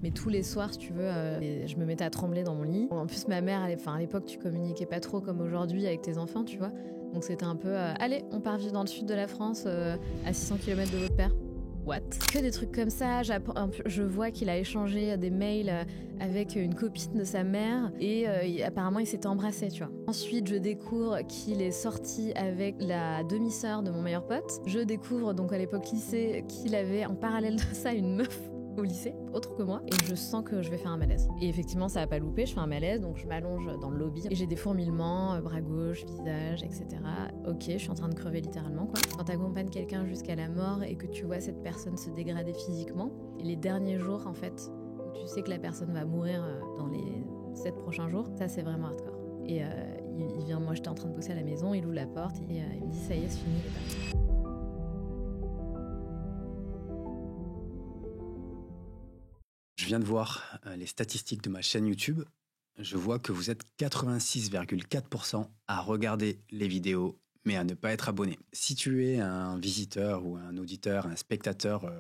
Mais tous les soirs, si tu veux, je me mettais à trembler dans mon lit. En plus, ma mère, à l'époque, tu communiquais pas trop comme aujourd'hui avec tes enfants, tu vois. Donc c'était un peu, allez, on part vivre dans le sud de la France, à 600 km de votre père. What? Que des trucs comme ça. Je vois qu'il a échangé des mails avec une copine de sa mère et apparemment ils s'étaient embrassés, tu vois. Ensuite, je découvre qu'il est sorti avec la demi-sœur de mon meilleur pote. Je découvre donc à l'époque lycée qu'il avait en parallèle de ça une meuf au lycée, autre que moi, et je sens que je vais faire un malaise. Et effectivement, ça va pas louper, je fais un malaise, donc je m'allonge dans le lobby et j'ai des fourmillements, bras gauche, visage, etc. Ok, je suis en train de crever littéralement, quoi. Quand t'accompagnes quelqu'un jusqu'à la mort et que tu vois cette personne se dégrader physiquement, et les derniers jours, en fait, où tu sais que la personne va mourir dans les 7 prochains jours, ça c'est vraiment hardcore. Et il vient, moi j'étais en train de bosser à la maison, il ouvre la porte et il me dit ça y est, c'est fini, il est parti. Je viens de voir les statistiques de ma chaîne YouTube. Je vois que vous êtes 86,4% à regarder les vidéos, mais à ne pas être abonné. Si tu es un visiteur ou un auditeur, un spectateur,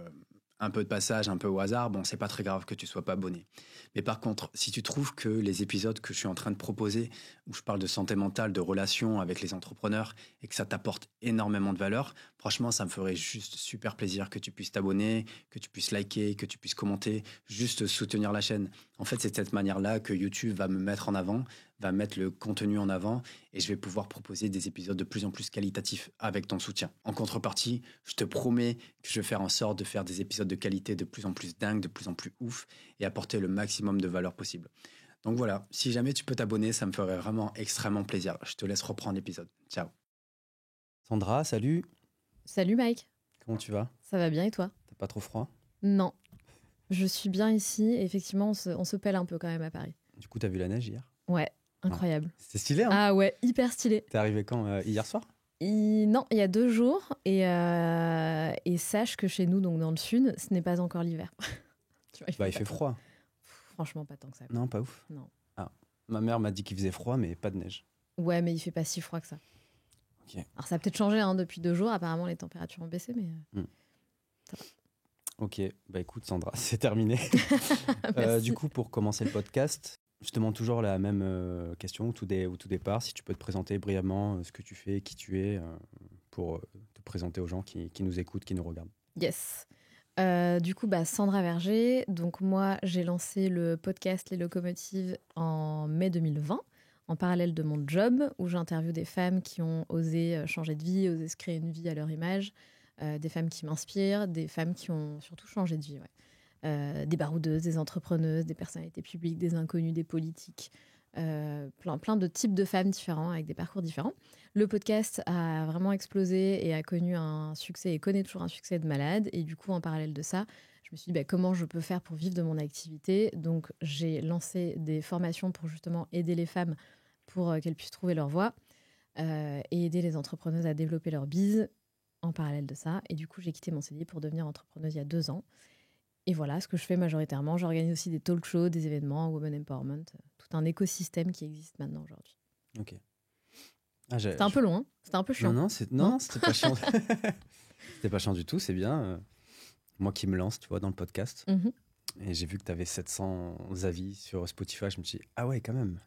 un peu de passage, un peu au hasard, bon, c'est pas très grave que tu sois pas abonné. Mais par contre, si tu trouves que les épisodes que je suis en train de proposer, où je parle de santé mentale, de relations avec les entrepreneurs, et que ça t'apporte énormément de valeur, franchement, ça me ferait juste super plaisir que tu puisses t'abonner, que tu puisses liker, que tu puisses commenter, juste soutenir la chaîne. En fait, c'est de cette manière-là que YouTube va me mettre en avant, va mettre le contenu en avant, et je vais pouvoir proposer des épisodes de plus en plus qualitatifs avec ton soutien. En contrepartie, je te promets que je vais faire en sorte de faire des épisodes de qualité de plus en plus dingues, de plus en plus ouf, et apporter le maximum de valeur possible. Donc voilà, si jamais tu peux t'abonner, ça me ferait vraiment extrêmement plaisir. Je te laisse reprendre l'épisode. Ciao. Sandra, salut. Salut Mike. Comment tu vas? Ça va bien et toi? T'as pas trop froid? Non. Je suis bien ici et effectivement, on se pèle un peu quand même à Paris. Du coup, t'as vu la neige hier? Ouais, incroyable. C'était stylé, hein? Ah ouais, hyper stylé. T'es arrivé quand? Hier soir? Non, il y a 2 jours et sache que chez nous, donc dans le sud, ce n'est pas encore l'hiver. Tu vois, Il fait froid. Franchement, pas tant que ça. Non, pas ouf. Non. Ah, ma mère m'a dit qu'il faisait froid, mais pas de neige. Ouais, mais il fait pas si froid que ça. Ok. Alors ça a peut-être changé depuis 2 jours. Apparemment, les températures ont baissé, mais ça va. Ok, écoute Sandra, c'est terminé. Du coup, pour commencer le podcast, je te demande toujours la même question au tout départ. Si tu peux te présenter brièvement ce que tu fais, qui tu es, pour te présenter aux gens qui nous écoutent, qui nous regardent. Yes. Du coup, Sandra Verger. Donc moi, j'ai lancé le podcast Les Locomotives en mai 2020, en parallèle de mon job, où j'interviewe des femmes qui ont osé changer de vie, osé se créer une vie à leur image, des femmes qui m'inspirent, des femmes qui ont surtout changé de vie, ouais. Des baroudeuses, des entrepreneuses, des personnalités publiques, des inconnus, des politiques, plein de types de femmes différents avec des parcours différents. Le podcast a vraiment explosé et a connu un succès et connaît toujours un succès de malade. Et du coup, en parallèle de ça, je me suis dit comment je peux faire pour vivre de mon activité. Donc, j'ai lancé des formations pour justement aider les femmes pour qu'elles puissent trouver leur voie et aider les entrepreneuses à développer leur bise en parallèle de ça. Et du coup, j'ai quitté mon CDI pour devenir entrepreneuse il y a 2 ans. Et voilà ce que je fais majoritairement. J'organise aussi des talk shows, des événements, Women Empowerment, tout un écosystème qui existe maintenant aujourd'hui. Ok. C'était un peu long, hein. C'était un peu chiant. Non, c'était pas chiant. C'était pas chiant du tout, c'est bien. Moi qui me lance, tu vois, dans le podcast. Mm-hmm. Et j'ai vu que tu avais 700 avis sur Spotify. Je me suis dit, ah ouais, quand même.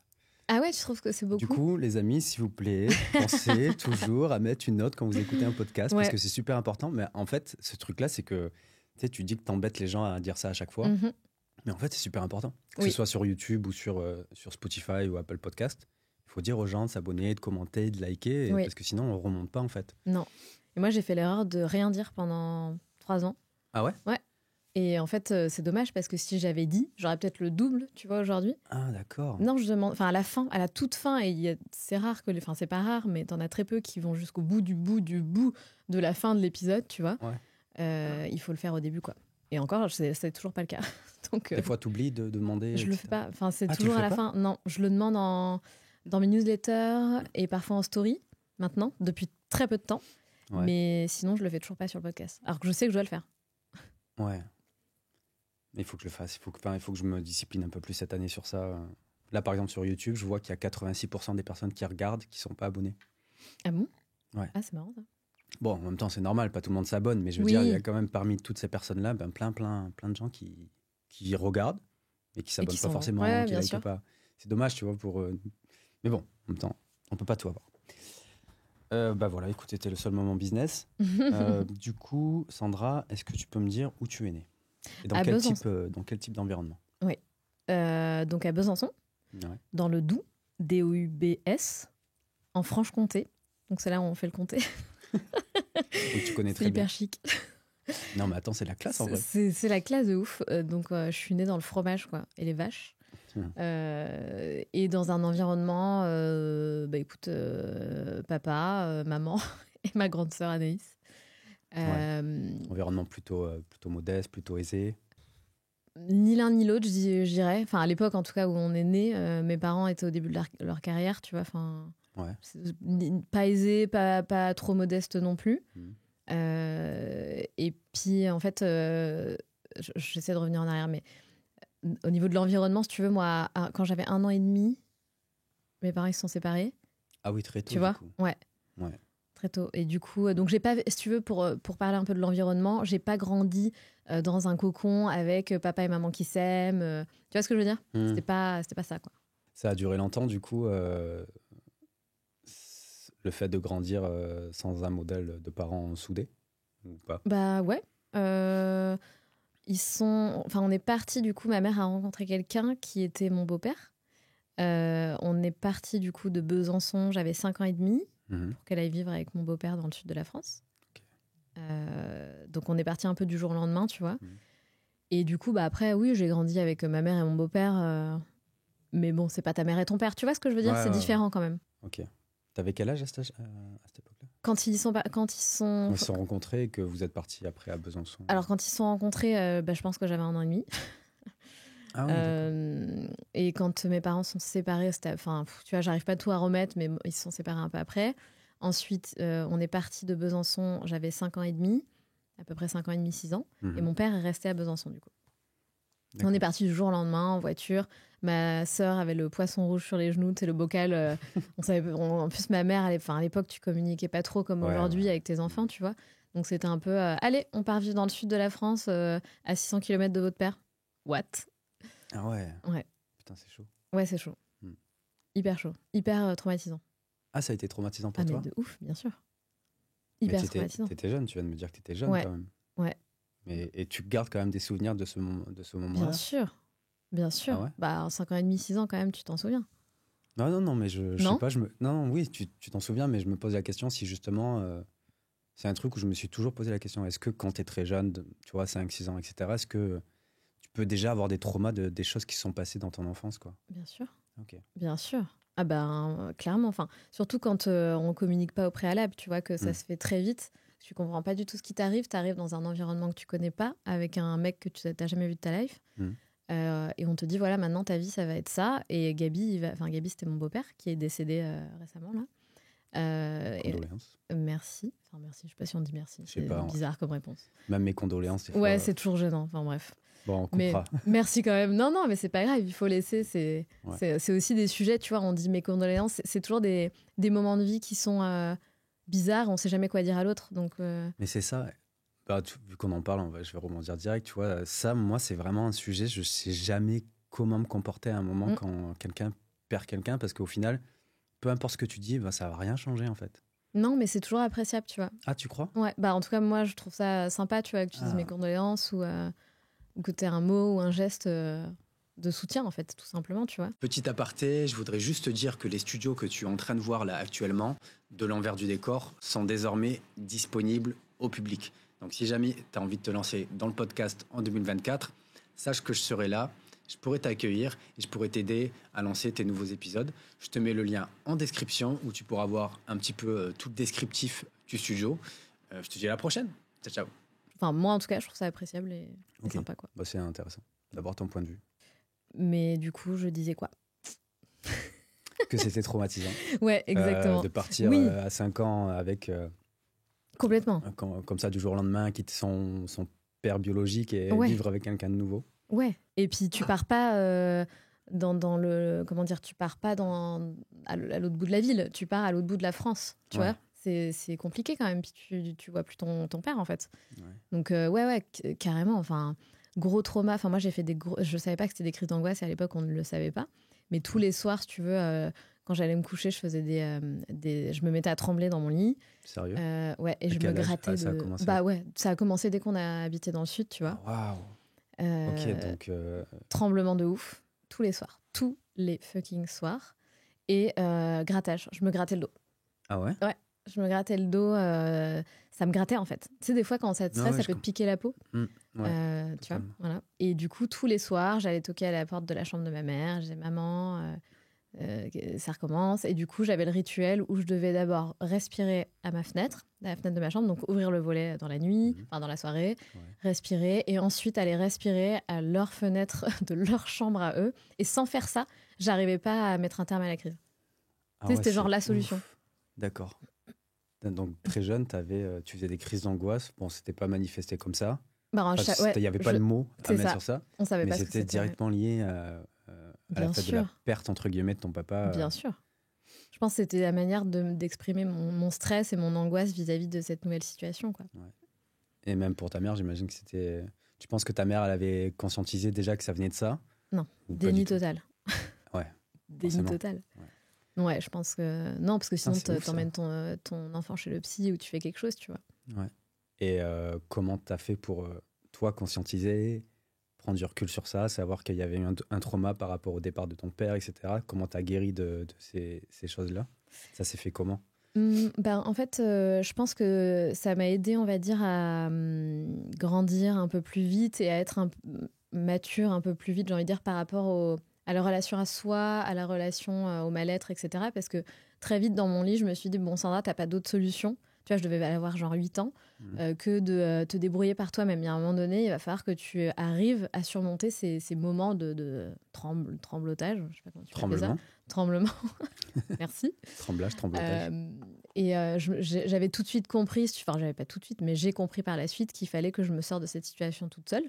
Ah ouais, tu trouves que c'est beaucoup? Du coup, les amis, s'il vous plaît, pensez toujours à mettre une note quand vous écoutez un podcast, parce que c'est super important. Mais en fait, ce truc-là, c'est que tu dis que t'embêtes les gens à dire ça à chaque fois. Mm-hmm. Mais en fait, c'est super important. Que ce soit sur YouTube ou sur Spotify ou Apple Podcast, il faut dire aux gens de s'abonner, de commenter, de liker, parce que sinon, on remonte pas, en fait. Non. Et moi, j'ai fait l'erreur de rien dire pendant 3 ans. Ah ouais? Ouais. Et en fait, c'est dommage parce que si j'avais dit, j'aurais peut-être le double, tu vois, aujourd'hui. Ah, d'accord. Non, je demande, à la toute fin, et c'est rare c'est pas rare, mais t'en as très peu qui vont jusqu'au bout de la fin de l'épisode, tu vois. Ouais. Il faut le faire au début, quoi. Et encore, c'est toujours pas le cas. Donc, des fois, t'oublies de demander. Je le fais pas. Enfin, c'est tu toujours le à la fais fin. Non, je le demande dans mes newsletters et parfois en story, maintenant, depuis très peu de temps. Ouais. Mais sinon, je le fais toujours pas sur le podcast. Alors que je sais que je dois le faire. Ouais. Mais il faut que je le fasse. Il faut que je me discipline un peu plus cette année sur ça. Là, par exemple, sur YouTube, je vois qu'il y a 86% des personnes qui regardent qui sont pas abonnées. Ah bon? Ouais. Ah, c'est marrant, ça. Bon, en même temps, c'est normal, pas tout le monde s'abonne, mais je veux dire, il y a quand même parmi toutes ces personnes-là, plein de gens qui qui regardent et qui s'abonnent pas forcément, qui bien likent sûr. pas. C'est dommage, tu vois, mais bon, en même temps, on peut pas tout avoir. Bah voilà, écoute, c'était le seul moment business. Du coup, Sandra, est-ce que tu peux me dire où tu es née et dans quel type d'environnement? Oui. Donc à Besançon, dans le Doubs, D-O-U-B-S, en Franche-Comté. Donc c'est là où on fait le comté. Donc tu connais très bien. C'est bien. hyper chic. Non mais attends, c'est la classe en vrai. C'est la classe de ouf. Donc je suis née dans le fromage quoi, et les vaches. Et dans un environnement, écoute, papa, maman et ma grande sœur Anaïs. Environnement plutôt modeste, plutôt aisé. Ni l'un ni l'autre, je dirais. Enfin, à l'époque, en tout cas, où on est né, mes parents étaient au début de leur carrière, tu vois. Enfin, pas aisé, pas trop modeste non plus. Et puis, en fait, j'essaie de revenir en arrière, mais au niveau de l'environnement, si tu veux, moi, quand j'avais 1 an et demi, mes parents ils se sont séparés. Ah oui, très tôt. Tu vois ? Ouais. Très tôt. Et du coup, donc j'ai pas, si tu veux, pour parler un peu de l'environnement, j'ai pas grandi dans un cocon avec papa et maman qui s'aiment. Tu vois ce que je veux dire ? C'était pas ça, quoi. Ça a duré longtemps, du coup, le fait de grandir sans un modèle de parents soudés ou pas ? Bah ouais. On est parti, du coup, ma mère a rencontré quelqu'un qui était mon beau-père. On est parti, du coup, de Besançon, j'avais 5 ans et demi, pour qu'elle aille vivre avec mon beau-père dans le sud de la France. Donc on est parti un peu du jour au lendemain, tu vois. Et du coup, bah après, oui, j'ai grandi avec ma mère et mon beau-père. Mais bon, c'est pas ta mère et ton père, tu vois ce que je veux dire ? C'est différent quand même. Ok. T'avais quel âge à cette époque-là ? Quand ils se sont rencontrés et que vous êtes partis après à Besançon. Alors quand ils se sont rencontrés, je pense que j'avais 1 an et demi. Ah ouais, et quand mes parents sont séparés, tu vois, j'arrive pas tout à remettre, mais ils se sont séparés un peu après. Ensuite, on est parti de Besançon, j'avais 5 ans et demi, à peu près 5 ans et demi, 6 ans. Et mon père est resté à Besançon, du coup. On est parti du jour au lendemain en voiture. Ma sœur avait le poisson rouge sur les genoux, c'est le bocal. En plus, ma mère, à l'époque, tu communiquais pas trop comme aujourd'hui avec tes enfants, tu vois. Donc c'était un peu, allez, on part vivre dans le sud de la France, à 600 km de votre père. What ? Ah ouais. Ouais. Putain, c'est chaud. Ouais, c'est chaud. Hyper chaud. Hyper traumatisant. Ah, ça a été traumatisant pour toi ? Mais de ouf, bien sûr. Hyper traumatisant. T'étais jeune, tu viens de me dire que t'étais jeune quand même. Ouais. Et tu gardes quand même des souvenirs de ce moment-là ? Bien sûr. Bien sûr. Ah ouais ? Bah, 5 ans et demi, 6 ans quand même, tu t'en souviens. Non, mais je sais pas. Non, oui, tu t'en souviens, mais je me pose la question si justement... c'est un truc où je me suis toujours posé la question. Est-ce que quand t'es très jeune, tu vois, 5, 6 ans, etc., est-ce que tu peux déjà avoir des traumas des choses qui se sont passées dans ton enfance, quoi ? Bien sûr. Ok. Bien sûr. Ah ben, clairement. Enfin, surtout quand on communique pas au préalable, tu vois, que ça se fait très vite. Tu comprends pas du tout ce qui t'arrive. T'arrives dans un environnement que tu connais pas, avec un mec que tu n'as jamais vu de ta life. Et on te dit, voilà, maintenant ta vie, ça va être ça. Et Gaby, Gaby, c'était mon beau-père qui est décédé récemment, là. Condoléances. Merci. Enfin, merci. Je sais pas si on dit merci. C'est bizarre comme réponse. Même mes condoléances. Ouais, c'est toujours gênant. Enfin, bref. Bon, on coupera. Mais merci quand même. Non, mais c'est pas grave. Il faut laisser. C'est aussi des sujets, tu vois. On dit mes condoléances. C'est toujours des moments de vie qui sont bizarres. On sait jamais quoi dire à l'autre. Donc. Mais c'est ça. Bah, vu qu'on en parle, je vais rebondir direct. Tu vois, ça, moi, c'est vraiment un sujet. Je sais jamais comment me comporter à un moment quand quelqu'un perd quelqu'un, parce qu'au final, peu importe ce que tu dis, bah, ça va rien changer en fait. Non, mais c'est toujours appréciable, tu vois. Ah, tu crois ? Ouais. Bah, en tout cas, moi, je trouve ça sympa, tu vois, que tu dises mes condoléances ou que tu aies un mot ou un geste de soutien, en fait, tout simplement, tu vois. Petit aparté, je voudrais juste te dire que les studios que tu es en train de voir là actuellement, de l'envers du décor, sont désormais disponibles au public. Donc si jamais tu as envie de te lancer dans le podcast en 2024, sache que je serai là, je pourrai t'accueillir et je pourrai t'aider à lancer tes nouveaux épisodes. Je te mets le lien en description où tu pourras voir un petit peu tout le descriptif du studio. Je te dis à la prochaine. Ciao, ciao. Enfin, moi, en tout cas, je trouve ça appréciable et sympa, quoi. Bah, c'est intéressant d'avoir ton point de vue. Mais du coup, je disais quoi ? Que c'était traumatisant. Ouais, exactement. De partir à 5 ans avec... Complètement. Comme ça, du jour au lendemain, quitter son père biologique et vivre avec quelqu'un de nouveau. Ouais. Et puis, tu pars pas dans le... Comment dire ? Tu pars pas à l'autre bout de la ville. Tu pars à l'autre bout de la France, tu vois ? C'est compliqué quand même. Puis tu vois plus ton père, en fait. Ouais. Donc, carrément. Enfin, gros traumas. Enfin, moi, j'ai fait je savais pas que c'était des crises d'angoisse et à l'époque, on ne le savait pas. Mais tous les soirs, si tu veux, quand j'allais me coucher, je faisais je me mettais à trembler dans mon lit. Sérieux? Ouais, et À je me quel âge? grattais Ça a commencé? Bah ouais, ça a commencé dès qu'on a habité dans le sud, tu vois. Waouh! Ok, donc. Tremblement de ouf, tous les soirs. Tous les fucking soirs. Et grattage, je me grattais le dos. Ah ouais? Ouais, je me grattais le dos. Ça me grattait en fait. Tu sais, des fois, quand ça te stresse, ça peut te piquer la peau. Ouais, tu vois, voilà. Et du coup, tous les soirs, j'allais toquer à la porte de la chambre de ma mère. Je disais, maman, ça recommence. Et du coup, j'avais le rituel où je devais d'abord respirer à la fenêtre de ma chambre, donc ouvrir le volet dans la nuit, enfin dans la soirée, respirer, et ensuite aller respirer à leur fenêtre de leur chambre à eux. Et sans faire ça, j'arrivais pas à mettre un terme à la crise. Ah Tu sais, ouais, c'était genre c'est la solution. ouf. D'accord. Donc très jeune, tu faisais des crises d'angoisse. Bon, c'était pas manifesté comme ça. Bah, il n'y avait pas le mot à mettre sur ça. On savait mais pas ce que c'était directement lié à la fait de la perte entre guillemets de ton papa. Bien sûr. Je pense que c'était la manière d'exprimer mon stress et mon angoisse vis-à-vis de cette nouvelle situation, quoi. Ouais. Et même pour ta mère, j'imagine que c'était. Tu penses que ta mère, elle avait conscientisé déjà que ça venait de ça? Non, déni total. Ouais. Déni total. Ouais, je pense que non, parce que sinon t'emmènes ton enfant chez le psy ou tu fais quelque chose, tu vois. Ouais. Et comment t'as fait pour toi conscientiser, prendre du recul sur ça, savoir qu'il y avait eu un trauma par rapport au départ de ton père, etc. Comment t'as guéri de ces choses-là? Ça s'est fait comment? En fait, je pense que ça m'a aidé, on va dire, à grandir un peu plus vite et à être mature un peu plus vite, j'ai envie de dire, par rapport à la relation à soi, à la relation au mal-être, etc. Parce que très vite, dans mon lit, je me suis dit, bon, Sandra, t'as pas d'autre solution. Tu vois, je devais avoir genre 8 ans, que de te débrouiller par toi-même. Il y a un moment donné, il va falloir que tu arrives à surmonter ces moments de tremblotage. Je sais pas comment tu appelles ça. Tremblement. Merci. Tremblotage. J'avais tout de suite compris, enfin, j'avais pas tout de suite, mais j'ai compris par la suite qu'il fallait que je me sorte de cette situation toute seule.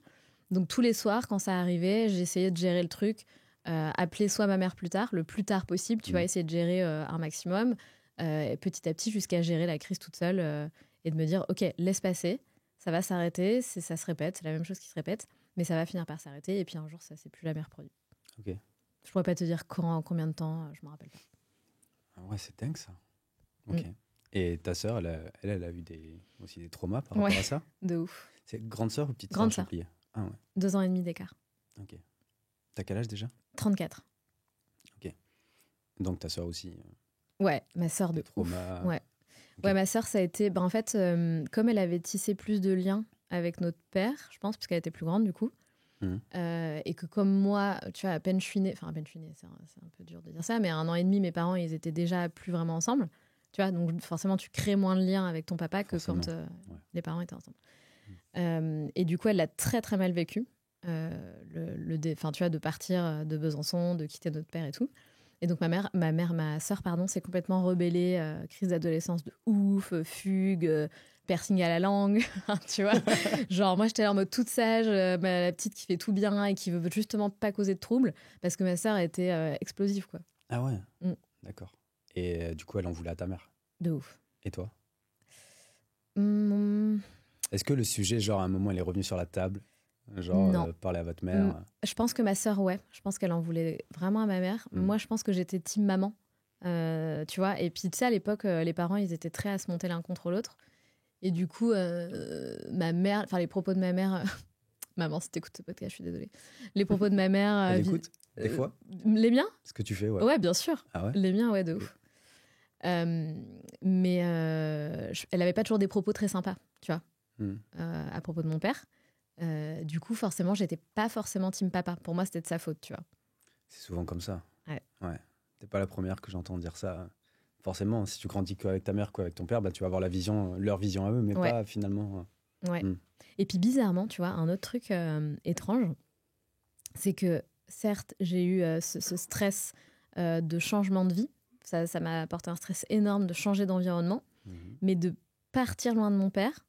Donc, tous les soirs, quand ça arrivait, j'essayais de gérer le truc, appeler soit ma mère plus tard, le plus tard possible, tu vois, essayer de gérer un maximum. Petit à petit jusqu'à gérer la crise toute seule et de me dire ok, laisse passer, ça va s'arrêter, ça se répète, c'est la même chose qui se répète, mais ça va finir par s'arrêter et puis un jour ça c'est plus jamais reproduit. Ok. Je pourrais pas te dire combien de temps, je me rappelle pas. Ah ouais, c'est dingue ça. Ok. Et ta sœur, elle a eu aussi des traumas par rapport à ça? De ouf. C'est grande sœur ou petite sœur? Grande sœur. Ah ouais. 2 ans et demi d'écart. Ok. T'as quel âge déjà? 34. Ok. Donc ta sœur aussi. Ouais, ma sœur de ouf. Ouais. Okay. Ouais, ma sœur, ça a été... en fait, comme elle avait tissé plus de liens avec notre père, je pense, parce qu'elle était plus grande, du coup, et que comme moi, tu vois, à peine je suis née... Enfin, à peine je suis née, c'est un peu dur de dire ça, mais à 1 an et demi, mes parents, ils étaient déjà plus vraiment ensemble. Tu vois, donc forcément, tu crées moins de liens avec ton papa que quand les parents étaient ensemble. Et du coup, elle l'a très, très mal vécu. Tu vois, de partir de Besançon, de quitter notre père et tout. Et donc ma sœur, s'est complètement rebellée, crise d'adolescence de ouf, fugue, piercing à la langue, tu vois. Genre moi j'étais là en mode toute sage, la petite qui fait tout bien et qui veut justement pas causer de troubles, parce que ma sœur était explosive, quoi. Ah ouais. D'accord. Et du coup elle en voulait à ta mère? De ouf. Et toi? Est-ce que le sujet, genre à un moment elle est revenue sur la table? Genre, parler à votre mère. Je pense que ma sœur, ouais. Je pense qu'elle en voulait vraiment à ma mère. Moi, je pense que j'étais team maman. Tu vois. Et puis, tu sais, à l'époque, les parents, ils étaient très à se monter l'un contre l'autre. Et du coup, ma mère, enfin, les propos de ma mère. Maman, si t'écoutes ce podcast, je suis désolée. Les propos de ma mère. Elle écoute des fois? Les miens? Ce que tu fais, ouais. Ouais, bien sûr. Ah ouais? Les miens, ouais, de ouf. Mais elle avait pas toujours des propos très sympas, tu vois, à propos de mon père. Du coup, forcément, j'étais pas forcément team papa. Pour moi, c'était de sa faute, tu vois. C'est souvent comme ça. Ouais. T'es pas la première que j'entends dire ça. Forcément, si tu grandis qu'avec ta mère, qu'avec ton père, bah, tu vas avoir leur vision à eux, mais pas finalement. Ouais. Et puis bizarrement, tu vois, un autre truc étrange, c'est que certes, j'ai eu ce stress de changement de vie. Ça m'a apporté un stress énorme de changer d'environnement, mais de partir loin de mon père.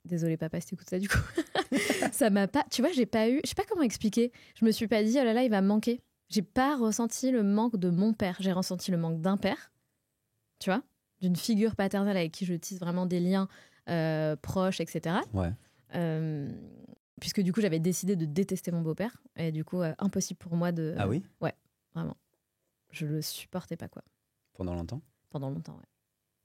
Désolée papa si t'écoutes ça du coup. Ça m'a pas, tu vois, j'ai pas eu, je sais pas comment expliquer. Je me suis pas dit oh là là il va me manquer. J'ai pas ressenti le manque de mon père. J'ai ressenti le manque d'un père, tu vois, d'une figure paternelle avec qui je tisse vraiment des liens proches, etc. Ouais. puisque du coup, j'avais décidé de détester mon beau-père. Et du coup, impossible pour moi de... Ah oui? Ouais, vraiment. Je le supportais pas, quoi. Pendant longtemps? Pendant longtemps, ouais.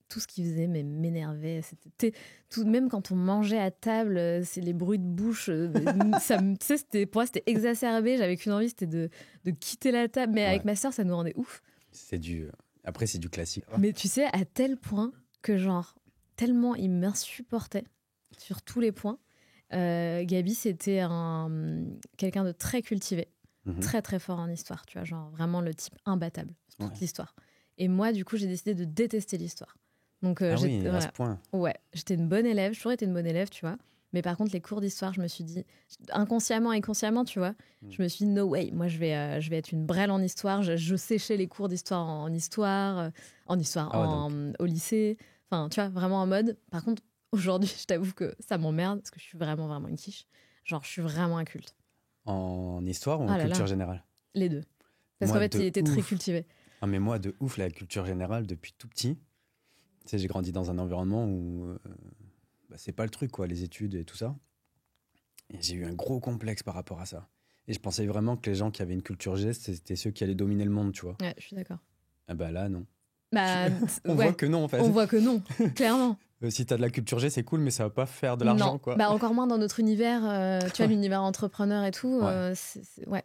Tout ce qu'il faisait m'énervait. C'était tout, même quand on mangeait à table, c'est les bruits de bouche. Tu sais, pour moi, c'était exacerbé. J'avais qu'une envie, c'était de quitter la table. Mais avec ma sœur, ça nous rendait ouf. Après, c'est du classique. Mais tu sais, à tel point que, genre, tellement il m'insupportait sur tous les points. Gabi, c'était quelqu'un de très cultivé, très très fort en histoire. Tu vois, genre vraiment le type imbattable, toute l'histoire. Et moi, du coup, j'ai décidé de détester l'histoire. Donc, à ce point. Ouais, j'étais une bonne élève, j'ai toujours été une bonne élève, tu vois. Mais par contre, les cours d'histoire, je me suis dit, inconsciemment et consciemment, tu vois, je me suis dit, no way, moi, je vais être une brêle en histoire. Je séchais les cours d'histoire au lycée. Enfin, tu vois, vraiment en mode. Par contre, aujourd'hui, je t'avoue que ça m'emmerde parce que je suis vraiment, vraiment une quiche. Genre, je suis vraiment inculte. En histoire ou en culture générale? Les deux. Parce qu'en fait, il était très cultivé. Ah, mais moi, de ouf, la culture générale, depuis tout petit. Tu sais, j'ai grandi dans un environnement où c'est pas le truc, quoi, les études et tout ça. Et j'ai eu un gros complexe par rapport à ça. Et je pensais vraiment que les gens qui avaient une culture G, c'était ceux qui allaient dominer le monde, tu vois. Ouais, je suis d'accord. Ah bah là, non. On voit que non, en fait. On voit que non, clairement. Si t'as de la culture G, c'est cool, mais ça va pas faire de l'argent, quoi. Encore moins dans notre univers, tu vois, l'univers entrepreneur et tout. Ouais.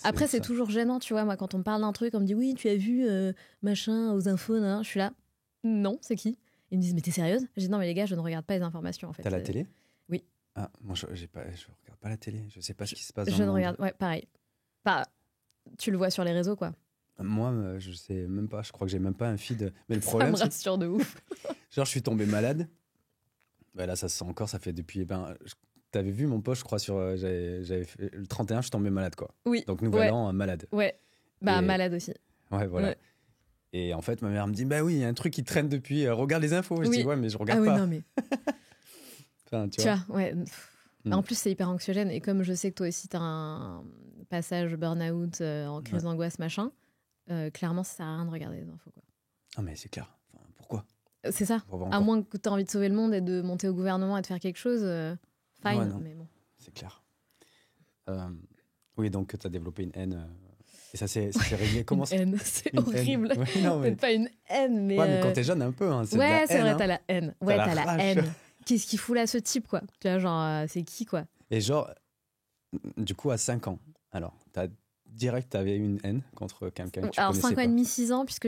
Après, c'est toujours gênant, tu vois. Moi, quand on me parle d'un truc, on me dit oui, tu as vu machin aux infos, non. Je suis là. Non, c'est qui? Ils me disent, mais t'es sérieuse? Je dis non, mais les gars, je ne regarde pas les informations, en fait. T'as la télé? Oui. Ah, moi, je regarde pas la télé. Je sais pas ce qui se passe dans le monde. Je ne regarde, ouais, pareil. Tu le vois sur les réseaux, quoi. Moi, je sais même pas. Je crois que j'ai même pas un feed. Mais le problème, ça me rassure de ouf. Genre, je suis tombé malade. Là, ça se sent encore. Ça fait depuis. T'avais vu mon post, je crois, j'avais fait le 31, je suis tombé malade, quoi. Oui. Donc, nouvel an, malade. Ouais. Malade aussi. Ouais, voilà. Ouais. Et en fait, ma mère me dit, bah oui, il y a un truc qui traîne depuis, regarde les infos. Je dis, ouais, mais je regarde pas. Ah oui, non, mais. Enfin, tu vois, ouais. En plus, c'est hyper anxiogène. Et comme je sais que toi aussi, t'as un passage burn-out, en crise d'angoisse, machin, clairement, ça sert à rien de regarder les infos, quoi. Ah, mais c'est clair. Enfin, pourquoi? C'est ça. À moins que t'aies envie de sauver le monde et de monter au gouvernement et de faire quelque chose, fine, mais bon. C'est clair. Oui, donc t'as développé une haine. Et ça s'est réglé. Comment une haine, c'est horrible. Ouais, non, mais... Peut-être pas une haine, mais. Ouais, mais quand t'es jeune, un peu. Hein, c'est vrai, t'as la haine. Ouais, t'as la haine. Qu'est-ce qu'il fout là, ce type, quoi? Tu vois, genre, c'est qui, quoi? Et genre, du coup, à 5 ans, alors, t'avais une haine contre quelqu'un que tu connaissais pas. Alors, 5 ans et demi, 6 ans, puisque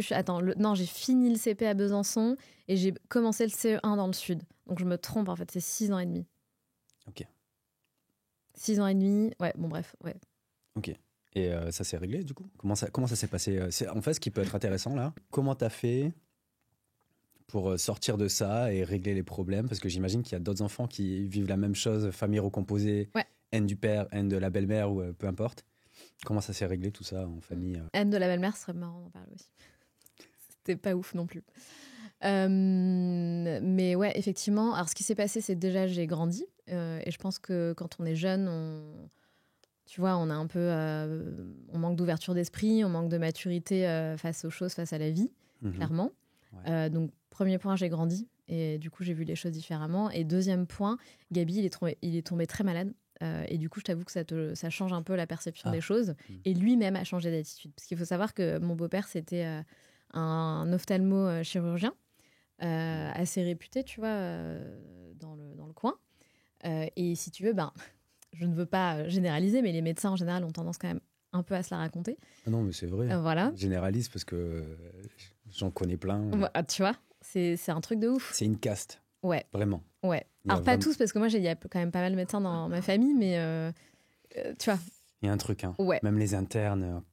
non, j'ai fini le CP à Besançon et j'ai commencé le CE1 dans le Sud. Donc, je me trompe, en fait, c'est 6 ans et demi. Ok. 6 ans et demi, ouais, bon, bref, ouais. Ok. Et ça s'est réglé, du coup? Comment ça s'est passé? En fait, ce qui peut être intéressant, là, comment t'as fait pour sortir de ça et régler les problèmes? Parce que j'imagine qu'il y a d'autres enfants qui vivent la même chose, famille recomposée, haine du père, haine de la belle-mère, ou peu importe. Comment ça s'est réglé, tout ça, en famille? Haine de la belle-mère, ce serait marrant d'en parler aussi. C'était pas ouf non plus. Mais ouais, effectivement. Alors, ce qui s'est passé, c'est déjà, j'ai grandi. Et je pense que quand on est jeune, tu vois, on a un peu, on manque d'ouverture d'esprit, on manque de maturité face aux choses, face à la vie, clairement. Ouais. Donc, premier point, j'ai grandi et du coup, j'ai vu les choses différemment. Et deuxième point, Gabi, il est tombé très malade. Et du coup, je t'avoue que ça change un peu la perception des choses. Et lui-même a changé d'attitude. Parce qu'il faut savoir que mon beau-père, c'était un ophtalmo-chirurgien assez réputé, tu vois, dans le coin. Et si tu veux, je ne veux pas généraliser, mais les médecins en général ont tendance quand même un peu à se la raconter. Ah non, mais c'est vrai. Voilà. Je généralise parce que j'en connais plein. Tu vois, c'est un truc de ouf. C'est une caste. Ouais. Vraiment. Ouais. Alors, pas tous, parce que moi, il y a quand même pas mal de médecins dans ma famille, mais tu vois. Il y a un truc, hein. Ouais. Même les internes,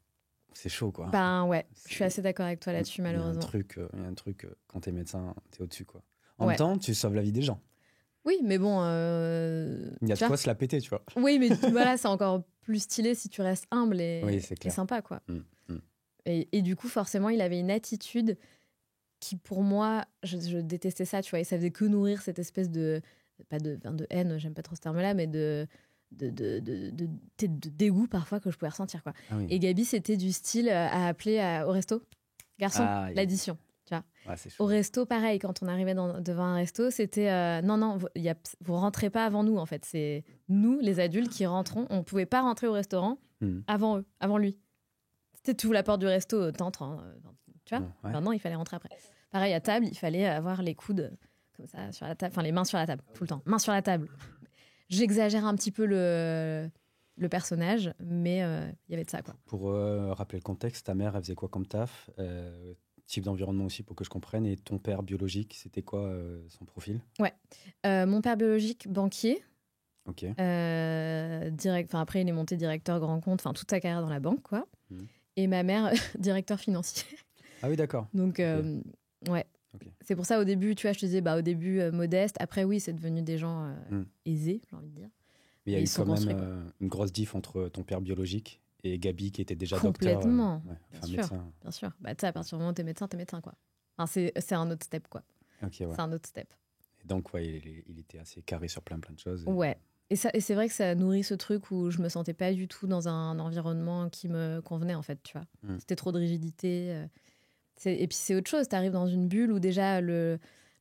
c'est chaud, quoi. Ouais. Je suis assez d'accord avec toi là-dessus, malheureusement. Il y a un truc, quand t'es médecin, t'es au-dessus, quoi. En même temps, tu sauves la vie des gens. Oui, mais bon. Il y a de quoi se la péter, tu vois. Oui, mais voilà, c'est encore plus stylé si tu restes humble et sympa, quoi. Et du coup, forcément, il avait une attitude qui, pour moi, je détestais ça, tu vois. Et ça faisait que nourrir cette espèce de haine, j'aime pas trop ce terme-là, mais de dégoût parfois que je pouvais ressentir, quoi. Ah oui. Et Gabi, c'était du style à appeler au resto. Garçon, l'addition. Tu vois. Ouais, c'est Au chaud. resto, pareil, quand on arrivait devant un resto, c'était non, vous rentrez pas avant nous, en fait. C'est nous, les adultes, qui rentrons. On pouvait pas rentrer au restaurant avant eux, avant lui. C'était tu ouvres la porte du resto, t'entres. Tu vois. Ouais. Maintenant, il fallait rentrer après. Pareil, à table, il fallait avoir les coudes comme ça sur la table, enfin les mains sur la table, tout le temps. Mains sur la table. J'exagère un petit peu le personnage, mais il y avait de ça, quoi. Pour rappeler le contexte, ta mère, elle faisait quoi comme taf type d'environnement aussi pour que je comprenne. Et ton père biologique, c'était quoi son profil? Mon père biologique, banquier. Ok. Après, il est monté directeur grand compte, enfin toute sa carrière dans la banque, quoi. Et ma mère, directeur financier. Ah oui, d'accord. Donc, ouais. Okay. C'est pour ça, au début, tu vois, je te disais, au début, modeste. Après, oui, c'est devenu des gens aisés, j'ai envie de dire. Mais il y a eu quand même une grosse diff entre ton père biologique et Gabi, qui était déjà docteur. Complètement. Médecin. Bien sûr. Tu sais, à partir du moment où t'es médecin, quoi. Enfin, c'est un autre step, quoi. Okay, ouais. C'est un autre step. Et donc, il était assez carré sur plein de choses. Ouais. Et c'est vrai que ça nourrit ce truc où je me sentais pas du tout dans un environnement qui me convenait, en fait, tu vois. C'était trop de rigidité. Et puis, c'est autre chose. T'arrives dans une bulle où déjà, le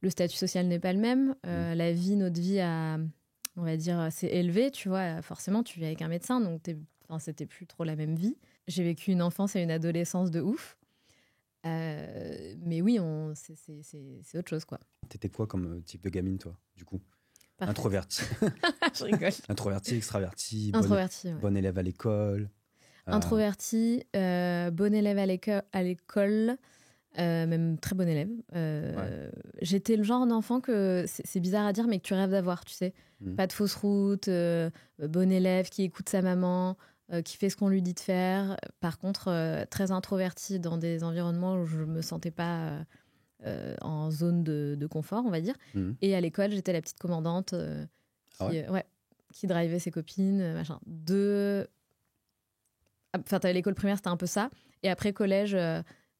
statut social n'est pas le même. La vie, notre vie, on va dire, c'est élevé, tu vois. Forcément, tu vis avec un médecin, donc c'était plus trop la même vie. J'ai vécu une enfance et une adolescence de ouf. Mais oui, c'est autre chose, quoi. T'étais quoi comme type de gamine, toi, du coup? Parfait. Introverti. Je rigole. Introverti, extraverti. Introverti, bon élève à l'école. Introverti, bon élève à l'école, même très bon élève. J'étais le genre d'enfant que, c'est bizarre à dire, mais que tu rêves d'avoir, tu sais. Pas de fausse route, bon élève qui écoute sa maman, qui fait ce qu'on lui dit de faire. Par contre, très introverti dans des environnements où je me sentais pas en zone de confort, on va dire. Et à l'école, j'étais la petite commandante qui drivait ses copines, machin. Enfin, t'avais l'école primaire, c'était un peu ça. Et après, collège,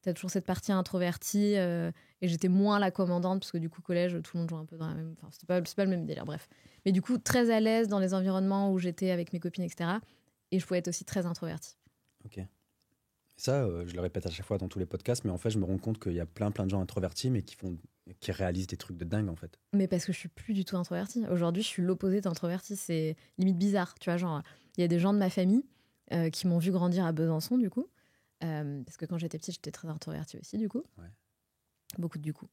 t'as toujours cette partie introvertie. Et j'étais moins la commandante, parce que du coup, collège, tout le monde jouait un peu dans la même... Enfin, c'est pas le même délire, bref. Mais du coup, très à l'aise dans les environnements où j'étais avec mes copines, etc. Et je pouvais être aussi très introvertie. Ok. Ça, je le répète à chaque fois dans tous les podcasts, mais en fait, je me rends compte qu'il y a plein de gens introvertis, mais qui réalisent des trucs de dingue, en fait. Mais parce que je suis plus du tout introvertie. Aujourd'hui, je suis l'opposé d'introvertie. C'est limite bizarre, tu vois. Genre, il y a des gens de ma famille qui m'ont vu grandir à Besançon, du coup. Parce que quand j'étais petite, j'étais très introvertie aussi, du coup. Ouais. Beaucoup de du coup.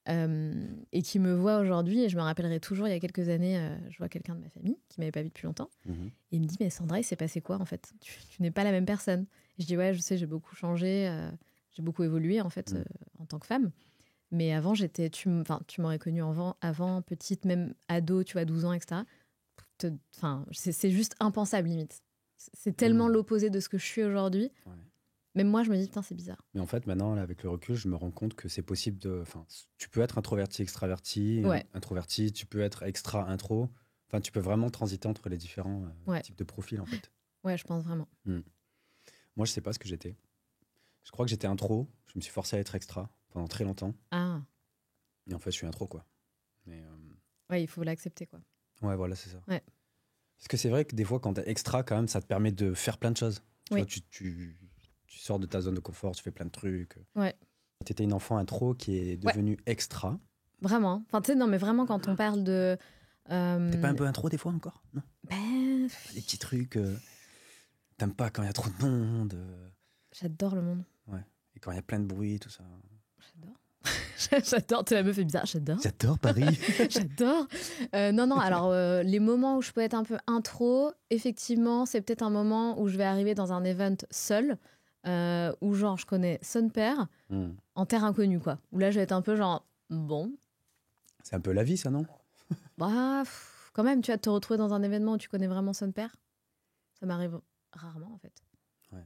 Et qui me voient aujourd'hui, et je me rappellerai toujours, il y a quelques années, je vois quelqu'un de ma famille qui m'avait pas vu depuis longtemps. Et il me dit, mais Sandra, il s'est passé quoi, en fait? Tu n'es pas la même personne. Et je dis, ouais, je sais, j'ai beaucoup changé, j'ai beaucoup évolué, en fait, en tant que femme. Mais avant, tu m'aurais connue avant, petite, même ado, tu vois, 12 ans, etc. C'est juste impensable, limite. C'est tellement l'opposé de ce que je suis aujourd'hui. Ouais. Même moi, je me dis, putain, c'est bizarre. Mais en fait, maintenant, là, avec le recul, je me rends compte que c'est possible de... Enfin, tu peux être introverti, extraverti, introverti, tu peux être extra-intro. Enfin, tu peux vraiment transiter entre les différents types de profils, en fait. Ouais, je pense vraiment. Moi, je sais pas ce que j'étais. Je crois que j'étais intro. Je me suis forcé à être extra pendant très longtemps. Ah. Et en fait, je suis intro, quoi. Mais, ouais, il faut l'accepter, quoi. Ouais, voilà, c'est ça. Ouais. Parce que c'est vrai que des fois, quand t'es extra, quand même, ça te permet de faire plein de choses. Oui. Tu sors de ta zone de confort, tu fais plein de trucs. Ouais. T'étais une enfant intro qui est devenue extra. Vraiment. Enfin, tu sais, non, mais vraiment, quand on parle de... T'es pas un peu intro des fois encore? Non. Des petits trucs. T'aimes pas quand il y a trop de monde. J'adore le monde. Ouais. Et quand il y a plein de bruit, tout ça. J'adore. J'adore. Tu la meuf est bizarre. J'adore. J'adore Paris. J'adore. Non. Alors, les moments où je peux être un peu intro, effectivement, c'est peut-être un moment où je vais arriver dans un event seul, où genre je connais son père en terre inconnue, quoi. Où là, je vais être un peu genre bon. C'est un peu la vie, ça, non? Bah, quand même, tu vas te retrouver dans un événement où tu connais vraiment son père. Ça m'arrive rarement, en fait. Ouais.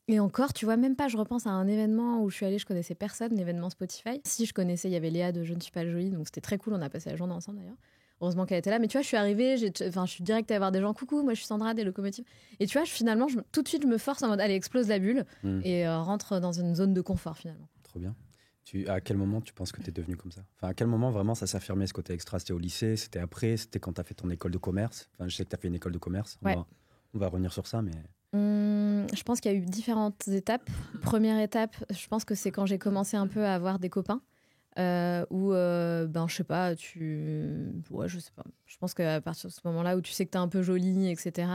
Et encore, tu vois, même pas, je repense à un événement où je suis allée, je connaissais personne, l'événement Spotify. Si, je connaissais, il y avait Léa de Je ne suis pas jolie, donc c'était très cool, on a passé la journée ensemble d'ailleurs. Heureusement qu'elle était là, mais tu vois, je suis arrivée, je suis direct à voir des gens, coucou, moi je suis Sandra des Locomotives. Et tu vois, finalement, tout de suite, je me force en mode, allez, explose la bulle et rentre dans une zone de confort finalement. Trop bien. À quel moment tu penses que tu es devenue comme ça? Enfin, à quel moment vraiment ça s'est affirmé ce côté extra? C'était au lycée? C'était après? C'était quand tu as fait ton école de commerce? Enfin, je sais que tu as fait une école de commerce. Ouais. On va revenir sur ça, mais... Je pense qu'il y a eu différentes étapes. Première étape, je pense que c'est quand j'ai commencé un peu à avoir des copains. Où, je sais pas, ouais, je sais pas. Je pense qu'à partir de ce moment-là où tu sais que t'es un peu jolie, etc.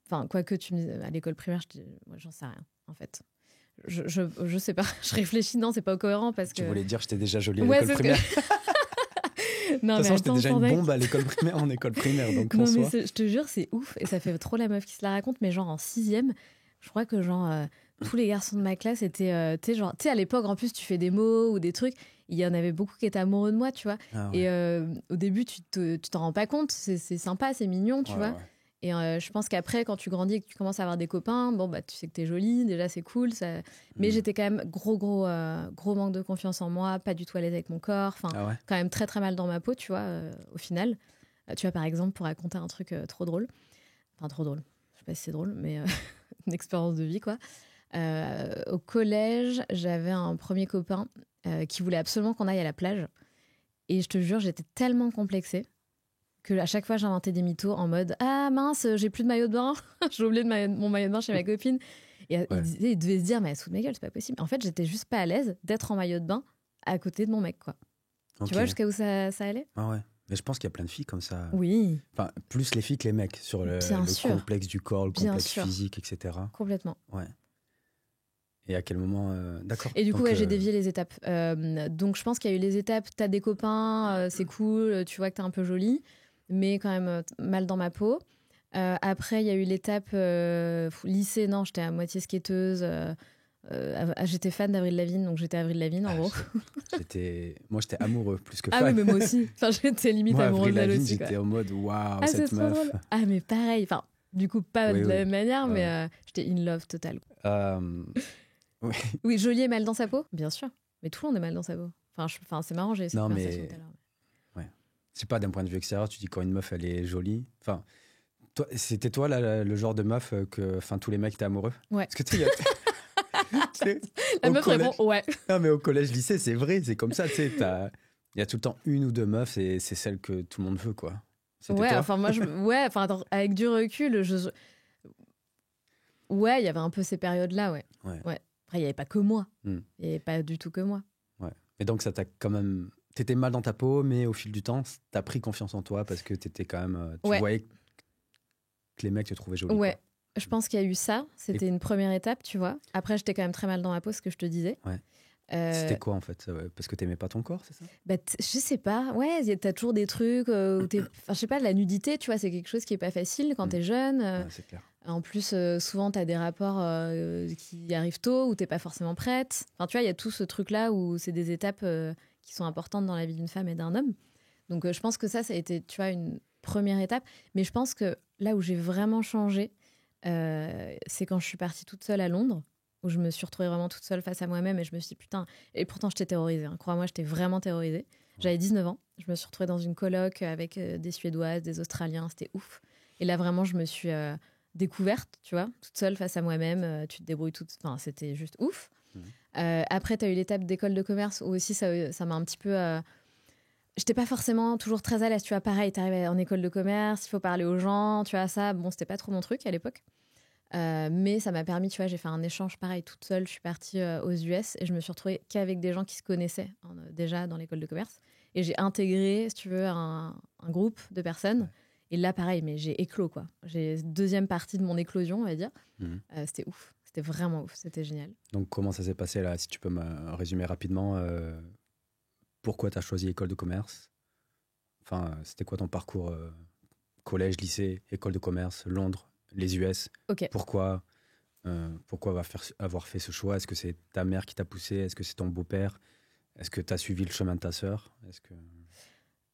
Enfin, quoi que tu me dises, à l'école primaire, moi, j'en sais rien, en fait. Je sais pas, je réfléchis, non, c'est pas cohérent parce que. Tu voulais dire que j'étais déjà jolie à Ouais, l'école primaire. Non, de toute façon, mais j'étais attends, déjà une mec. bombe à l'école primaire, en école primaire, donc en Non, mais soi. je te jure, c'est ouf. Et ça fait trop la meuf qui se la raconte, mais genre en 6e, je crois que tous les garçons de ma classe étaient, tu sais, à l'époque, en plus, tu fais des mots ou des trucs. Il y en avait beaucoup qui étaient amoureux de moi, tu vois. Ah ouais. Et au début, tu t'en rends pas compte. C'est sympa, c'est mignon, tu Ouais, vois. ouais. Et je pense qu'après, quand tu grandis et que tu commences à avoir des copains, bon, bah, tu sais que t'es jolie, déjà, c'est cool. Ça. Mais j'étais quand même gros manque de confiance en moi, pas du tout à l'aise avec mon corps. Enfin, Ah ouais. quand même très, très mal dans ma peau, tu vois, au final. Tu vois, par exemple, pour raconter un truc trop drôle. Enfin, trop drôle. Je sais pas si c'est drôle, mais une expérience de vie, quoi. Au collège, j'avais un premier copain qui voulait absolument qu'on aille à la plage. Et je te jure, j'étais tellement complexée que à chaque fois, j'inventais des mythos en mode « Ah mince, j'ai plus de maillot de bain. J'ai oublié mon maillot de bain chez ma copine. » Et Ouais. il devait se dire « Mais elle se fout de ma gueule, c'est pas possible. » En fait, j'étais juste pas à l'aise d'être en maillot de bain à côté de mon mec, quoi. Ok. Tu vois jusqu'à où ça allait? Ah ouais. Mais je pense qu'il y a plein de filles comme ça. Oui, Enfin, plus les filles que les mecs, sur Bien le sûr. complexe du corps, le Bien complexe sûr. physique, etc. complètement. Ouais. Et à quel moment... D'accord. Et du coup, Donc, ouais, j'ai dévié les étapes. Donc, je pense qu'il y a eu les étapes. T'as des copains, c'est cool, tu vois que t'es un peu jolie, mais quand même mal dans ma peau. Après, il y a eu l'étape lycée. Non, j'étais à moitié skateuse. J'étais fan d'Avril Lavigne, donc j'étais Avril Lavigne, en gros. Moi, j'étais amoureux plus que Ah fan. oui, mais moi aussi. Enfin, j'étais limite Moi, amoureuse Avril d'elle Lavigne, aussi, quoi. j'étais en mode waouh, Ah, c'est cette trop meuf. drôle. Ah, mais pareil. Enfin, du coup, pas Oui, de oui. la même manière, Ouais. mais j'étais in love total. Oui. Oui, jolie et mal dans sa peau, bien sûr. Mais tout le monde est mal dans sa peau. Enfin, c'est marrant, j'ai eu cette Non, conversation mais tout à l'heure. c'est pas d'un point de vue extérieur, tu dis quand une meuf, elle est jolie. Enfin, c'était toi le genre de meuf que tous les mecs étaient amoureux. Ouais. Parce que tu sais, La au meuf collège- répond ouais. Non, mais au collège, lycée, c'est vrai, c'est comme ça, tu sais, il y a tout le temps une ou deux meufs et c'est celle que tout le monde veut, quoi. C'était Ouais, toi. enfin moi attends, avec du recul, ouais, il y avait un peu ces périodes-là, ouais. Ouais. Après, il y avait pas que moi. Hmm. Il y avait pas du tout que moi. Ouais. Et donc, ça t'a quand même. T'étais mal dans ta peau, mais au fil du temps, t'as pris confiance en toi parce que t'étais quand même. Tu Ouais. voyais que les mecs te trouvaient jolie. Ouais. Quoi. Je pense qu'il y a eu ça. C'était une première étape, tu vois. Après, j'étais quand même très mal dans ma peau, ce que je te disais. Ouais. C'était quoi en fait? Parce que t'aimais pas ton corps, c'est ça? Je sais pas. Ouais, t'as toujours des trucs où t'es. Enfin, je sais pas, la nudité, tu vois, c'est quelque chose qui est pas facile quand t'es jeune. Ouais, c'est clair. En plus, souvent, t'as des rapports qui arrivent tôt, où t'es pas forcément prête. Enfin, tu vois, il y a tout ce truc-là où c'est des étapes qui sont importantes dans la vie d'une femme et d'un homme. Donc, je pense que ça a été, tu vois, une première étape. Mais je pense que là où j'ai vraiment changé, c'est quand je suis partie toute seule à Londres, où je me suis retrouvée vraiment toute seule face à moi-même et je me suis dit, putain... Et pourtant, j'étais terrorisée. Hein. Crois-moi, j'étais vraiment terrorisée. J'avais 19 ans. Je me suis retrouvée dans une coloc avec des Suédoises, des Australiens. C'était ouf. Et là, vraiment, je me suis... découverte, tu vois, toute seule face à moi-même, tu te débrouilles toute... Enfin, c'était juste ouf. Après, tu as eu l'étape d'école de commerce où aussi ça m'a un petit peu... J'étais pas forcément toujours très à l'aise, tu vois, pareil, t'arrives en école de commerce, il faut parler aux gens, tu vois, ça, bon, c'était pas trop mon truc à l'époque. Mais ça m'a permis, tu vois, j'ai fait un échange pareil toute seule, je suis partie aux US et je me suis retrouvée qu'avec des gens qui se connaissaient déjà dans l'école de commerce. Et j'ai intégré, si tu veux, un groupe de personnes. Ouais. Et là, pareil, mais j'ai éclos, quoi. J'ai deuxième partie de mon éclosion, on va dire. C'était ouf. C'était vraiment ouf. C'était génial. Donc, comment ça s'est passé, là? Si tu peux me résumer rapidement, pourquoi tu as choisi école de commerce? Enfin, c'était quoi ton parcours collège, lycée, école de commerce, Londres, les US? Okay. Pourquoi avoir fait ce choix? Est-ce que c'est ta mère qui t'a poussé? Est-ce que c'est ton beau-père? Est-ce que tu as suivi le chemin de ta sœur?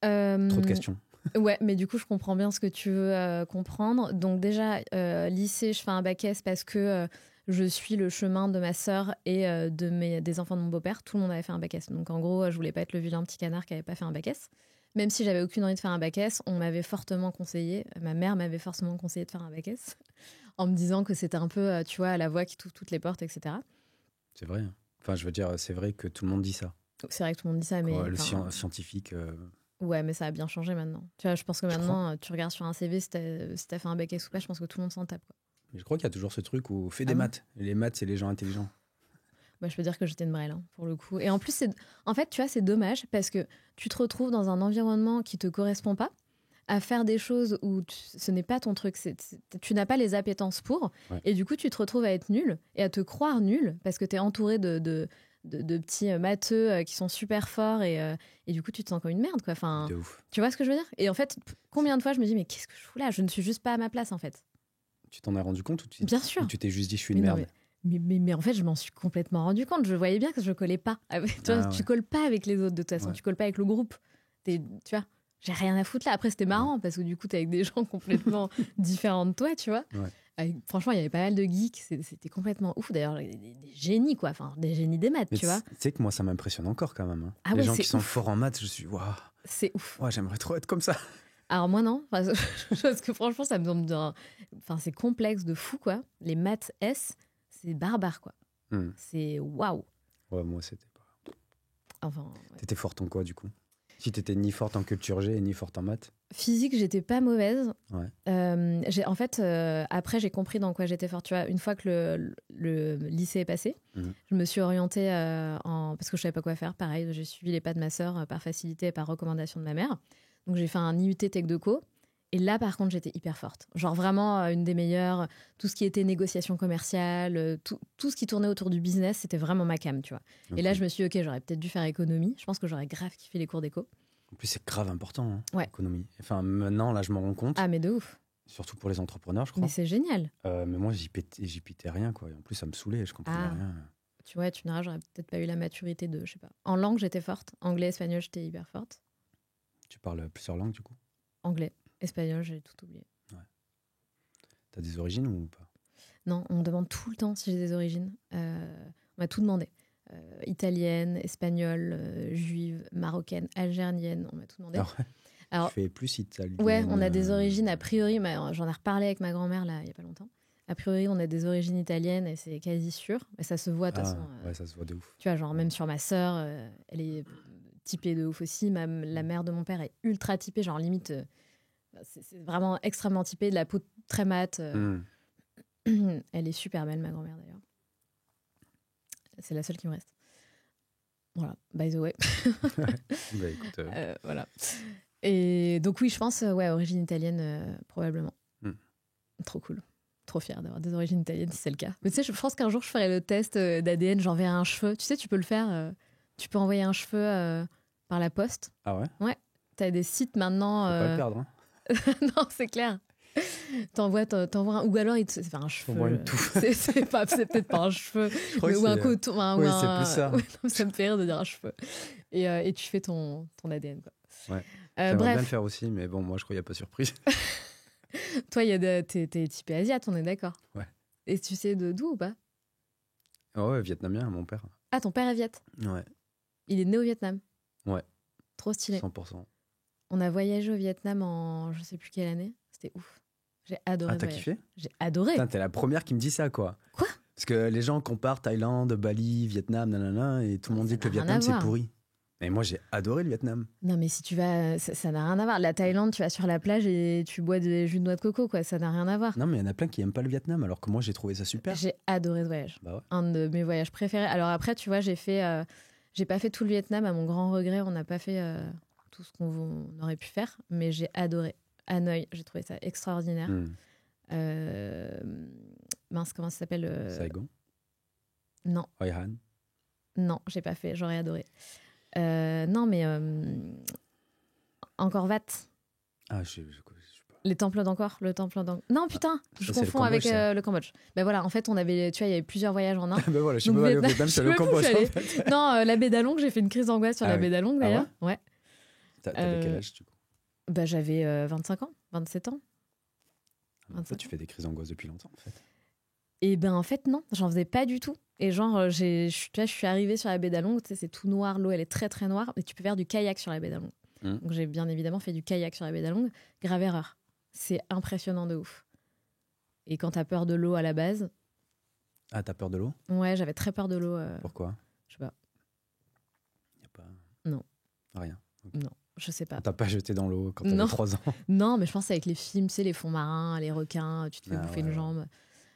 Trop de questions. Ouais, mais du coup, je comprends bien ce que tu veux comprendre. Donc déjà, lycée, je fais un bac S parce que je suis le chemin de ma sœur et des enfants de mon beau-père. Tout le monde avait fait un bac S. Donc en gros, je voulais pas être le vilain petit canard qui avait pas fait un bac S. Même si j'avais aucune envie de faire un bac S, on m'avait fortement conseillé, ma mère m'avait fortement conseillé de faire un bac S, en me disant que c'était un peu, tu vois, la voie qui t'ouvre toutes les portes, etc. C'est vrai. Enfin, je veux dire, c'est vrai que tout le monde dit ça. C'est vrai que tout le monde dit ça, mais... Le scientifique... Ouais, mais ça a bien changé maintenant. Tu vois, je pense que maintenant, tu regardes sur un CV, si t'as fait un bac S ou pas, je pense que tout le monde s'en tape, quoi. Mais je crois qu'il y a toujours ce truc où fais des bon maths. Et les maths, c'est les gens intelligents. Bah, je peux dire que j'étais une brêle, hein, pour le coup. Et en plus, en fait, tu vois, c'est dommage parce que tu te retrouves dans un environnement qui te correspond pas, à faire des choses où ce n'est pas ton truc, tu n'as pas les appétences pour, et du coup, tu te retrouves à être nul et à te croire nul parce que tu es entouré de petits matheux qui sont super forts et du coup, tu te sens comme une merde, quoi. Enfin, de ouf. tu vois ce que je veux dire? Et en fait, combien de fois je me dis, mais qu'est-ce que je fous là? Je ne suis juste pas à ma place, en fait. Tu t'en as rendu compte ou Bien sûr. Ou tu t'es juste dit, je suis une merde? Mais en fait, je m'en suis complètement rendu compte. Je voyais bien que je collais pas. Tu colles pas avec les autres, de toute façon. Tu colles pas avec le groupe. Tu vois, j'ai rien à foutre là. Après, c'était marrant parce que du coup, t'es avec des gens complètement différents de toi, tu vois. Franchement, il y avait pas mal de geeks. C'était complètement ouf. D'ailleurs, des génies, quoi. Enfin, des génies des maths, tu vois. Tu sais que moi, ça m'impressionne encore quand même. Hein. Ah les ouais, gens qui sont ouf. forts en maths, je suis waouh. C'est ouf. Ouais, j'aimerais trop être comme ça. Alors moi non, parce que franchement ça me semble enfin c'est complexe de fou quoi. Les maths S, c'est barbare quoi. C'est waouh. Ouais, moi c'était pas. Enfin. T'étais forte en quoi du coup? Si t'étais ni forte en culture G et ni forte en maths. Physique, j'étais pas mauvaise. Ouais. En fait, après j'ai compris dans quoi j'étais forte. Tu vois, une fois que le lycée est passé, je me suis orientée parce que je savais pas quoi faire. Pareil, j'ai suivi les pas de ma sœur par facilité et par recommandation de ma mère. Donc j'ai fait un IUT Tech Deco. Et là, par contre, j'étais hyper forte. Genre vraiment une des meilleures. Tout ce qui était négociation commerciale, tout ce qui tournait autour du business, c'était vraiment ma cam, tu vois. Okay. Et là, je me suis dit, OK, j'aurais peut-être dû faire économie. Je pense que j'aurais grave kiffé les cours d'éco. En plus, c'est grave important, hein, ouais. L'économie. Enfin, maintenant, là, je m'en rends compte. Ah, mais de ouf. Surtout pour les entrepreneurs, je crois. Mais c'est génial. Mais moi, j'y pétais rien, quoi. Et en plus, ça me saoulait, je comprenais rien. Tu vois, tu me diras, j'aurais peut-être pas eu la maturité de, je sais pas. En langue, j'étais forte. Anglais, espagnol, j'étais hyper forte. Tu parles plusieurs langues, du coup? Anglais, espagnol, j'ai tout oublié. Ouais. T'as des origines ou pas? Non, on me demande tout le temps si j'ai des origines. On m'a tout demandé. Italienne, espagnole, juive, marocaine, algérienne, on m'a tout demandé. Alors, tu fais plus italienne. Ouais, on a des origines, a priori, j'en ai reparlé avec ma grand-mère là, il n'y a pas longtemps. A priori, on a des origines italiennes et c'est quasi sûr. Mais ça se voit de toute façon. Ouais, ça se voit de ouf. Tu vois, genre même sur ma sœur, elle est typée de ouf aussi. La mère de mon père est ultra typée, genre limite, c'est vraiment extrêmement typée, de la peau très mate. Elle est super belle, ma grand-mère d'ailleurs. C'est la seule qui me reste. Voilà, by the way. Bah, écoute, voilà. Et donc oui, je pense, origine italienne, probablement. Trop cool. Trop fière d'avoir des origines italiennes, si c'est le cas. Mais tu sais, je pense qu'un jour, je ferai le test d'ADN, j'enverrai un cheveu. Tu sais, tu peux le faire. Tu peux envoyer un cheveu par la poste. Ah ouais? Ouais. T'as des sites maintenant... Faut pas le perdre, hein. Non, c'est clair. T'envoies un... Ou alors, c'est un cheveu. C'est peut-être pas un cheveu. Ou un coton. Oui, c'est plus ça. Ouais, non, ça me fait rire de dire un cheveu. Et tu fais ton ADN, quoi. Ouais. J'aimerais bien le faire aussi, mais bon, moi, je crois qu'il n'y a pas surprise. Toi, t'es typé asiate, on est d'accord? Ouais. Et tu sais d'où ou pas? Oh ouais, vietnamien, mon père. Ah, ton père est viet? Ouais. Il est né au Vietnam? Ouais. Trop stylé. 100%. On a voyagé au Vietnam en je sais plus quelle année. C'était ouf. J'ai adoré. Ah, t'as kiffé? J'ai adoré. Putain, t'es la première qui me dit ça, quoi. Quoi? Parce que les gens comparent Thaïlande, Bali, Vietnam, nanana, et tout le monde dit que le Vietnam, c'est pourri. Mais moi, j'ai adoré le Vietnam. Non, mais si tu vas... Ça n'a rien à voir. La Thaïlande, tu vas sur la plage et tu bois des jus de noix de coco, quoi. Ça n'a rien à voir. Non, mais il y en a plein qui n'aiment pas le Vietnam, alors que moi, j'ai trouvé ça super. J'ai adoré ce voyage. Bah ouais. Un de mes voyages préférés. Alors après, tu vois, j'ai pas fait tout le Vietnam. À mon grand regret, on n'a pas fait tout ce qu'on aurait pu faire. Mais j'ai adoré. Hanoï, j'ai trouvé ça extraordinaire. Mince, comment ça s'appelle Saigon? Non. Hoi An? Non, j'ai pas fait. J'aurais adoré. Non, mais Angkor Wat. Ah, je sais pas. Les temples d'Angkor, le temple d'Angkor. Non, putain, je confonds avec le Cambodge. Ben voilà, en fait, tu vois, il y avait plusieurs voyages en un. Ben voilà, je suis pas allé au Vietnam, c'est le Cambodge. En fait. Non, la baie d'Along, j'ai fait une crise d'angoisse sur la baie d'Along d'ailleurs. Ah ouais. T'avais quel âge du coup? Bah, j'avais 25 ans, 27 ans. En fait, tu fais des crises d'angoisse depuis longtemps, en fait. Et ben en fait, non, j'en faisais pas du tout. Et genre, je suis arrivée sur la baie d'Along, tu sais, c'est tout noir, l'eau, elle est très très noire, et tu peux faire du kayak sur la baie d'Along. Donc j'ai bien évidemment fait du kayak sur la baie d'Along. Grave erreur. C'est impressionnant de ouf. Et quand t'as peur de l'eau à la base... Ah, t'as peur de l'eau? Ouais, j'avais très peur de l'eau. Pourquoi? Je sais pas. Y a pas... Non. Rien? Okay. Non, je sais pas. T'as pas jeté dans l'eau quand t'avais 3 ans? Non, mais je pense avec les films, tu sais, les fonds marins, les requins, tu te fais bouffer une jambe.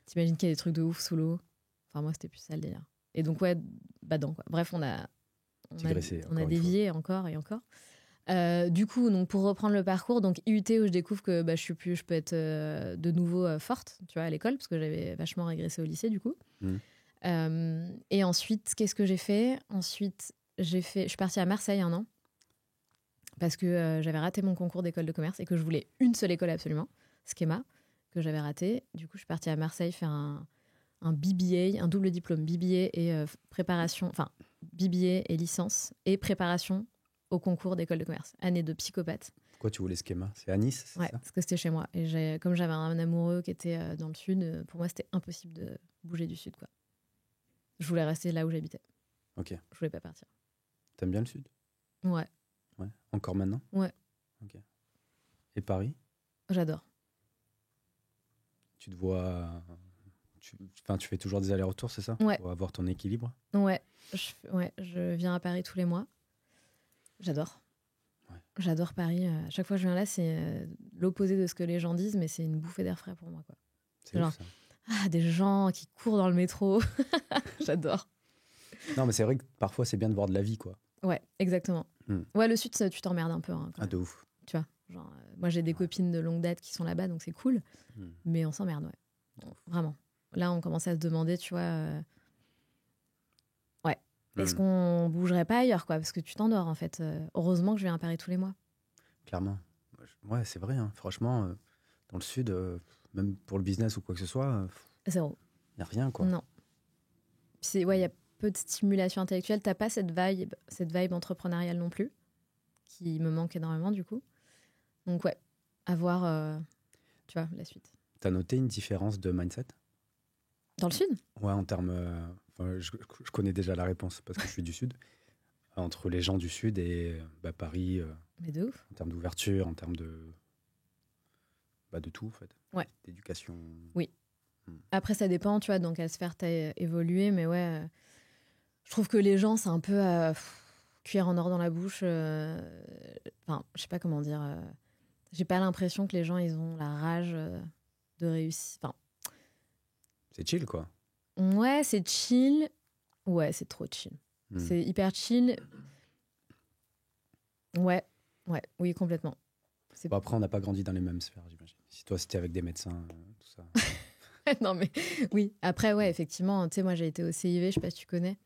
t'imagines qu'il y a des trucs de ouf sous l'eau. Enfin, moi, c'était plus ça le délire. Et donc, ouais, badant, quoi. Bref, on a dévié encore et encore. Du coup, donc, pour reprendre le parcours, donc IUT où je découvre que je peux être de nouveau forte, tu vois, à l'école, parce que j'avais vachement régressé au lycée, du coup. Et ensuite, qu'est-ce que j'ai fait ? Ensuite, je suis partie à Marseille 1 an, parce que j'avais raté mon concours d'école de commerce et que je voulais une seule école absolument, Schema, que j'avais raté. Du coup, je suis partie à Marseille faire un BBA, un double diplôme BBA et préparation, enfin BBA et licence et préparation au concours d'école de commerce. Année de psychopathe. Pourquoi tu voulais Schema ? C'est à Nice, c'est ouais, ça ? Parce que c'était chez moi. Et comme j'avais un amoureux qui était dans le sud, pour moi, c'était impossible de bouger du sud, quoi. Je voulais rester là où j'habitais. Ok. Je voulais pas partir. T'aimes bien le sud ? Ouais. Ouais. Encore maintenant ? Ouais. Ok. Et Paris ? J'adore. Tu te vois... Tu fais toujours des allers-retours, c'est ça ? Ouais. Pour avoir ton équilibre ? Ouais. Je viens à Paris tous les mois. J'adore. Ouais. J'adore Paris. À chaque fois que je viens là, c'est l'opposé de ce que les gens disent, mais c'est une bouffée d'air frais pour moi, quoi. C'est genre, ouf, ça. Des gens qui courent dans le métro. J'adore. Non, mais c'est vrai que parfois, c'est bien de voir de la vie, quoi. Ouais, exactement. Ouais, le sud, tu t'emmerdes un peu. Hein, de ouf. Tu vois, genre, moi, j'ai des copines de longue date qui sont là-bas, donc c'est cool. Mais on s'emmerde, ouais. Vraiment. Là, on commence à se demander, tu vois... Est-ce qu'on bougerait pas ailleurs, quoi ? Parce que tu t'endors, en fait. Heureusement que je viens à Paris tous les mois. Clairement. Ouais, c'est vrai. Hein. Franchement, dans le sud, même pour le business ou quoi que ce soit... Zéro. Il n'y a rien, quoi. Non. Il y a peu de stimulation intellectuelle. T'as pas cette vibe entrepreneuriale non plus, qui me manque énormément, du coup. Donc, ouais, à voir, tu vois, la suite. T'as noté une différence de mindset ? Dans le sud ? Ouais, en termes... je connais déjà la réponse parce que je suis du sud. Entre les gens du sud et Paris. Mais de ouf. En termes d'ouverture, en termes de tout, en fait. Ouais. D'éducation. Oui. Après, ça dépend, tu vois, dans quelle sphère t'as évolué. Mais ouais, je trouve que les gens, c'est un peu cuillère en or dans la bouche. Enfin, je sais pas comment dire. J'ai pas l'impression que les gens, ils ont la rage de réussir. Enfin, c'est chill, quoi. Ouais, c'est chill. Ouais, c'est trop chill. C'est hyper chill. Ouais, oui, complètement. Bon, après, on n'a pas grandi dans les mêmes sphères, j'imagine. Si toi, c'était avec des médecins, tout ça. Non, mais oui. Après, ouais, effectivement, tu sais, moi, j'ai été au CIV, je sais pas si tu connais.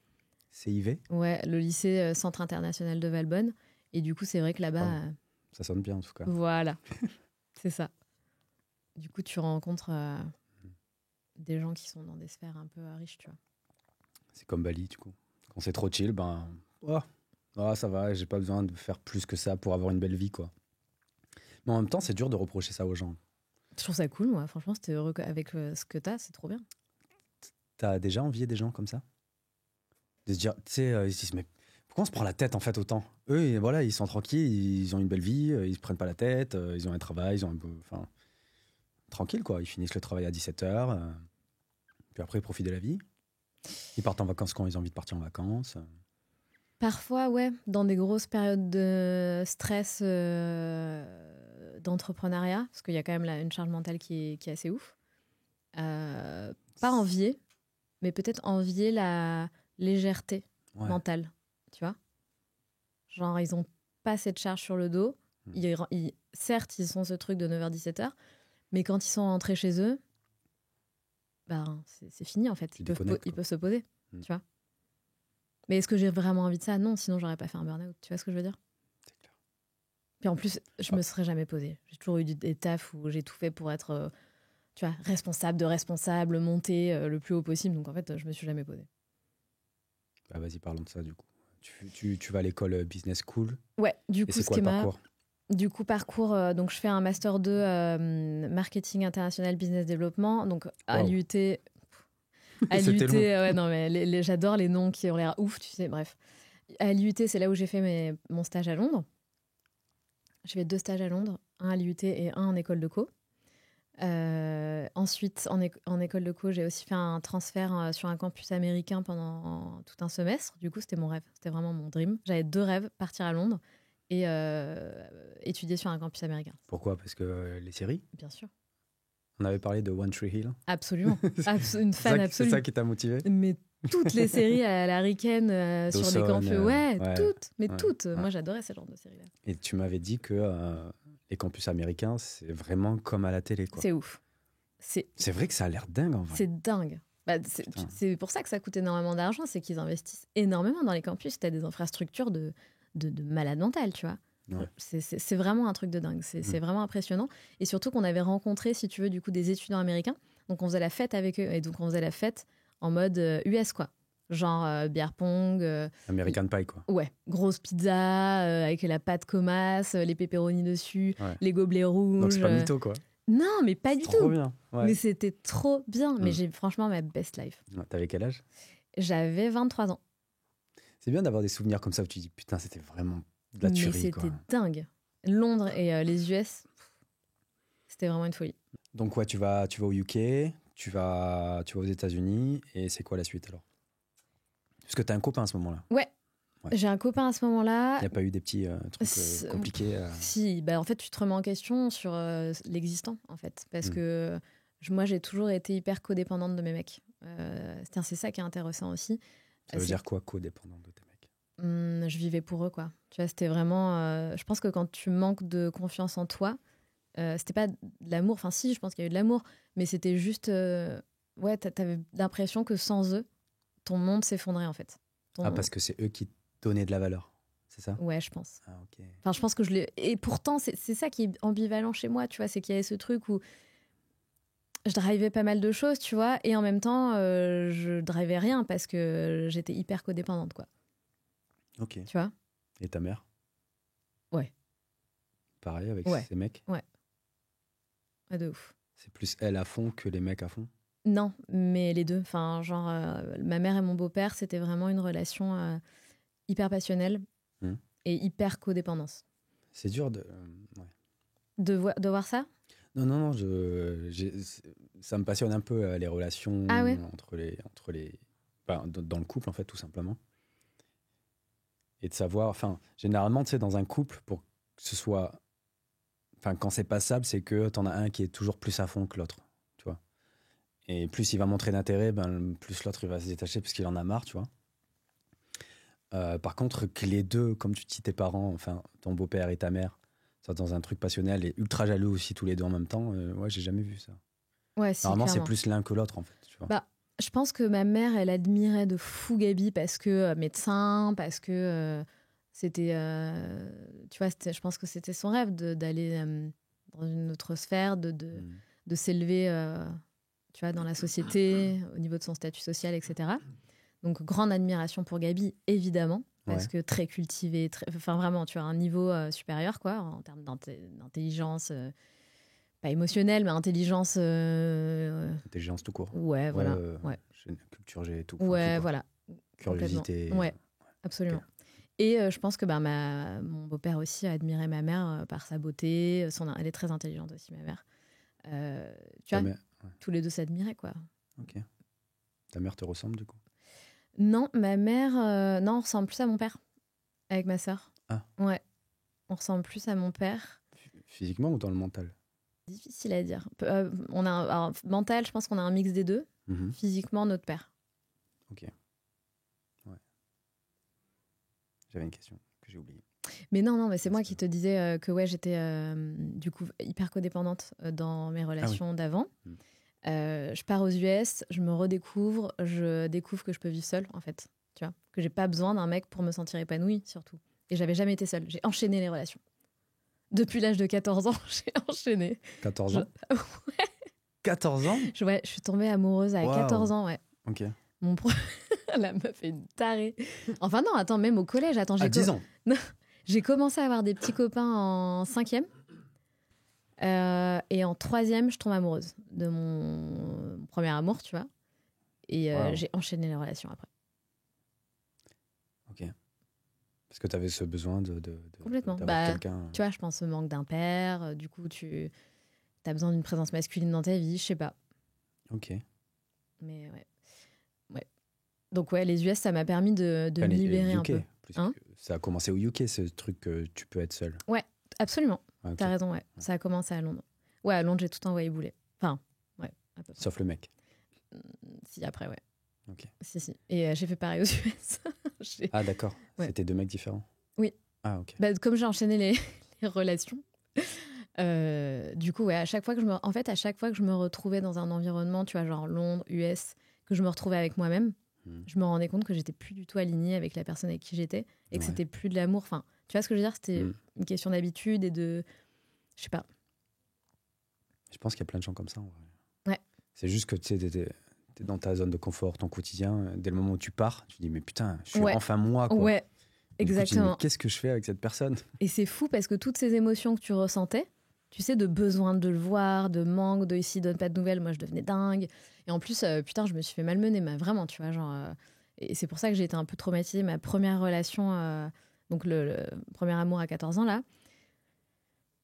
CIV ? Ouais, le lycée Centre International de Valbonne. Et du coup, c'est vrai que là-bas... ça sonne bien, en tout cas. Voilà, c'est ça. Du coup, tu rencontres des gens qui sont dans des sphères un peu riches, tu vois. C'est comme Bali, du coup. Quand c'est trop chill, ça va, j'ai pas besoin de faire plus que ça pour avoir une belle vie, quoi. Mais en même temps, c'est dur de reprocher ça aux gens. Je trouve ça cool, moi. Franchement, si t'es heureux avec ce que t'as, c'est trop bien. T'as déjà envié des gens comme ça ? De se dire, tu sais, ils se disent, mais pourquoi on se prend la tête, en fait, autant ? Eux, voilà, ils sont tranquilles, ils ont une belle vie, ils se prennent pas la tête, ils ont un travail, ils ont tranquille, quoi. Ils finissent le travail à 17h, puis après, ils profitent de la vie. Ils partent en vacances quand ils ont envie de partir en vacances. Parfois, ouais, dans des grosses périodes de stress d'entrepreneuriat, parce qu'il y a quand même une charge mentale qui est assez ouf. Pas envier, mais peut-être envier la légèreté mentale, tu vois. Genre, ils ont pas cette charge sur le dos. Certes, ils ont ce truc de 9h-17h, mais quand ils sont rentrés chez eux, c'est fini, en fait. Ils peuvent se poser, tu vois. Mais est-ce que j'ai vraiment envie de ça ? Non, sinon j'aurais pas fait un burn-out. Tu vois ce que je veux dire ? C'est clair. Puis en plus, je me serais jamais posée. J'ai toujours eu des tafs où j'ai tout fait pour être, tu vois, responsable, monter le plus haut possible. Donc en fait, je me suis jamais posée. Vas-y, parlons de ça du coup. Tu vas à l'école Business School. Ouais, du coup, c'est quoi le parcours ? Du coup, donc je fais un Master 2 Marketing International Business Development. Donc à l'IUT... À l'IUT, ouais, non, mais j'adore les noms qui ont l'air ouf, tu sais, bref. À l'IUT, c'est là où j'ai fait mon stage à Londres. J'ai fait 2 stages à Londres, un à l'IUT et un en école de co. Ensuite, en école de co, j'ai aussi fait un transfert sur un campus américain pendant tout un semestre. Du coup, c'était mon rêve, c'était vraiment mon dream. J'avais 2 rêves, partir à Londres et étudier sur un campus américain. Pourquoi ? Parce que les séries ? Bien sûr. On avait parlé de One Tree Hill. Absolument. Une fan absolue. C'est ça qui t'a motivé? Mais toutes les séries à la Riken sur Dawson, les campus. Ouais, toutes. Mais ouais, toutes. ouais. Moi, j'adorais ce genre de séries-là. Et tu m'avais dit que les campus américains, c'est vraiment comme à la télé, quoi. C'est ouf. C'est vrai que ça a l'air dingue, en vrai. C'est dingue. Bah, c'est pour ça que ça coûte énormément d'argent, c'est qu'ils investissent énormément dans les campus. Tu as des infrastructures de malade mental, tu vois. Ouais. C'est vraiment un truc de dingue. C'est vraiment impressionnant. Et surtout qu'on avait rencontré, si tu veux, du coup, des étudiants américains. Donc, on faisait la fête avec eux. Et donc, on faisait la fête en mode US, quoi. Genre bière pong. American Pie, quoi. Ouais, grosse pizza avec la pâte comasse, les pepperonis dessus, Ouais. les gobelets rouges. Donc, c'est pas mytho, quoi. Non, mais pas du tout. Trop bien. Ouais. Mais c'était trop bien. Mais j'ai franchement ma best life. T'avais quel âge? J'avais 23 ans. C'est bien d'avoir des souvenirs comme ça où tu dis putain, c'était vraiment de la tuerie. Mais c'était dingue. Londres et les US, c'était vraiment une folie. Donc, ouais, tu vas au UK, tu vas aux États-Unis, et c'est quoi la suite alors? Parce que t'as un copain à ce moment-là. Ouais. Ouais. J'ai un copain à ce moment-là. Il n'y a pas eu des petits trucs compliqués Si, bah, en fait, tu te remets en question sur l'existant, en fait. Parce que moi, j'ai toujours été hyper codépendante de mes mecs. C'est ça qui est intéressant aussi. Ça veut dire quoi, codépendante de tes mecs? Je vivais pour eux, quoi. Tu vois, c'était vraiment... je pense que quand tu manques de confiance en toi, c'était pas de l'amour. Enfin, si, je pense qu'il y a eu de l'amour. Mais c'était juste... ouais, t'avais l'impression que sans eux, ton monde s'effondrait, en fait. Parce que c'est eux qui donnaient de la valeur, c'est ça? Ouais, je pense. Ah, ok. Enfin, je pense que je l'ai... Et pourtant, c'est ça qui est ambivalent chez moi, tu vois. C'est qu'il y avait ce truc où je drivais pas mal de choses, tu vois. Et en même temps, je drivais rien parce que j'étais hyper codépendante, quoi. Ok. Tu vois? Et ta mère? Ouais. Pareil avec Ouais. ces mecs? Ouais, de ouf. C'est plus elle à fond que les mecs à fond? Non, mais les deux. Enfin, genre, ma mère et mon beau-père, c'était vraiment une relation hyper passionnelle et hyper codépendance. C'est dur de... ouais. De voir ça? Non, ça me passionne un peu les relations entre les dans le couple, en fait, tout simplement. Et de savoir, enfin, généralement, tu sais, dans un couple, pour que ce soit... Enfin, quand c'est passable, c'est que t'en as un qui est toujours plus à fond que l'autre, tu vois. Et plus il va montrer d'intérêt, plus l'autre, il va se détacher parce qu'il en a marre, tu vois. Par contre, que les deux, comme tu dis, tes parents, enfin, ton beau-père et ta mère, soient dans un truc passionnel et ultra jaloux aussi, tous les deux en même temps, ouais, j'ai jamais vu ça. Ouais, si, normalement, clairement. c'est plus l'un que l'autre, en fait, tu vois. Bah, je pense que ma mère, elle admirait de fou Gabi parce que médecin, parce que c'était... tu vois, je pense que c'était son rêve d'aller dans une autre sphère, de s'élever tu vois, dans la société, au niveau de son statut social, etc. Donc, grande admiration pour Gabi, évidemment, parce que très cultivée, enfin vraiment, tu as un niveau supérieur, quoi, en termes d'intelligence... pas émotionnelle, mais intelligence... Intelligence tout court. Ouais, voilà. Culture G et tout. Ouais, tout, voilà. Curiosité. Ouais, absolument. Okay. Et je pense que mon beau-père aussi a admiré ma mère par sa beauté. Elle est très intelligente aussi, ma mère. Tu vois, tous les deux s'admiraient, quoi. Ok. Ta mère te ressemble, du coup? Non, ma mère... non, on ressemble plus à mon père, avec ma sœur. Ah. Ouais. On ressemble plus à mon père. Physiquement ou dans le mental? Difficile à dire. On a alors, mental, je pense qu'on a un mix des deux. Physiquement, notre père. Ok. Ouais. J'avais une question que j'ai oubliée. Mais non, mais c'est moi qui te disais que ouais, j'étais du coup hyper codépendante dans mes relations d'avant. Je pars aux US, je me redécouvre, je découvre que je peux vivre seule, en fait. Tu vois, que j'ai pas besoin d'un mec pour me sentir épanouie, surtout. Et j'avais jamais été seule. J'ai enchaîné les relations. Depuis l'âge de 14 ans, j'ai enchaîné. 14 ans? Ouais. 14 ans? Je suis tombée amoureuse à 14 ans, ouais. Ok. La meuf est une tarée. Enfin non, attends, même au collège, attends, à 10 ans? Non, j'ai commencé à avoir des petits copains en 5e. Et en 3e, je tombe amoureuse de mon premier amour, tu vois. Et j'ai enchaîné les relations après. Ok. Parce que tu avais ce besoin de complètement. Quelqu'un. Tu vois, je pense au manque d'un père. Du coup, tu as besoin d'une présence masculine dans ta vie, je sais pas. Ok. Mais ouais. Donc ouais, les US, ça m'a permis de me libérer un peu. Ça a commencé au UK, ce truc que tu peux être seul. Ouais, absolument. Okay. T'as raison, ouais. Ça a commencé à Londres. Ouais, à Londres, j'ai tout envoyé bouler. Enfin, à peu près. Sauf le mec. Si, après, ouais. Ok. Si. Et j'ai fait pareil aux US. Ah, d'accord. Ouais. C'était 2 mecs différents. Oui. Ah, ok. Bah, comme j'ai enchaîné les relations, du coup, ouais, à chaque fois que je me retrouvais dans un environnement, tu vois, genre Londres, US, que je me retrouvais avec moi-même, je me rendais compte que j'étais plus du tout alignée avec la personne avec qui j'étais et que c'était plus de l'amour. Enfin, tu vois ce que je veux dire? C'était une question d'habitude et de... Je sais pas. Je pense qu'il y a plein de gens comme ça, en vrai. Ouais. C'est juste que tu sais, t'es dans ta zone de confort, ton quotidien. Dès le moment où tu pars, tu te dis, mais putain, je suis enfin moi, quoi. Ouais, exactement. Du coup, tu te dis, mais qu'est-ce que je fais avec cette personne? Et c'est fou parce que toutes ces émotions que tu ressentais, tu sais, de besoin de le voir, de manque, de ici, donne pas de nouvelles, moi je devenais dingue. Et en plus, putain, je me suis fait malmener, mais vraiment, tu vois, genre... et c'est pour ça que j'ai été un peu traumatisée. Ma première relation, donc le premier amour à 14 ans, là,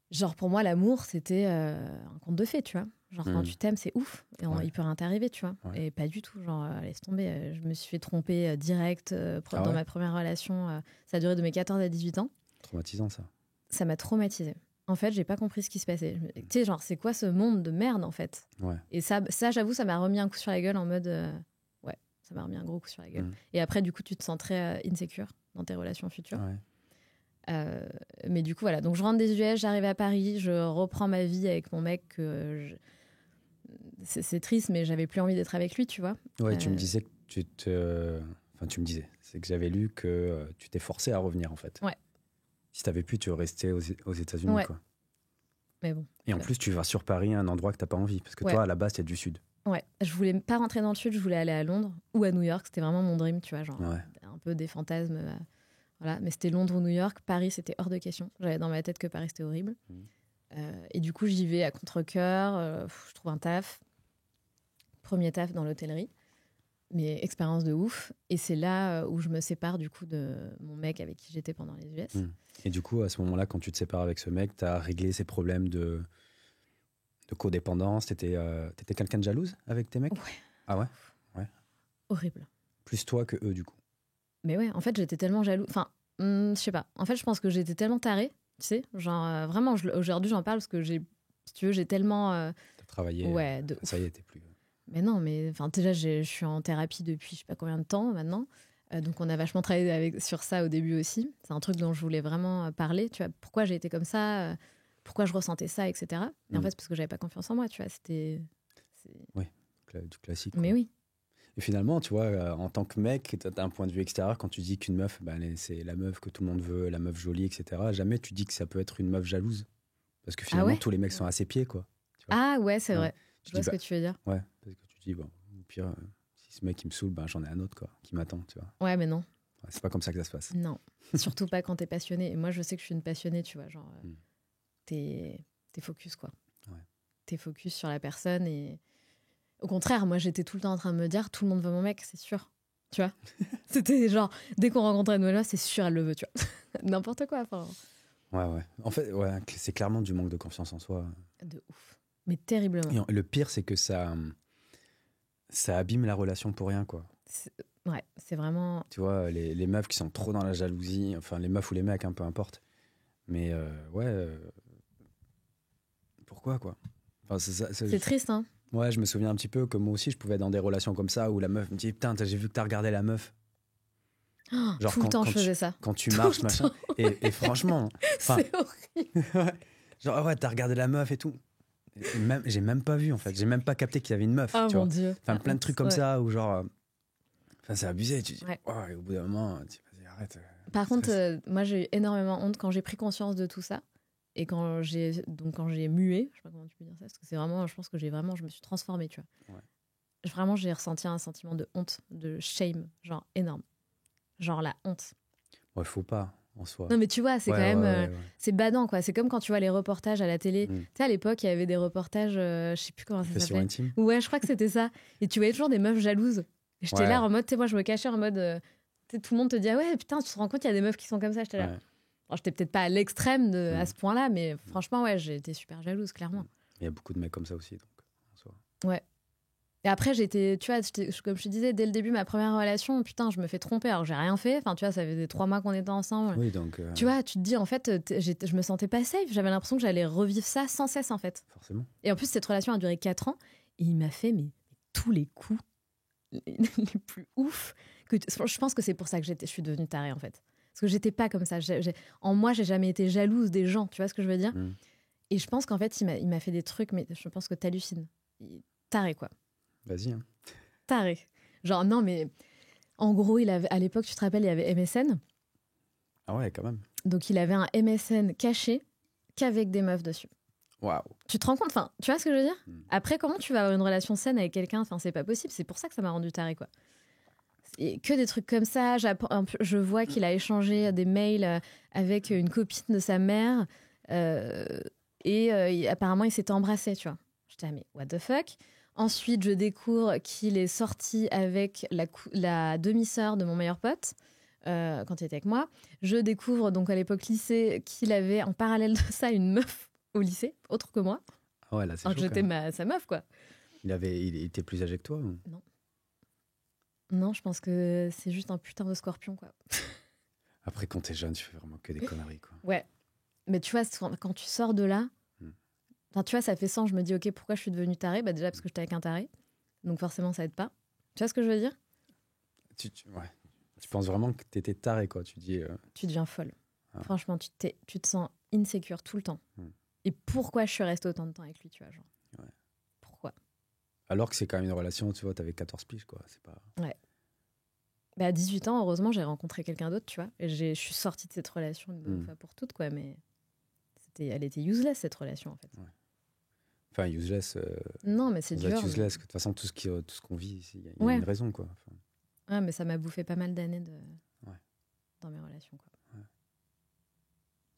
genre pour moi, l'amour, c'était un conte de fées, tu vois. Genre quand tu t'aimes, c'est ouf. Et il peut rien t'arriver, tu vois. Ouais. Et pas du tout, genre, laisse tomber. Je me suis fait tromper direct dans ma première relation. Ça a duré de mes 14 à 18 ans. Traumatisant, ça. Ça m'a traumatisée. En fait, j'ai pas compris ce qui se passait. Tu sais, genre, c'est quoi ce monde de merde, en fait? Ouais. Et ça, j'avoue, ça m'a remis un coup sur la gueule en mode... ouais, ça m'a remis un gros coup sur la gueule. Et après, du coup, tu te sens très insécure dans tes relations futures. Ouais. Mais du coup, voilà. Donc, je rentre des US, j'arrive à Paris, je reprends ma vie avec mon mec. C'est triste, mais j'avais plus envie d'être avec lui, tu vois. Ouais, tu me disais que Enfin, tu me disais. C'est que j'avais lu que tu t'es forcé à revenir, en fait. Ouais. Si t'avais pu, tu restais aux États-Unis, quoi. Mais bon. Et en plus, tu vas sur Paris, un endroit que t'as pas envie. Parce que toi, à la base, t'es du Sud. Ouais. Je voulais pas rentrer dans le Sud, je voulais aller à Londres ou à New York. C'était vraiment mon dream, tu vois. Genre, un peu des fantasmes... Voilà, mais c'était Londres ou New York. Paris, c'était hors de question. J'avais dans ma tête que Paris, c'était horrible. Et du coup, j'y vais à contre-cœur. Je trouve un taf. Premier taf dans l'hôtellerie. Mais expérience de ouf. Et c'est là où je me sépare du coup de mon mec avec qui j'étais pendant les US. Et du coup, à ce moment-là, quand tu te sépares avec ce mec, t'as réglé ces problèmes de codépendance. T'étais quelqu'un de jalouse avec tes mecs? Ouais. Ah ouais? Ouais. Horrible. Plus toi que eux, du coup. Mais ouais, en fait, j'étais tellement jalouse. Enfin, je sais pas. En fait, je pense que j'étais tellement tarée, tu sais. Genre, vraiment, aujourd'hui, j'en parle parce que si tu veux, j'ai tellement... T'as travaillé. Ouais, ça y est, t'es plus... Mais non, mais déjà, je suis en thérapie depuis je sais pas combien de temps maintenant. Donc, on a vachement travaillé sur ça au début aussi. C'est un truc dont je voulais vraiment parler. Tu vois, pourquoi j'ai été comme ça, pourquoi je ressentais ça, etc. Et en fait, c'est parce que j'avais pas confiance en moi, tu vois. Oui, du classique. Mais oui. Et finalement, tu vois, en tant que mec, tu as un point de vue extérieur. Quand tu dis qu'une meuf, c'est la meuf que tout le monde veut, la meuf jolie, etc. Jamais tu dis que ça peut être une meuf jalouse. Parce que finalement, tous les mecs sont à ses pieds, quoi. Tu vois. Ah ouais, c'est vrai. Je vois ce que tu veux dire. Ouais, parce que tu dis, bon, au pire, si ce mec il me saoule, j'en ai un autre, quoi, qui m'attend, tu vois. Ouais, mais non. Ouais, c'est pas comme ça que ça se passe. Non, surtout pas quand t'es passionné. Et moi, je sais que je suis une passionnée, tu vois. Genre, t'es focus, quoi. Ouais. T'es focus sur la personne et... Au contraire, moi, j'étais tout le temps en train de me dire, tout le monde veut mon mec, c'est sûr. Tu vois. C'était genre, dès qu'on rencontrait une nouvelle meuf, c'est sûr, elle le veut, tu vois. N'importe quoi. Enfin... Ouais. En fait, c'est clairement du manque de confiance en soi. De ouf. Mais terriblement. Et le pire, c'est que ça abîme la relation pour rien, quoi. Ouais, c'est vraiment... Tu vois, les meufs qui sont trop dans la jalousie, enfin, les meufs ou les mecs, peu importe. Mais pourquoi, quoi? Enfin, c'est triste, hein. Ouais, je me souviens un petit peu que moi aussi, je pouvais être dans des relations comme ça où la meuf me dit, putain, j'ai vu que t'as regardé la meuf. Genre tout le temps, je faisais ça. Quand tu marches, machin. Et franchement... C'est horrible. Genre, ouais, t'as regardé la meuf et tout. J'ai même pas vu, en fait. J'ai même pas capté qu'il y avait une meuf. Oh tu mon vois. Dieu. Enfin, plein de trucs comme ça où genre... Enfin, c'est abusé. Tu dis, et au bout d'un moment, tu dis, vas-y, arrête. Par contre, moi, j'ai eu énormément honte quand j'ai pris conscience de tout ça. Et quand j'ai mué, je sais pas comment tu peux dire ça, parce que c'est vraiment, je pense que je me suis transformée, tu vois. Ouais. Vraiment, j'ai ressenti un sentiment de honte, de shame, genre énorme. Genre la honte. Ouais, faut pas, en soi. Non, mais tu vois, c'est quand même, c'est badant, quoi. C'est comme quand tu vois les reportages à la télé. Tu sais, à l'époque, il y avait des reportages, je sais plus comment ça s'appelait. Intime. Ouais, je crois que c'était ça. Et tu voyais toujours des meufs jalouses. Et j'étais là en mode, tu sais, moi, je me cachais en mode, tout le monde te dit, ah ouais, putain, tu te rends compte, il y a des meufs qui sont comme ça. J'étais là. Ouais. Alors, j'étais peut-être pas à l'extrême à ce point-là, mais franchement, ouais, j'ai été super jalouse, clairement. Il y a beaucoup de mecs comme ça aussi, donc, en soi. Ouais. Et après, j'étais, tu vois, comme je te disais, dès le début, ma première relation, putain, je me fais tromper, alors j'ai rien fait. Enfin, tu vois, ça faisait 3 mois qu'on était ensemble. Oui, donc... Tu vois, tu te dis, en fait, je me sentais pas safe. J'avais l'impression que j'allais revivre ça sans cesse, en fait. Forcément. Et en plus, cette relation a duré 4 ans. Et il m'a fait mais, tous les coups les plus ouf. Je pense que c'est pour ça que je suis devenue tarée, en fait. Parce que j'étais pas comme ça. En moi, j'ai jamais été jalouse des gens. Tu vois ce que je veux dire ? Et je pense qu'en fait, il m'a fait des trucs, mais je pense que t'hallucines. Taré, quoi. Vas-y. Hein. Taré. Genre, non, mais en gros, à l'époque, tu te rappelles, il y avait MSN. Ah ouais, quand même. Donc, il avait un MSN caché qu'avec des meufs dessus. Waouh. Tu te rends compte ? Enfin, tu vois ce que je veux dire ? Après, comment tu vas avoir une relation saine avec quelqu'un ? Enfin, c'est pas possible. C'est pour ça que ça m'a rendu taré, quoi. Et que des trucs comme ça. Je vois qu'il a échangé des mails avec une copine de sa mère et apparemment, ils s'étaient embrassés, tu vois. J'étais mais what the fuck ? Ensuite, je découvre qu'il est sorti avec la demi-sœur de mon meilleur pote quand il était avec moi. Je découvre donc à l'époque lycée qu'il avait en parallèle de ça une meuf au lycée, autre que moi. Ah ouais, là, c'est alors que j'étais sa meuf, quoi. Il était plus âgé que toi ou... Non, je pense que c'est juste un putain de scorpion, quoi. Après, quand t'es jeune, tu fais vraiment que des conneries, quoi. Ouais. Mais tu vois, quand tu sors de là, tu vois, ça fait sens. Je me dis, ok, pourquoi je suis devenue tarée ? Bah déjà, parce que j'étais avec un taré. Donc forcément, ça aide pas. Tu vois ce que je veux dire ? Ouais. Tu penses vraiment que t'étais tarée, quoi. Tu dis... Tu deviens folle. Ah. Franchement, tu te sens insécure tout le temps. Et pourquoi je suis restée autant de temps avec lui, tu vois, genre. Ouais. Pourquoi ? Alors que c'est quand même une relation, tu vois, t'avais 14 piges, quoi. C'est pas... Ouais. Bah, à 18 ans, heureusement, j'ai rencontré quelqu'un d'autre, tu vois. Et je suis sortie de cette relation une bonne fois pour toutes, quoi. Mais elle était useless, cette relation, en fait. Ouais. Enfin, useless... Non, mais c'est dur. Useless. De toute façon, tout ce qu'on vit, il y a une raison, quoi. Enfin... Ah, mais ça m'a bouffé pas mal d'années dans mes relations, quoi. Ouais.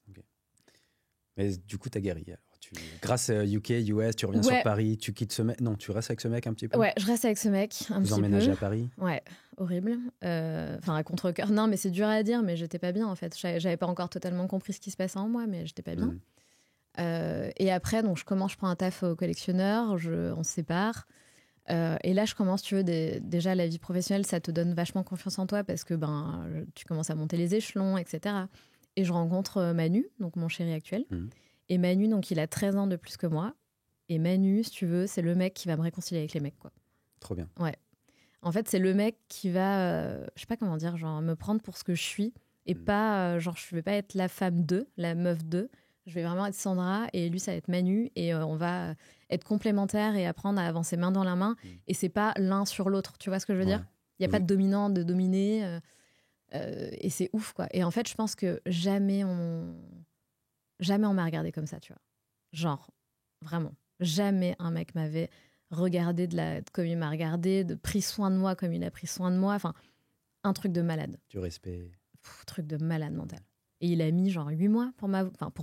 Ok. Mais du coup, t'as guéri, alors. Grâce à UK, US, tu reviens sur Paris, tu quittes ce mec. Non, tu restes avec ce mec un petit peu. Ouais, je reste avec ce mec un petit peu. Vous emménagez à Paris. Ouais, horrible. Enfin, à contre-cœur. Non, mais c'est dur à dire, mais j'étais pas bien en fait. J'avais pas encore totalement compris ce qui se passait en moi, mais j'étais pas bien. Et après, donc je prends un taf au collectionneur, on se sépare. Et là, je commence, tu veux, déjà la vie professionnelle, ça te donne vachement confiance en toi parce que tu commences à monter les échelons, etc. Et je rencontre Manu, donc mon chéri actuel. Et Manu, donc, il a 13 ans de plus que moi. Et Manu, si tu veux, c'est le mec qui va me réconcilier avec les mecs, quoi. Trop bien. Ouais. En fait, c'est le mec qui va, je sais pas comment dire, genre, me prendre pour ce que je suis. Et pas, genre, je vais pas être la femme d'eux, la meuf d'eux. Je vais vraiment être Sandra et lui, ça va être Manu. Et on va être complémentaires et apprendre à avancer main dans la main. Et c'est pas l'un sur l'autre. Tu vois ce que je veux dire ? Il n'y a pas de dominant, de dominé. Et c'est ouf, quoi. Et en fait, je pense que jamais on m'a regardé comme ça, tu vois. Genre, vraiment. Jamais un mec m'avait regardé comme il m'a regardé, pris soin de moi comme il a pris soin de moi. Enfin, un truc de malade. Du respect. Truc de malade mental. Et il a mis genre 8 mois pour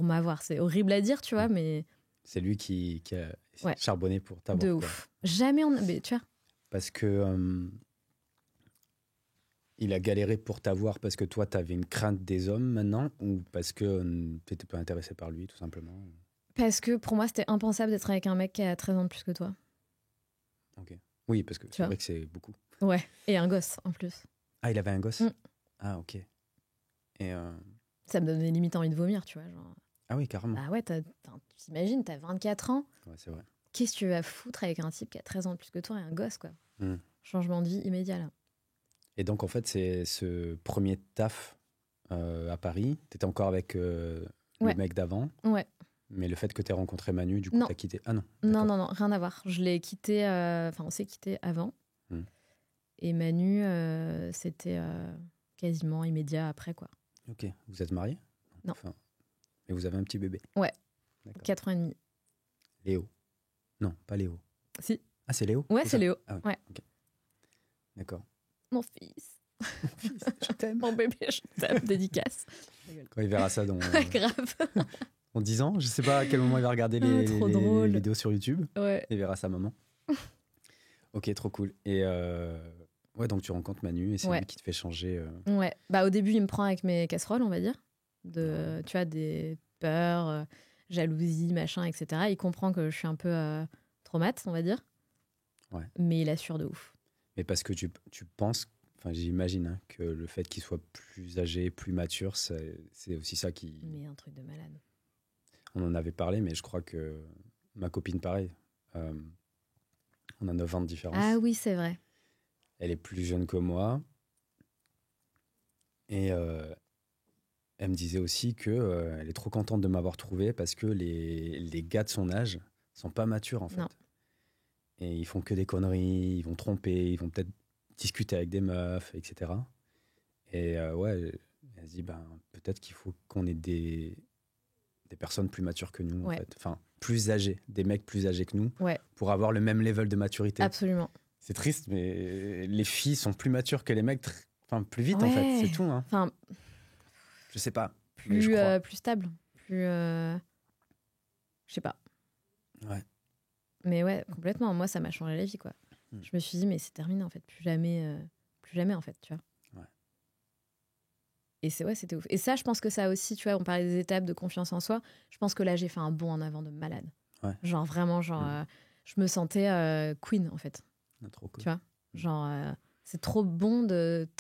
m'avoir. C'est horrible à dire, tu vois, mais... C'est lui qui a charbonné pour t'avoir. De ouf. Jamais mais tu vois. Parce que... il a galéré pour t'avoir parce que toi, t'avais une crainte des hommes maintenant ou parce que t'étais pas intéressé par lui, tout simplement? Parce que pour moi, c'était impensable d'être avec un mec qui a 13 ans de plus que toi. Ok. Oui, parce que c'est vrai que c'est beaucoup. Ouais, et un gosse en plus. Ah, il avait un gosse? Ah, ok. Et ça me donnait limite envie de vomir, tu vois. Genre... Ah oui, carrément. Ah ouais, tu t'imagines, t'as 24 ans. Ouais, c'est vrai. Qu'est-ce que tu vas foutre avec un type qui a 13 ans de plus que toi et un gosse, quoi. Changement de vie immédiat, là. Et donc, en fait, c'est ce premier taf à Paris. T'étais encore avec le mec d'avant. Ouais. Mais le fait que t'aies rencontré Manu, du coup, t'as quitté... Ah non. Non, rien à voir. Je l'ai quitté... Enfin, on s'est quitté avant. Et Manu, c'était quasiment immédiat après, quoi. Ok. Vous êtes mariés? Non. Enfin, et vous avez un petit bébé? Ouais. 4 ans et demi. Léo? Non, pas Léo. Si. Ah, c'est Léo? Ouais, c'est Léo. Ah, ouais. Okay. D'accord. Mon fils. Mon fils, je t'aime. Mon bébé, je t'aime. Dédicace. Quand il verra ça dans... grave. En 10 ans, je sais pas à quel moment il va regarder les vidéos sur YouTube. Ouais. Il verra sa maman. Ok, trop cool. Et ouais, donc tu rencontres Manu et c'est lui qui te fait changer. Ouais. Bah, au début, il me prend avec mes casseroles, on va dire. Tu vois, des peurs, jalousie, machin, etc. Il comprend que je suis un peu traumate, on va dire. Ouais. Mais il assure de ouf. Mais parce que tu penses, enfin j'imagine que le fait qu'il soit plus âgé, plus mature, c'est aussi ça qui... Mais un truc de malade. On en avait parlé, mais je crois que ma copine, pareil, On a 9 ans de différence. Ah oui, c'est vrai. Elle est plus jeune que moi. Et elle me disait aussi que elle est trop contente de m'avoir trouvé parce que les gars de son âge sont pas matures, en fait. Non. Et ils font que des conneries, ils vont tromper, ils vont peut-être discuter avec des meufs, etc. Et ouais, elle se dit, peut-être qu'il faut qu'on ait des personnes plus matures que nous, en fait. Enfin, plus âgées, des mecs plus âgés que nous, pour avoir le même level de maturité. Absolument. C'est triste, mais les filles sont plus matures que les mecs, plus vite, en fait, c'est tout. Hein. Enfin, je sais pas. Plus stable, plus... Je sais pas. Ouais. Mais ouais, complètement. Moi, ça m'a changé la vie, quoi. Je me suis dit, mais c'est terminé, en fait. Plus jamais, en fait, tu vois. Ouais. Et c'était ouf. Et ça, je pense que ça aussi, tu vois, on parlait des étapes de confiance en soi. Je pense que là, j'ai fait un bond en avant de malade. Ouais. Genre, vraiment, je me sentais queen, en fait. Trop cool. Tu vois, genre, c'est trop bon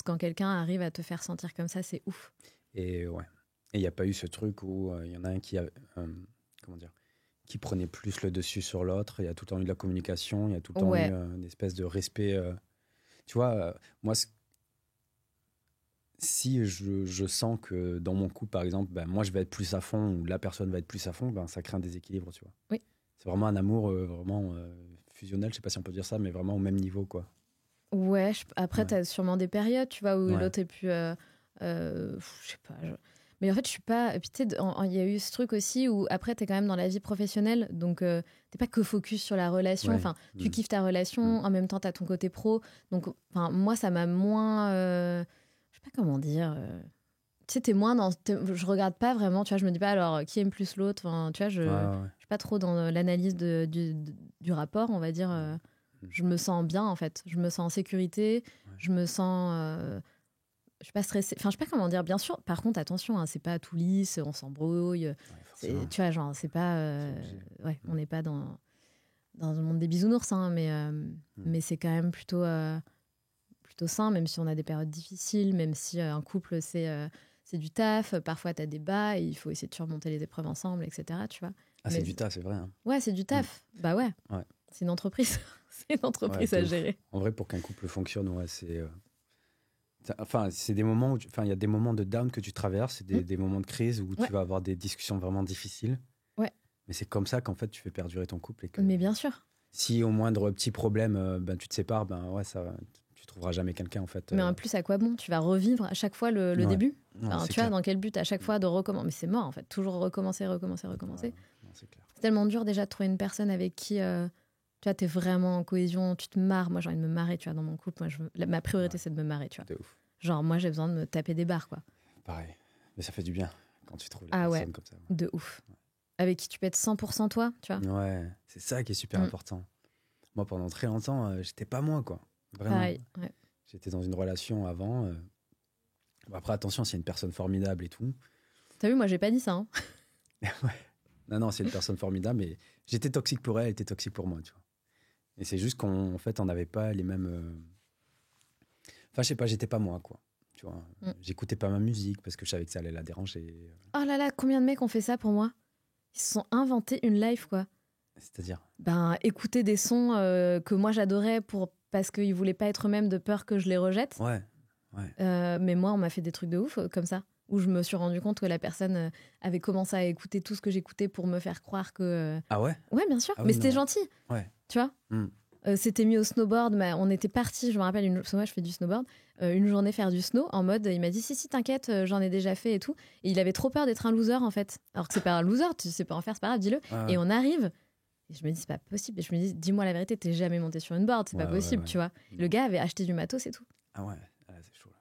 quand quelqu'un arrive à te faire sentir comme ça, c'est ouf. Et ouais. Et il n'y a pas eu ce truc où il y en a un qui qui prenait plus le dessus sur l'autre. Il y a tout le temps eu de la communication, il y a tout le temps eu une espèce de respect. Tu vois, moi, si je sens que dans mon couple, par exemple, moi, je vais être plus à fond ou la personne va être plus à fond, ça crée un déséquilibre, tu vois. Oui. C'est vraiment un amour vraiment fusionnel, je sais pas si on peut dire ça, mais vraiment au même niveau, quoi. Ouais, après, tu as sûrement des périodes, tu vois, où l'autre est plus... je sais pas... Mais en fait, je suis pas... Et puis, tu sais, il y a eu ce truc aussi où, après, t'es quand même dans la vie professionnelle, donc t'es pas que focus sur la relation. Ouais. Enfin, tu kiffes ta relation, en même temps, t'as ton côté pro. Donc, moi, ça m'a moins... je sais pas comment dire... Tu sais, t'es moins dans... Je regarde pas vraiment, tu vois, je me dis pas, alors, qui aime plus l'autre. Enfin, tu vois, je suis pas trop dans l'analyse du rapport, on va dire. Je me sens bien, en fait. Je me sens en sécurité. Ouais. Je me sens... je suis pas stressée. Enfin, je sais pas comment dire. Bien sûr, par contre, attention, hein, c'est pas tout lisse, on s'embrouille. Ouais, tu vois, genre, c'est pas... on n'est pas dans le monde des bisounours, hein, mais c'est quand même plutôt sain, même si on a des périodes difficiles, même si un couple, c'est du taf. Parfois, tu as des bas et il faut essayer de surmonter les épreuves ensemble, etc. Tu vois. C'est du taf, c'est vrai. Hein. Ouais, c'est du taf. Bah ouais. C'est une entreprise. C'est une entreprise à gérer. En vrai, pour qu'un couple fonctionne, c'est... c'est des moments où... il y a des moments de down que tu traverses, des moments de crise où tu vas avoir des discussions vraiment difficiles. Ouais. Mais c'est comme ça qu'en fait, tu fais perdurer ton couple. Mais bien sûr. Si au moindre petit problème, tu te sépares, tu trouveras jamais quelqu'un, en fait. Mais en plus, à quoi bon? Tu vas revivre à chaque fois le début. Tu vois, dans quel but à chaque fois de recommencer? Mais c'est mort, en fait. Toujours recommencer. Non, c'est clair. C'est tellement dur déjà de trouver une personne avec qui... tu vois, t'es vraiment en cohésion, tu te marres. Moi, j'ai envie de me marrer, tu vois, dans mon couple. Ma priorité, c'est de me marrer, tu vois. De ouf. Genre, moi, j'ai besoin de me taper des barres, quoi. Pareil. Mais ça fait du bien quand tu trouves la personne comme ça. De ouf. Ouais. Avec qui tu peux être 100% toi, tu vois. Ouais, c'est ça qui est super important. Moi, pendant très longtemps, j'étais pas moi, quoi. Vraiment. Pareil, ouais. J'étais dans une relation avant. Après, attention, c'est une personne formidable et tout. T'as vu, moi, j'ai pas dit ça, hein. Ouais. Non, c'est une personne formidable, mais j'étais toxique pour elle, elle était toxique pour moi, tu vois. Et c'est juste qu'en fait, on n'avait pas les mêmes... Enfin, je sais pas, j'étais pas moi, quoi. Tu vois, j'écoutais pas ma musique parce que je savais que ça allait la déranger. Oh là là, combien de mecs ont fait ça pour moi? Ils se sont inventés une life, quoi. C'est-à-dire? Écouter des sons que moi j'adorais parce qu'ils voulaient pas être eux-mêmes de peur que je les rejette. Ouais. Mais moi, on m'a fait des trucs de ouf comme ça, où je me suis rendu compte que la personne avait commencé à écouter tout ce que j'écoutais pour me faire croire que... Ah ouais? Ouais, bien sûr. Mais c'était gentil. Ouais. Tu vois? C'était mis au snowboard. On était partis, je me rappelle, parce que moi je fais du snowboard, une journée faire du snow en mode, il m'a dit si t'inquiète, j'en ai déjà fait et tout. Et il avait trop peur d'être un loser, en fait. Alors que c'est pas un loser, tu sais pas en faire, c'est pas grave, dis-le. Et on arrive. Et je me dis, c'est pas possible. Et je me dis, dis-moi la vérité, t'es jamais monté sur une board, c'est pas possible, tu vois. Le gars avait acheté du matos et tout. Ah ouais, c'est chaud là.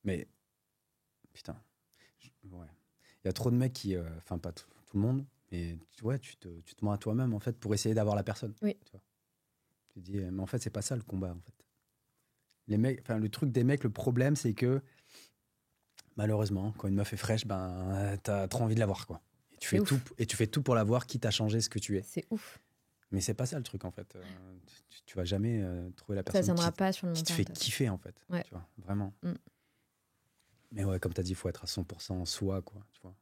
Mais, putain, ouais. Il y a trop de mecs qui, enfin pas tout le monde, mais tu te mens à toi-même, en fait, pour essayer d'avoir la personne. Oui. Tu vois. Tu te dis, mais en fait, c'est pas ça le combat, en fait. Les mecs, enfin, le truc des mecs, le problème, c'est que, malheureusement, quand une meuf est fraîche, t'as trop envie de la voir, quoi. Et tu fais tout pour la voir, quitte à changer ce que tu es. C'est ouf. Mais c'est pas ça le truc, en fait. Tu vas jamais trouver la personne qui te fait kiffer, en fait. Ouais. Tu vois, vraiment. Mais ouais, comme tu as dit, il faut être à 100% en soi, quoi. Tu vois.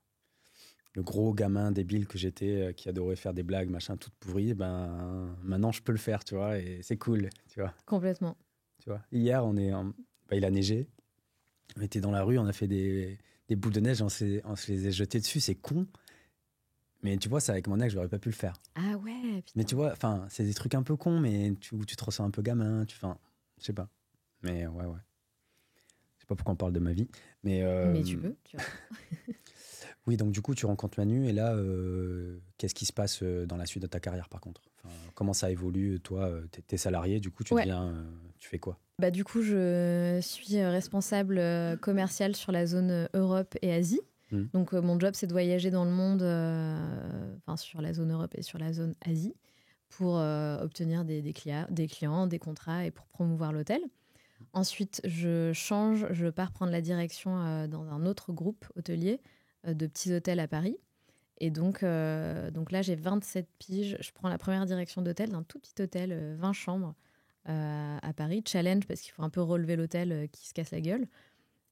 le gros gamin débile que j'étais, qui adorait faire des blagues, machin, toutes pourries, ben, maintenant, je peux le faire, tu vois, et c'est cool, tu vois. Complètement. Tu vois. Hier, il a neigé. On était dans la rue, on a fait des boules de neige, on se les a jetées dessus, c'est con. Mais tu vois, ça, avec mon ex, j'aurais pas pu le faire. Ah ouais, putain. Mais tu vois, enfin, c'est des trucs un peu cons, mais où tu te ressens un peu gamin, je sais pas. Mais ouais. Je sais pas pourquoi on parle de ma vie. Mais tu peux, tu vois. oui, donc du coup, tu rencontres Manu, et là, qu'est-ce qui se passe dans la suite de ta carrière, par contre? Enfin, comment ça évolue? Toi, t'es salarié, du coup, tu fais quoi? Bah, du coup, je suis responsable commercial sur la zone Europe et Asie. Donc, mon job, c'est de voyager dans le monde, sur la zone Europe et sur la zone Asie, pour obtenir des clients, des contrats et pour promouvoir l'hôtel. Ensuite, je pars prendre la direction dans un autre groupe hôtelier de petits hôtels à Paris. Et donc là, j'ai 27 piges. Je prends la première direction d'hôtel d'un tout petit hôtel, 20 chambres à Paris. Challenge, parce qu'il faut un peu relever l'hôtel qui se casse la gueule.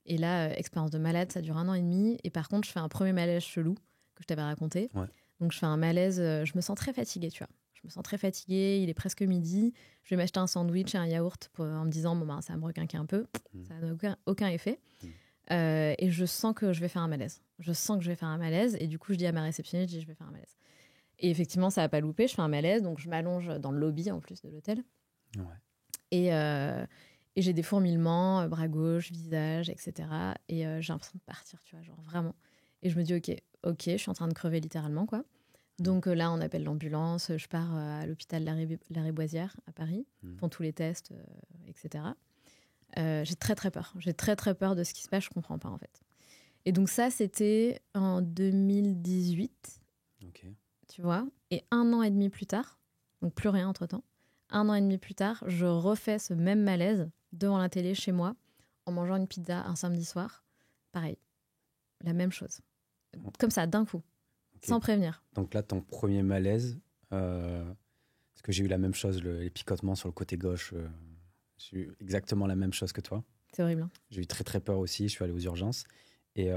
Et là, expérience de malade, ça dure 1 an et demi. Et par contre, je fais un premier malaise chelou que je t'avais raconté. Ouais. Donc, je fais un malaise. Je me sens très fatiguée, tu vois. Je me sens très fatiguée. Il est presque midi. Je vais m'acheter un sandwich et un yaourt en me disant, ça va me requinquer un peu. Ça n'a aucun effet. Et je sens que je vais faire un malaise. Et du coup, je dis à ma réceptionniste, je vais faire un malaise. Et effectivement, ça n'a pas loupé. Je fais un malaise. Donc, je m'allonge dans le lobby, en plus de l'hôtel. Ouais. Et j'ai des fourmillements, bras gauche, visage, etc. Et j'ai l'impression de partir, tu vois, genre vraiment. Et je me dis, ok, je suis en train de crever littéralement, quoi. Donc là, on appelle l'ambulance. Je pars à l'hôpital Lariboisière à Paris. Ils font tous les tests, etc. J'ai très, très peur. J'ai très, très peur de ce qui se passe. Je comprends pas, en fait. Et donc ça, c'était en 2018. Ok. Tu vois. Et 1 an et demi plus tard, donc plus rien entre-temps, 1 an et demi plus tard, je refais ce même malaise devant la télé chez moi en mangeant une pizza un samedi soir. Pareil, la même chose. Comme ça, d'un coup, sans prévenir. Donc là, ton premier malaise, parce que j'ai eu la même chose, les picotements sur le côté gauche, j'ai eu exactement la même chose que toi. C'est horrible. Hein. J'ai eu très très peur aussi, je suis allé aux urgences. Et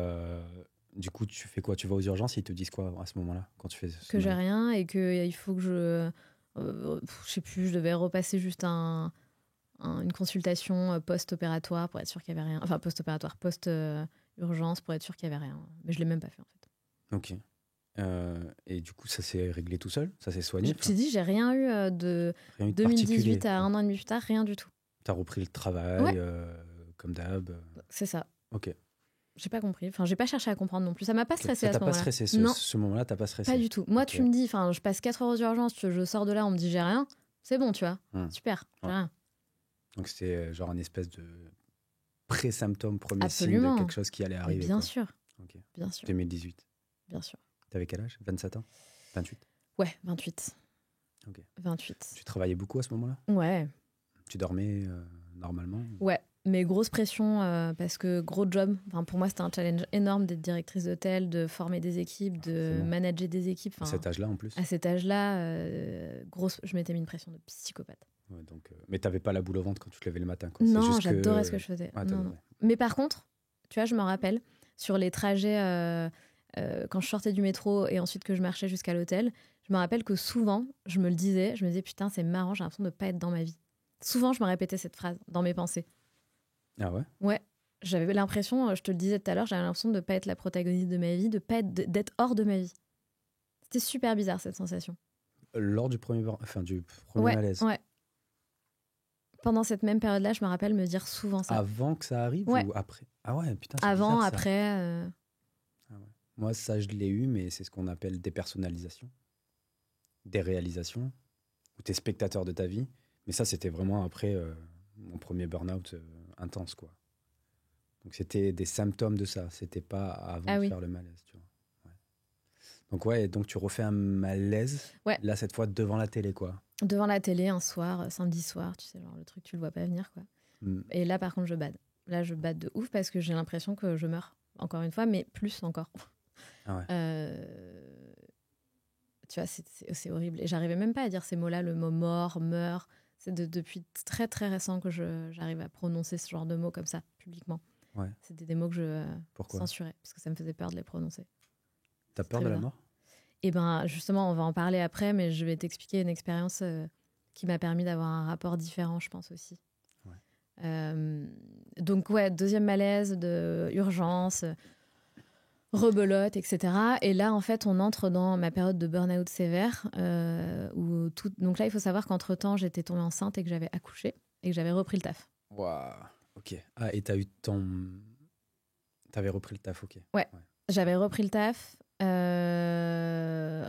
du coup, tu fais quoi? Tu vas aux urgences et ils te disent quoi à ce moment-là quand tu fais que j'ai rien et qu'il faut que je sais plus, je devais repasser juste une consultation post-opératoire pour être sûr qu'il n'y avait rien. Enfin, post-opératoire, post-urgence pour être sûr qu'il n'y avait rien. Mais je ne l'ai même pas fait, en fait. Ok. Et du coup, ça s'est réglé tout seul? Ça s'est soigné? Je t'ai dit, j'ai rien eu de 2018 à 1 an et demi plus tard, rien du tout. T'as repris le travail, comme d'hab? C'est ça. Ok. J'ai pas compris. Enfin, j'ai pas cherché à comprendre non plus. Ça m'a pas stressé à ce moment-là. Ça t'a pas stressé ce moment-là, t'as pas stressé? Pas du tout. Moi, tu me dis, je passe 4 heures aux urgences, je sors de là, on me dit j'ai rien. C'est bon, tu vois. Super, j'ai rien. Donc c'était genre une espèce de pré-symptôme, premier Absolument. signe de quelque chose qui allait arriver. Bien sûr. Okay. Bien sûr. 2018. Bien sûr. T'avais quel âge? 27 ans? 28? Ouais, 28. Ok. 28. Tu travaillais beaucoup à ce moment-là? Ouais. Tu dormais normalement? Ouais, mais grosse pression parce que gros job. Enfin, pour moi, c'était un challenge énorme d'être directrice d'hôtel, de former des équipes, de manager des équipes. À cet âge-là en plus? À cet âge-là, je m'étais mis une pression de psychopathe. Ouais, donc, mais t'avais pas la boule au ventre quand tu te levais le matin, quoi. Non, j'adorais ce que je faisais. Non. Mais par contre, tu vois, je me rappelle, sur les trajets, quand je sortais du métro et ensuite que je marchais jusqu'à l'hôtel, je me rappelle que souvent, je me disais, putain, c'est marrant, j'ai l'impression de pas être dans ma vie. Souvent, je me répétais cette phrase dans mes pensées. Ah ouais? Ouais. J'avais l'impression, je te le disais tout à l'heure, j'avais l'impression de ne pas être la protagoniste de ma vie, d'être hors de ma vie. C'était super bizarre, cette sensation. Lors du premier malaise? Ouais. Pendant cette même période-là, je me rappelle me dire souvent ça. Avant que ça arrive ou après? Ah ouais, putain, c'est avant, bizarre, après. Ah ouais. Moi, ça, je l'ai eu, mais c'est ce qu'on appelle dépersonnalisation. Déréalisation. Où t'es spectateur de ta vie. Mais ça, c'était vraiment après mon premier burn-out intense, quoi. Donc, c'était des symptômes de ça. C'était pas avant de faire le malaise, tu vois. Ouais. Donc tu refais un malaise. Ouais. Là, cette fois, devant la télé, quoi. Devant la télé, un soir, samedi soir, tu sais, genre le truc, tu le vois pas venir, quoi. Et là, par contre, je bade. Là, je bade de ouf parce que j'ai l'impression que je meurs, encore une fois, mais plus encore. Ah ouais. Tu vois, c'est horrible. Et j'arrivais même pas à dire ces mots-là, le mot mort, meurt. C'est depuis très, très récent que j'arrive à prononcer ce genre de mots comme ça, publiquement. Ouais. C'était des mots que je Pourquoi? censurais, parce que ça me faisait peur de les prononcer. T'as peur de la mort? Et ben justement, on va en parler après, mais je vais t'expliquer une expérience qui m'a permis d'avoir un rapport différent, je pense aussi. Donc ouais, deuxième malaise de urgence, rebelote, etc. Et là, en fait, on entre dans ma période de burn-out sévère. Donc là, il faut savoir qu'entre-temps, j'étais tombée enceinte et que j'avais accouché et que j'avais repris le taf. Waouh, ok. Ah, et t'avais repris le taf, ok. Ouais. J'avais repris le taf.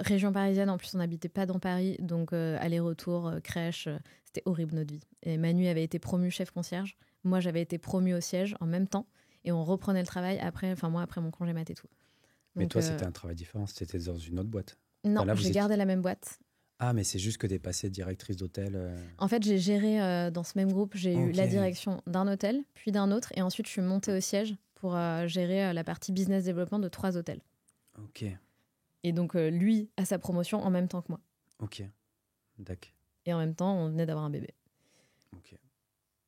Région parisienne, en plus, on n'habitait pas dans Paris. Donc, aller-retour, crèche, c'était horrible notre vie. Et Manu avait été promu chef concierge. Moi, j'avais été promue au siège en même temps. Et on reprenait le travail moi, après mon congé mat et tout. Mais donc, toi, c'était un travail différent. C'était dans une autre boîte. Non, enfin, là, j'ai gardé la même boîte. Ah, mais c'est juste que t'es passée directrice d'hôtel. En fait, j'ai géré dans ce même groupe, j'ai eu la direction d'un hôtel, puis d'un autre. Et ensuite, je suis montée au siège pour gérer la partie business développement de 3 hôtels. Ok. Et donc, lui a sa promotion en même temps que moi. Ok. D'accord. Et en même temps, on venait d'avoir un bébé. Ok.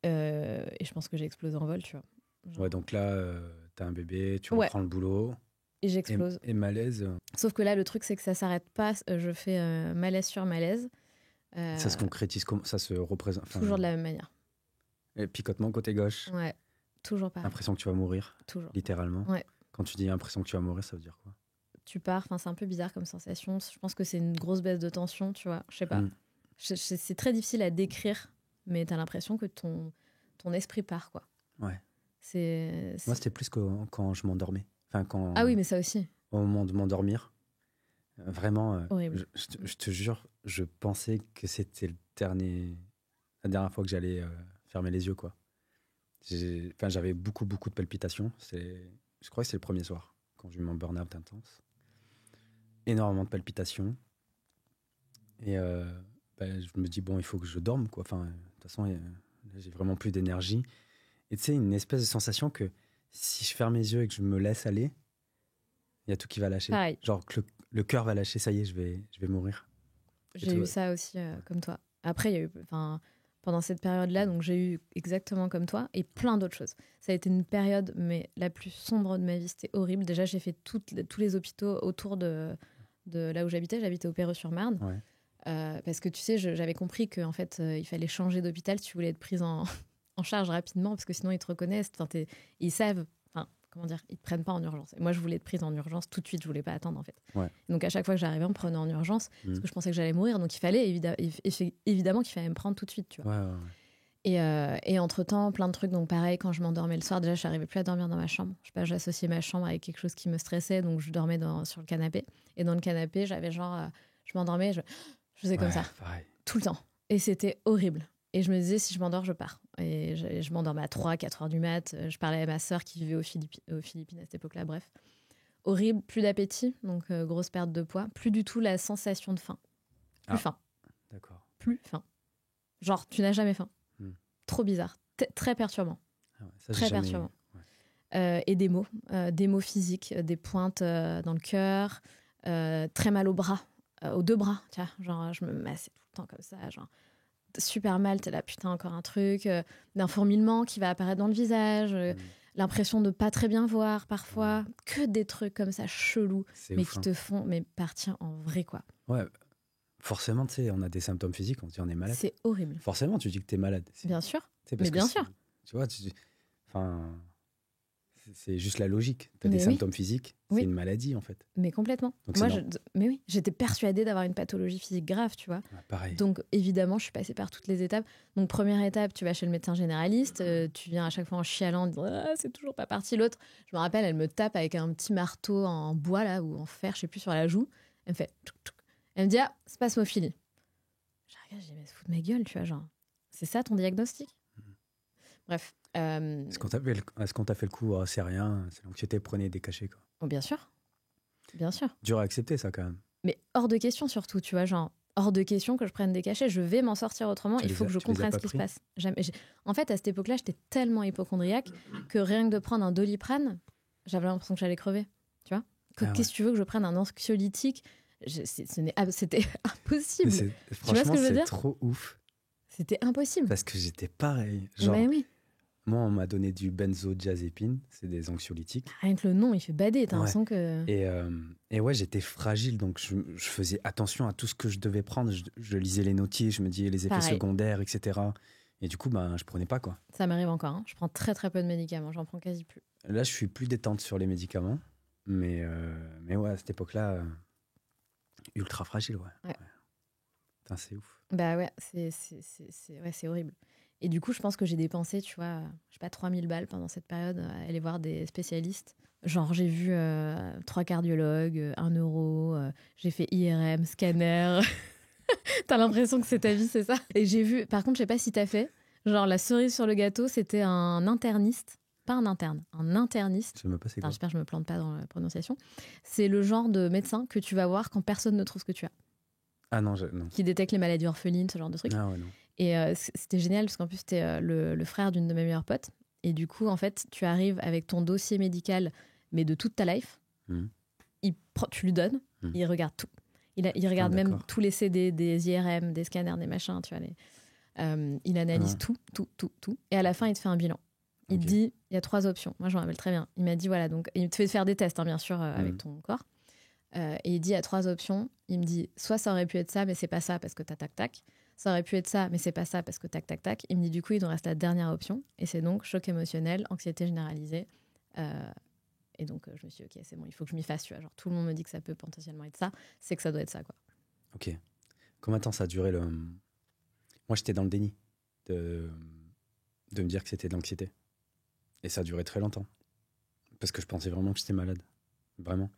Et je pense que j'ai explosé en vol, tu vois. Genre... Ouais, donc là, t'as un bébé, tu reprends le boulot. Et j'explose. Et malaise. Sauf que là, le truc, c'est que ça s'arrête pas. Je fais malaise sur malaise. Ça se concrétise, ça se représente. Toujours de la même manière. Et picotement côté gauche. Ouais, toujours pareil. Impression que tu vas mourir. Toujours. Littéralement. Ouais. Quand tu dis impression que tu vas mourir, ça veut dire quoi? Tu pars, c'est un peu bizarre comme sensation. Je pense que c'est une grosse baisse de tension, tu vois. Je sais pas. C'est très difficile à décrire, mais t'as l'impression que ton esprit part, quoi. Ouais. C'est... Moi, c'était plus quand je m'endormais. Ah oui, mais ça aussi. Au moment de m'endormir. Vraiment, horrible. Je te jure, je pensais que c'était la dernière fois que j'allais fermer les yeux, quoi. J'avais beaucoup de palpitations. Je crois que c'est le premier soir, quand j'ai eu mon burn-out intense. Énormément de palpitations. Et je me dis, bon, il faut que je dorme, quoi. De toute façon, là, j'ai vraiment plus d'énergie. Et tu sais, une espèce de sensation que si je ferme les yeux et que je me laisse aller, il y a tout qui va lâcher. Pareil. Genre que le cœur va lâcher, ça y est, je vais mourir. J'ai eu ça aussi, comme toi. Après, il y a eu, pendant cette période-là, donc j'ai eu exactement comme toi et plein d'autres choses. Ça a été une période, mais la plus sombre de ma vie, c'était horrible. Déjà, j'ai fait tous les hôpitaux autour de là où j'habitais. J'habitais au Perreux-sur-Marne. Ouais. Parce que tu sais, j'avais compris qu'en fait, il fallait changer d'hôpital si tu voulais être prise en charge rapidement, parce que sinon, ils te reconnaissent. Ils savent... Comment dire, ils te prennent pas en urgence. Et moi, je voulais être prise en urgence tout de suite, je voulais pas attendre en fait. Ouais. Donc à chaque fois que j'arrivais, on me prenait en urgence parce que je pensais que j'allais mourir. Donc il fallait évidemment qu'il fallait me prendre tout de suite, tu vois. Ouais. Et entre-temps, plein de trucs. Donc pareil, quand je m'endormais le soir, déjà, je n'arrivais plus à dormir dans ma chambre. Je sais pas, j'associais ma chambre avec quelque chose qui me stressait, donc je dormais sur le canapé. Et dans le canapé, j'avais genre, je m'endormais, je faisais comme ça, pareil. tout le temps. Et c'était horrible. Et je me disais, si je m'endors, je pars. Et je m'endormais à 3-4 heures du mat. Je parlais à ma sœur qui vivait aux Philippines à cette époque-là. Bref. Horrible, plus d'appétit, donc grosse perte de poids. Plus du tout la sensation de faim. Plus faim. D'accord. Plus faim. Genre, tu n'as jamais faim. Trop bizarre. Très perturbant. Ah ouais, ça, très perturbant. Ouais. Et des maux physiques, des pointes dans le cœur, très mal aux bras, aux 2 bras. Tu vois, genre, je me massais tout le temps comme ça, genre... super mal, t'es là, putain, encore un truc, d'un fourmillement qui va apparaître dans le visage, l'impression de pas très bien voir parfois, que des trucs comme ça chelous, mais qui te font partir en vrai, quoi. Ouais, forcément, tu sais, on a des symptômes physiques, on se dit on est malade. C'est horrible. Forcément, tu dis que t'es malade. Bien sûr, mais bien sûr. Tu vois, c'est juste la logique. Tu as des symptômes physiques, c'est une maladie en fait. Mais complètement. Donc, mais oui, j'étais persuadée d'avoir une pathologie physique grave, tu vois. Pareil. Donc évidemment, je suis passée par toutes les étapes. Donc première étape, tu vas chez le médecin généraliste, tu viens à chaque fois en chialant, c'est toujours pas parti. L'autre, je me rappelle, elle me tape avec un petit marteau en bois là ou en fer, je sais plus, sur la joue. Elle me fait tchouk, tchouk. Elle me dit spasmophilie. Je regarde, je dis mais fous de ma gueule, tu vois, genre. C'est ça ton diagnostic? Bref. Est-ce qu'on t'a fait le coup? C'est rien, c'est l'anxiété, prenez des cachets, quoi. Oh, bien sûr. Bien sûr. Dur à accepter, ça, quand même. Mais hors de question, surtout, tu vois, genre, hors de question que je prenne des cachets. Je vais m'en sortir autrement. Il faut que je comprenne ce qui se passe. En fait, à cette époque-là, j'étais tellement hypocondriaque que rien que de prendre un Doliprane, j'avais l'impression que j'allais crever. Tu vois? Qu'est-ce que tu veux que je prenne un anxiolytique? C'était impossible. Franchement, tu vois ce que je veux dire? C'est trop ouf. C'était impossible. Parce que j'étais pareil. Genre, mais oui. Moi, on m'a donné du benzodiazépine, c'est des anxiolytiques. Rien que le nom, il fait bader. T'as Ouais. l'impression que... Et ouais, j'étais fragile, donc je faisais attention à tout ce que je devais prendre. Je lisais les notices, je me disais les effets Pareil. secondaires, etc. Et du coup, je prenais pas, quoi. Ça m'arrive encore. Hein. Je prends très très peu de médicaments. J'en prends quasi plus. Là, je suis plus détente sur les médicaments. Mais ouais, à cette époque-là, ultra fragile, ouais. Ouais. Putain, c'est ouf. Bah ouais, c'est horrible. Et du coup, je pense que j'ai dépensé, tu vois, je sais pas, 3000 balles pendant cette période à aller voir des spécialistes. Genre, j'ai vu 3 cardiologues, 1 euro, j'ai fait IRM, scanner. T'as l'impression que c'est ta vie, c'est ça? Et j'ai vu, par contre, je sais pas si t'as fait, genre la cerise sur le gâteau, c'était un interniste. Pas un interne, un interniste. Je sais même pas c'est quoi. J'espère que je me plante pas dans la prononciation. C'est le genre de médecin que tu vas voir quand personne ne trouve ce que tu as. Ah non, non. Qui détecte les maladies orphelines, ce genre de trucs. Ah ouais, non. Et c'était génial parce qu'en plus, c'était le frère d'une de mes meilleures potes. Et du coup, en fait, tu arrives avec ton dossier médical, mais de toute ta life. Mhm. Tu lui donnes, il regarde tout. Il regarde même d'accord. tous les CD, des IRM, des scanners, des machins, tu vois. Il analyse tout. Et à la fin, il te fait un bilan. Il te dit, il y a 3 options. Moi, je me rappelle très bien. Il m'a dit, voilà, donc il te fait faire des tests, hein, bien sûr, avec ton corps. Et il dit, il y a 3 options. Il me dit, soit ça aurait pu être ça, mais c'est pas ça parce que tac. Ça aurait pu être ça, mais c'est pas ça parce que tac. Il me dit, du coup, il nous reste la dernière option. Et c'est donc choc émotionnel, anxiété généralisée. Et donc, je me suis dit, ok, c'est bon, il faut que je m'y fasse. Tu vois. Genre, tout le monde me dit que ça peut potentiellement être ça. C'est que ça doit être ça, quoi. Ok. Combien de temps ça a duré Moi, j'étais dans le déni de me dire que c'était de l'anxiété. Et ça a duré très longtemps. Parce que je pensais vraiment que j'étais malade. Vraiment.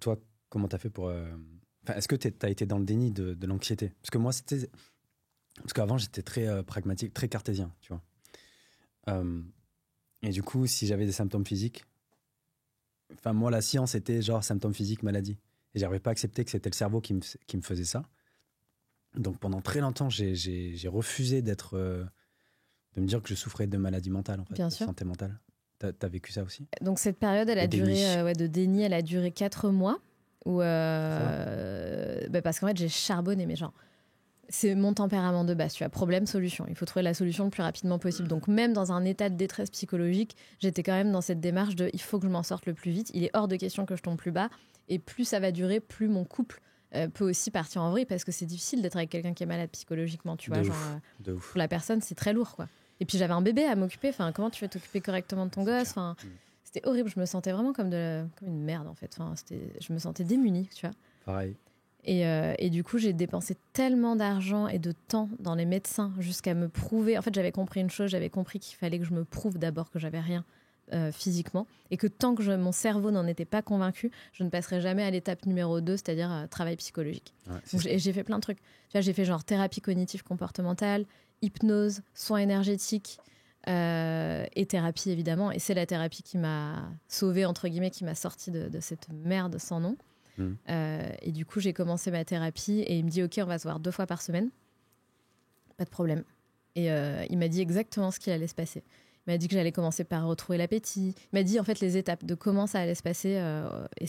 Toi, comment t'as fait pour... est-ce que t'as été dans le déni de l'anxiété? Parce que moi, c'était... Parce qu'avant, j'étais très pragmatique, très cartésien, tu vois. Et du coup, si j'avais des symptômes physiques... Enfin, moi, la science était genre symptômes physiques, maladie. Et j'arrivais pas à accepter que c'était le cerveau qui me faisait ça. Donc, pendant très longtemps, j'ai refusé de me dire que je souffrais de maladie mentale, en fait. Bien de sûr. santé mentale. T'as vécu ça aussi? Donc, cette période, elle a duré, de déni, elle a duré 4 mois. Parce qu'en fait, j'ai charbonné, mais genre... C'est mon tempérament de base, tu vois, problème, solution. Il faut trouver la solution le plus rapidement possible. Donc même dans un état de détresse psychologique, j'étais quand même dans cette démarche de il faut que je m'en sorte le plus vite. Il est hors de question que je tombe plus bas. Et plus ça va durer, plus mon couple peut aussi partir en vrille parce que c'est difficile d'être avec quelqu'un qui est malade psychologiquement, tu vois. De ouf. Pour la personne, c'est très lourd, quoi. Et puis j'avais un bébé à m'occuper. Enfin, comment tu vas t'occuper correctement de ton gosse? Enfin, c'était horrible. Je me sentais vraiment comme une merde, en fait. Enfin, je me sentais démunie, tu vois. Pareil. Et du coup, j'ai dépensé tellement d'argent et de temps dans les médecins jusqu'à me prouver. En fait, j'avais compris une chose, j'avais compris qu'il fallait que je me prouve d'abord que j'avais rien physiquement et que tant que mon cerveau n'en était pas convaincu, je ne passerais jamais à l'étape numéro 2, c'est-à-dire travail psychologique. Ouais, Donc, j'ai fait plein de trucs. Tu vois, j'ai fait genre thérapie cognitive comportementale, hypnose, soins énergétiques et thérapie, évidemment. Et c'est la thérapie qui m'a sauvée, entre guillemets, qui m'a sortie de cette merde sans nom. Et du coup, j'ai commencé ma thérapie et il me dit, OK, on va se voir 2 fois par semaine. Pas de problème. Et il m'a dit exactement ce qu'il allait se passer. Il m'a dit que j'allais commencer par retrouver l'appétit. Il m'a dit, en fait, les étapes de comment ça allait se passer. Et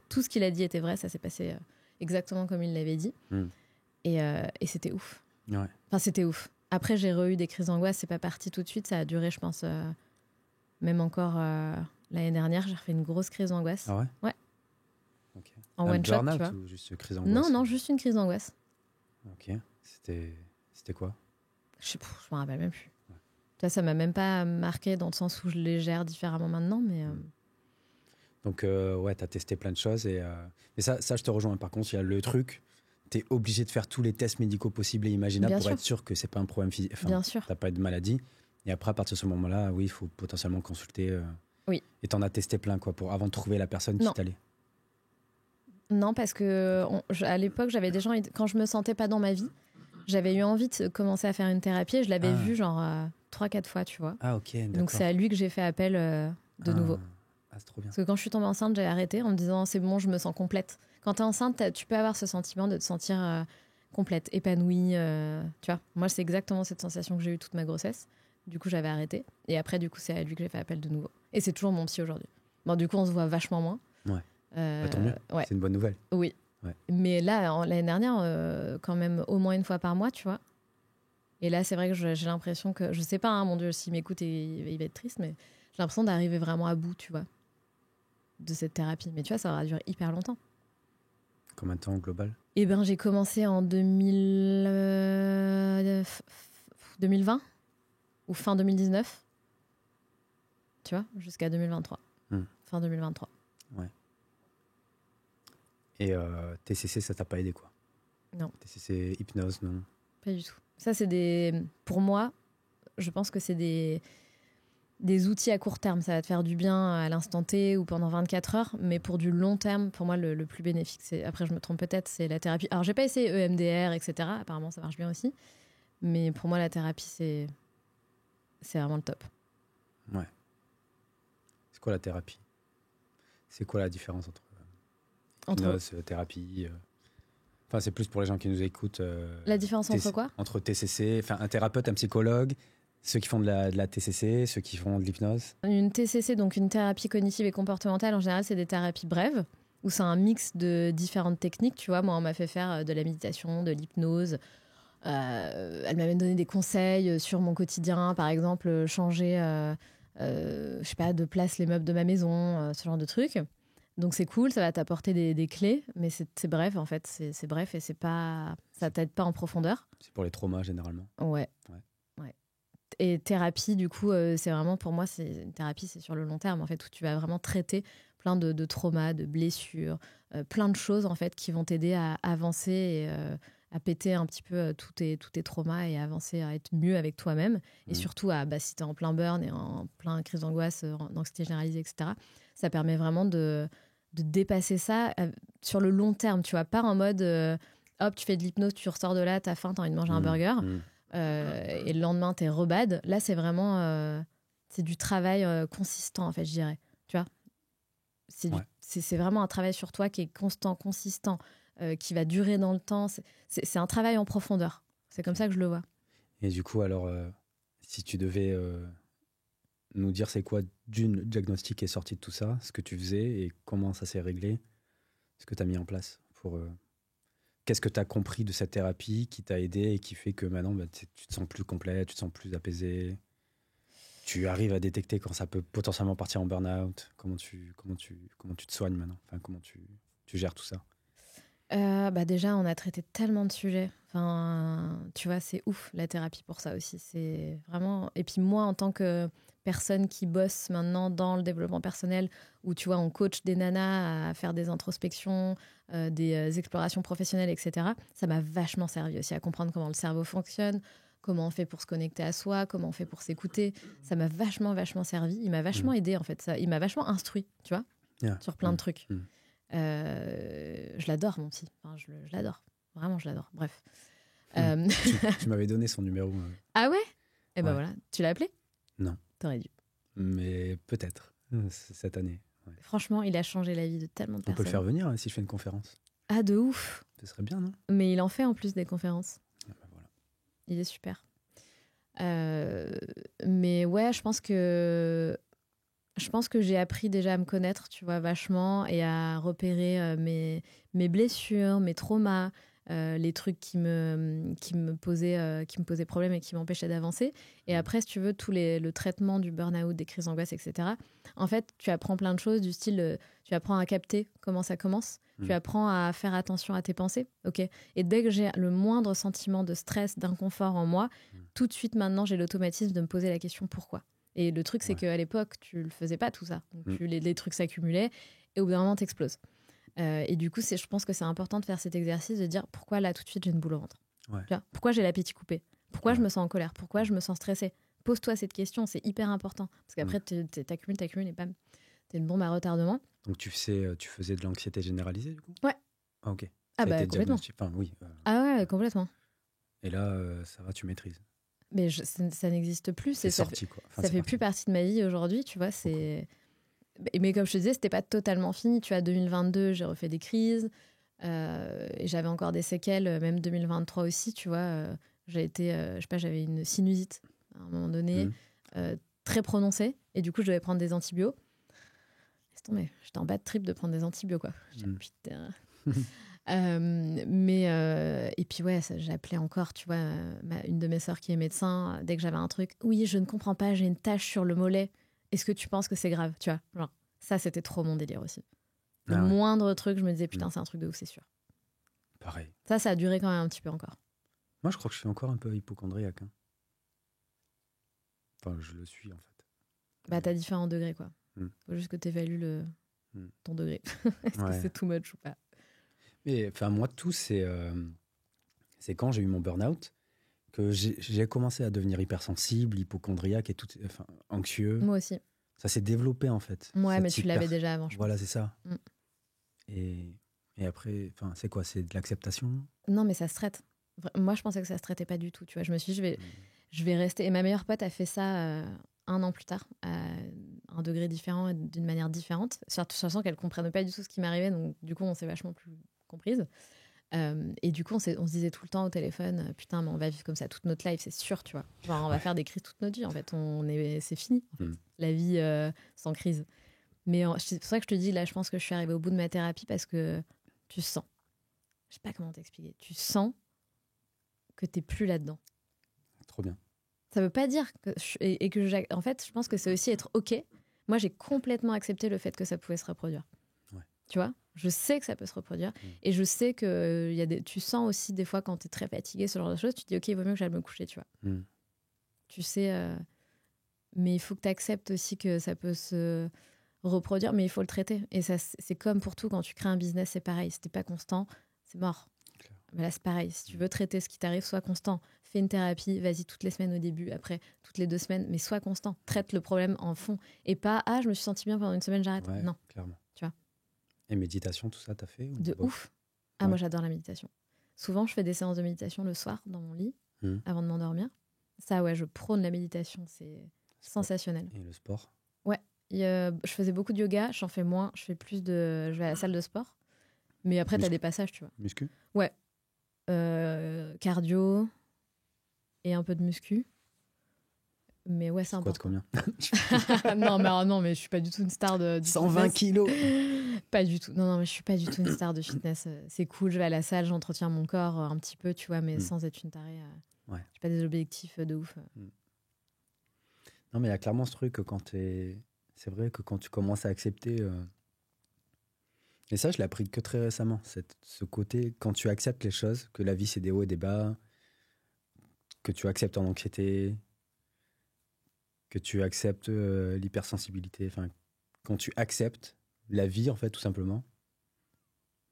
tout ce qu'il a dit était vrai. Ça s'est passé exactement comme il l'avait dit. Et c'était ouf. Ouais. Enfin, c'était ouf. Après, j'ai eu des crises d'angoisse. C'est pas parti tout de suite. Ça a duré, je pense, même encore l'année dernière. J'ai refait une grosse crise d'angoisse. Ah ouais? Ouais. Okay. En one shot, tu vois. Ou juste crise d'angoisse? Non, juste une crise d'angoisse. Ok. C'était quoi? Je me rappelle même plus. Ouais. Ça m'a même pas marqué dans le sens où je les gère différemment maintenant, mais... Donc, ouais, t'as testé plein de choses. Mais ça, je te rejoins. Par contre, il y a le truc, t'es obligé de faire tous les tests médicaux possibles et imaginables pour être sûr que c'est pas un problème physique. Enfin, bien sûr. T'as pas de maladie. Et après, à partir de ce moment-là, oui, il faut potentiellement consulter. Oui. Et t'en as testé plein, quoi, avant de trouver la personne qui t'allait. Non, parce que à l'époque, j'avais déjà quand je me sentais pas dans ma vie, j'avais eu envie de commencer à faire une thérapie et je l'avais vu genre 3-4 fois, tu vois. Ah, ok, d'accord. Donc c'est à lui que j'ai fait appel de nouveau. Ah, c'est trop bien. Parce que quand je suis tombée enceinte, j'ai arrêté en me disant c'est bon, je me sens complète. Quand t'es enceinte, tu peux avoir ce sentiment de te sentir complète, épanouie. Tu vois, moi, c'est exactement cette sensation que j'ai eue toute ma grossesse. Du coup, j'avais arrêté. Et après, du coup, c'est à lui que j'ai fait appel de nouveau. Et c'est toujours mon psy aujourd'hui. Bon, du coup, on se voit vachement moins. Ouais. Tant mieux. Ouais. C'est une bonne nouvelle. Oui. Ouais. Mais là, l'année dernière, quand même au moins une fois par mois, tu vois. Et là, c'est vrai que j'ai l'impression que, je sais pas, hein, mon Dieu, s'il m'écoute, il va être triste, mais j'ai l'impression d'arriver vraiment à bout, tu vois, de cette thérapie. Mais tu vois, ça aura duré hyper longtemps. Combien de temps au global? Eh ben, j'ai commencé en 2020 ou fin 2019, tu vois, jusqu'à 2023. Fin 2023. Ouais. Et TCC, ça t'a pas aidé, quoi? Non. TCC, hypnose, non? Pas du tout. Ça, c'est pour moi, je pense que c'est des outils à court terme. Ça va te faire du bien à l'instant T ou pendant 24 heures. Mais pour du long terme, pour moi, le plus bénéfique, après, je me trompe peut-être, c'est la thérapie. Alors, j'ai pas essayé EMDR, etc. Apparemment, ça marche bien aussi. Mais pour moi, la thérapie, c'est vraiment le top. Ouais. C'est quoi la thérapie? C'est quoi la différence entre hypnose, thérapie Enfin, c'est plus pour les gens qui nous écoutent. La différence entre quoi? Entre TCC, enfin un thérapeute, un psychologue, ceux qui font de la TCC, ceux qui font de l'hypnose. Une TCC, donc une thérapie cognitive et comportementale, en général, c'est des thérapies brèves, où c'est un mix de différentes techniques. Tu vois, moi, on m'a fait faire de la méditation, de l'hypnose. Elle m'avait donné des conseils sur mon quotidien, par exemple, changer, je sais pas, de place les meubles de ma maison, ce genre de trucs. Donc c'est cool, ça va t'apporter des clés, mais c'est bref en fait, c'est bref et ça t'aide pas en profondeur. C'est pour les traumas généralement. Ouais. Et thérapie, du coup, c'est vraiment pour moi, une thérapie, c'est sur le long terme en fait, où tu vas vraiment traiter plein de traumas, de blessures, plein de choses en fait qui vont t'aider à avancer et à péter un petit peu tous tes traumas et à avancer, à être mieux avec toi-même. Et surtout, si tu es en plein burn et en plein crise d'angoisse, d'anxiété généralisée, etc., ça permet vraiment de dépasser ça sur le long terme, tu vois, pas en mode hop, tu fais de l'hypnose, tu ressors de là, t'as faim, t'as envie de manger un burger et le lendemain t'es rebad. Là c'est vraiment c'est du travail consistant en fait, je dirais, tu vois, c'est vraiment un travail sur toi qui est constant, consistant, qui va durer dans le temps, c'est un travail en profondeur, c'est comme ça que je le vois. Et du coup alors si tu devais nous dire c'est quoi d'une diagnostic qui est sorti de tout ça, ce que tu faisais et comment ça s'est réglé, ce que tu as mis en place pour... Qu'est-ce que tu as compris de cette thérapie qui t'a aidé et qui fait que maintenant tu te sens plus complet, tu te sens plus apaisé, tu arrives à détecter quand ça peut potentiellement partir en burn-out, comment tu te soignes maintenant, enfin, comment tu gères tout ça? Déjà, on a traité tellement de sujets. Enfin, tu vois, c'est ouf la thérapie pour ça aussi. C'est vraiment. Et puis moi, en tant que personne qui bosse maintenant dans le développement personnel, où tu vois, on coach des nanas à faire des introspections, des explorations professionnelles, etc. Ça m'a vachement servi aussi à comprendre comment le cerveau fonctionne, comment on fait pour se connecter à soi, comment on fait pour s'écouter. Ça m'a vachement servi. Il m'a vachement aidé en fait. Il m'a vachement instruit, tu vois, sur plein de trucs. Je l'adore, mon psy. Enfin, je l'adore. Vraiment, je l'adore. Bref. Tu m'avais donné son numéro. Ah ouais? Eh ben voilà. Tu l'as appelé? Non. T'aurais dû. Mais peut-être, cette année. Ouais. Franchement, il a changé la vie de tellement de personnes. On peut le faire venir si je fais une conférence. Ah, de ouf. Ce serait bien, non? Mais il en fait en plus des conférences. Ah bah voilà. Il est super. Mais ouais, je pense que j'ai appris déjà à me connaître, tu vois, vachement, et à repérer mes blessures, mes traumas, les trucs qui me posaient problème et qui m'empêchaient d'avancer. Et après, si tu veux, le traitement du burn-out, des crises d'angoisse, etc., en fait, tu apprends plein de choses du style, tu apprends à capter comment ça commence, tu apprends à faire attention à tes pensées, ok. Et dès que j'ai le moindre sentiment de stress, d'inconfort en moi, tout de suite, maintenant, j'ai l'automatisme de me poser la question pourquoi. Et le truc, c'est qu'à l'époque, tu le faisais pas tout ça. Donc, les trucs s'accumulaient et au bout d'un moment, t'exploses. Et du coup, je pense que c'est important de faire cet exercice de dire pourquoi là, tout de suite, j'ai une boule au ventre. Ouais. Tu vois, pourquoi j'ai l'appétit coupé? Pourquoi je me sens en colère? Pourquoi je me sens stressée? Pose-toi cette question, c'est hyper important. Parce qu'après, t'accumules et bam, t'es une bombe à retardement. Donc, tu faisais de l'anxiété généralisée, du coup? Ouais. Ah, ok. Ah, bah, complètement. Enfin, oui. Ah ouais, complètement. Et là, ça va, tu maîtrises? Mais ça n'existe plus. C'est sorti, quoi. Enfin, ça fait plus partie de ma vie aujourd'hui, tu vois. Mais comme je te disais, c'était pas totalement fini. Tu vois, 2022, j'ai refait des crises. Et j'avais encore des séquelles, même 2023 aussi, tu vois. J'ai été, je sais pas, j'avais une sinusite à un moment donné, très prononcée. Et du coup, je devais prendre des antibiotiques. Laisse tomber, j'étais en bad trip de prendre des antibiotiques, quoi. Putain. Et puis ouais, j'appelais encore, tu vois, une de mes sœurs qui est médecin, dès que j'avais un truc, oui, je ne comprends pas, j'ai une tache sur le mollet, est-ce que tu penses que c'est grave, tu vois, genre, ça c'était trop mon délire aussi. Le moindre truc, je me disais, putain, c'est un truc de ouf, c'est sûr. Pareil. Ça a duré quand même un petit peu encore. Moi, je crois que je suis encore un peu hypocondriaque. Hein. Enfin, je le suis, en fait. Bah, t'as différents degrés, quoi. Faut juste que t'évalues ton degré. Est-ce que c'est too much ou pas? Mais enfin, moi, tout, c'est quand j'ai eu mon burn-out que j'ai commencé à devenir hypersensible, hypocondriaque et tout, enfin, anxieux. Moi aussi. Ça s'est développé, en fait. Ouais, mais tu l'avais déjà avant, je Voilà, pense. c'est ça. Et après, enfin, c'est quoi? C'est de l'acceptation? Non, mais ça se traite. Moi, je pensais que ça se traitait pas du tout. Tu vois, je me suis dit, je vais rester. Et ma meilleure pote a fait ça 1 an plus tard, à un degré différent et d'une manière différente. Sachant qu'elle comprenait pas du tout ce qui m'arrivait, donc du coup, on s'est vachement plus comprises. Et du coup, on se disait tout le temps au téléphone, putain, mais on va vivre comme ça toute notre life, c'est sûr, tu vois. Genre, on va faire des crises toute notre vie. En fait, c'est fini. En fait. La vie sans crise. Mais c'est pour ça que je te dis, là, je pense que je suis arrivée au bout de ma thérapie parce que tu sens. Je sais pas comment t'expliquer. Tu sens que t'es plus là-dedans. Trop bien. Ça veut pas dire que en fait, je pense que c'est aussi être OK. Moi, j'ai complètement accepté le fait que ça pouvait se reproduire. Ouais. Tu vois, je sais que ça peut se reproduire. Et je sais que tu sens aussi des fois quand t'es très fatigué, ce genre de choses, tu te dis OK, il vaut mieux que j'aille me coucher, tu vois. Tu sais, mais il faut que tu acceptes aussi que ça peut se reproduire, mais il faut le traiter. Et ça, c'est comme pour tout, quand tu crées un business, c'est pareil. Si t'es pas constant, c'est mort. Mais là, c'est pareil. Si tu veux traiter ce qui t'arrive, sois constant. Fais une thérapie, vas-y toutes les semaines au début, après toutes les 2 semaines, mais sois constant. Traite le problème en fond. Et pas, je me suis senti bien pendant 1 semaine, j'arrête. Ouais, non. Clairement. Tu vois. Et méditation, tout ça, t'as fait De ouf. Moi, j'adore la méditation. Souvent, je fais des séances de méditation le soir dans mon lit, avant de m'endormir. Ça, ouais, je prône la méditation. C'est sensationnel. Et le sport? Ouais. Je faisais beaucoup de yoga, j'en fais moins. Je vais à la salle de sport. Mais après, t'as des passages, tu vois. Muscu? Ouais. Cardio et un peu de muscu. Mais ouais, c'est important. Combien? non, mais je suis pas du tout une star de 120 kilos. Pas du tout. Non, mais je suis pas du tout une star de fitness. C'est cool, je vais à la salle, j'entretiens mon corps un petit peu, tu vois, mais sans être une tarée. Ouais. J'ai pas des objectifs de ouf. Non, mais il y a clairement ce truc que c'est vrai que quand tu commences à accepter. Et ça, je l'ai appris que très récemment. Ce côté, quand tu acceptes les choses, que la vie, c'est des hauts et des bas, que tu acceptes ton anxiété, que tu acceptes l'hypersensibilité. Enfin, quand tu acceptes la vie, en fait, tout simplement,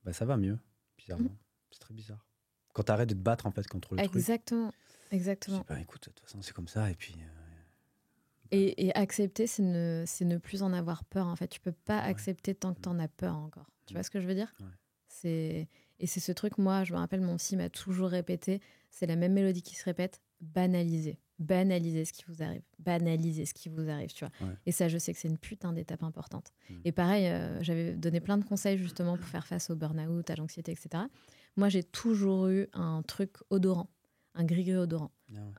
bah, ça va mieux, bizarrement. C'est très bizarre. Quand tu arrêtes de te battre, en fait, contre le truc. Exactement. Tu dis, écoute, de toute façon, c'est comme ça, et puis... Et accepter, c'est ne plus en avoir peur, en fait. Tu peux pas accepter tant que t'en as peur encore. Tu vois ce que je veux dire? Et c'est ce truc, moi, je me rappelle, mon psy m'a toujours répété, c'est la même mélodie qui se répète, banaliser. Banaliser ce qui vous arrive. Banaliser ce qui vous arrive, tu vois. Et ça, je sais que c'est une putain d'étape importante. Et pareil, j'avais donné plein de conseils, justement, pour faire face au burn-out, à l'anxiété, etc. Moi, j'ai toujours eu un truc odorant, un gris-gris odorant.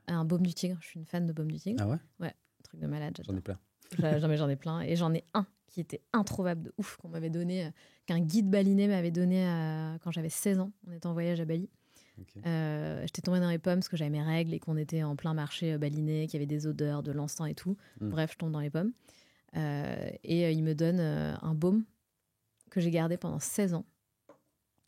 Un baume du tigre. Je suis une fan de baume du tigre. Ah ouais? Ouais, un truc de malade. J'en ai plein. J'en ai plein. Et j'en ai un qui était introuvable de ouf, qu'on m'avait donné, qu'un guide balinais m'avait donné quand j'avais 16 ans. On était en voyage à Bali. Okay. J'étais tombée dans les pommes parce que j'avais mes règles et qu'on était en plein marché balinais, qu'il y avait des odeurs, de l'encens et tout. Bref, je tombe dans les pommes. Et il me donne un baume que j'ai gardé pendant 16 ans.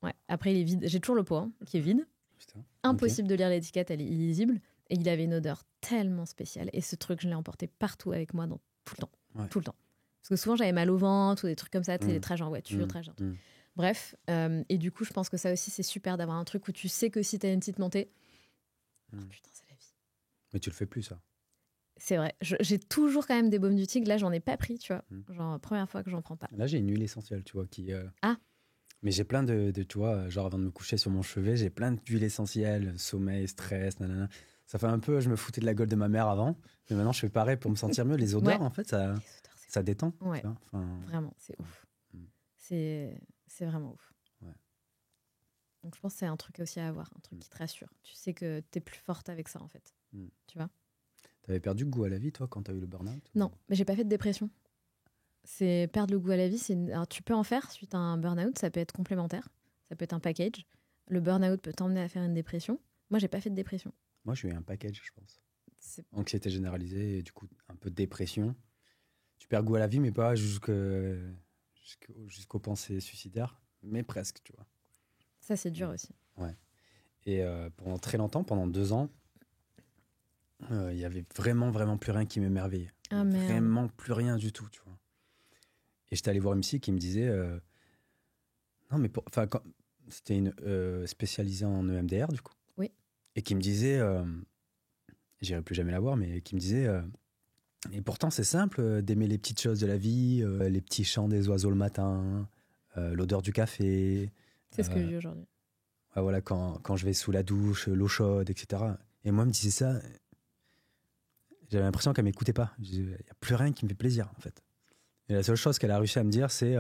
Ouais. Après, il est vide. J'ai toujours le pot qui est vide. Putain. Impossible de lire l'étiquette, elle est illisible. Et il avait une odeur tellement spéciale. Et ce truc, je l'ai emporté partout avec moi, tout le temps. Ouais. Tout le temps. Parce que souvent, j'avais mal au ventre ou des trucs comme ça, des trajets en voiture, trajets. Bref. Et du coup, je pense que ça aussi, c'est super d'avoir un truc où tu sais que si t'as une petite montée, oh, putain, c'est la vie. Mais tu le fais plus, ça. C'est vrai. J'ai toujours quand même des baumes du tigre. Là, j'en ai pas pris, tu vois. Genre, première fois que j'en prends pas. Là, j'ai une huile essentielle, tu vois, qui... Mais j'ai plein de, tu vois, genre avant de me coucher sur mon chevet, j'ai plein d'huiles essentielles, sommeil, stress, nanana. Ça fait un peu, je me foutais de la gueule de ma mère avant, mais maintenant je fais pareil pour me sentir mieux. Les odeurs, en fait, ça détend. Ouais. Vraiment, c'est ouf. C'est vraiment ouf. Ouais. Donc je pense que c'est un truc aussi à avoir, un truc qui te rassure. Tu sais que t'es plus forte avec ça, en fait. Tu vois? T'avais perdu le goût à la vie, toi, quand t'as eu le burn-out? Non, mais j'ai pas fait de dépression. C'est perdre le goût à la vie. Alors, tu peux en faire suite à un burn-out, ça peut être complémentaire. Ça peut être un package. Le burn-out peut t'emmener à faire une dépression. Moi, j'ai pas fait de dépression. Moi, j'ai eu un package, je pense. Anxiété généralisée et du coup, un peu de dépression. Tu perds goût à la vie, mais pas jusqu'aux pensées suicidaires, mais presque, tu vois. Ça, c'est dur aussi. Ouais. Et pendant très longtemps, pendant 2 ans, il y avait vraiment plus rien qui m'émerveillait. Ah, merde. Vraiment plus rien du tout, tu vois. Et j'étais allé voir une psy qui me disait... non, mais c'était une spécialisée en EMDR, du coup. Oui. Et qui me disait... j'irai plus jamais la voir, mais qui me disait... et pourtant, c'est simple d'aimer les petites choses de la vie, les petits chants des oiseaux le matin, l'odeur du café. C'est ce que je dis aujourd'hui. Ouais, voilà, quand je vais sous la douche, l'eau chaude, etc. Et moi, elle me disait ça... J'avais l'impression qu'elle m'écoutait pas. Il n'y a plus rien qui me fait plaisir, en fait. Et la seule chose qu'elle a réussi à me dire, c'est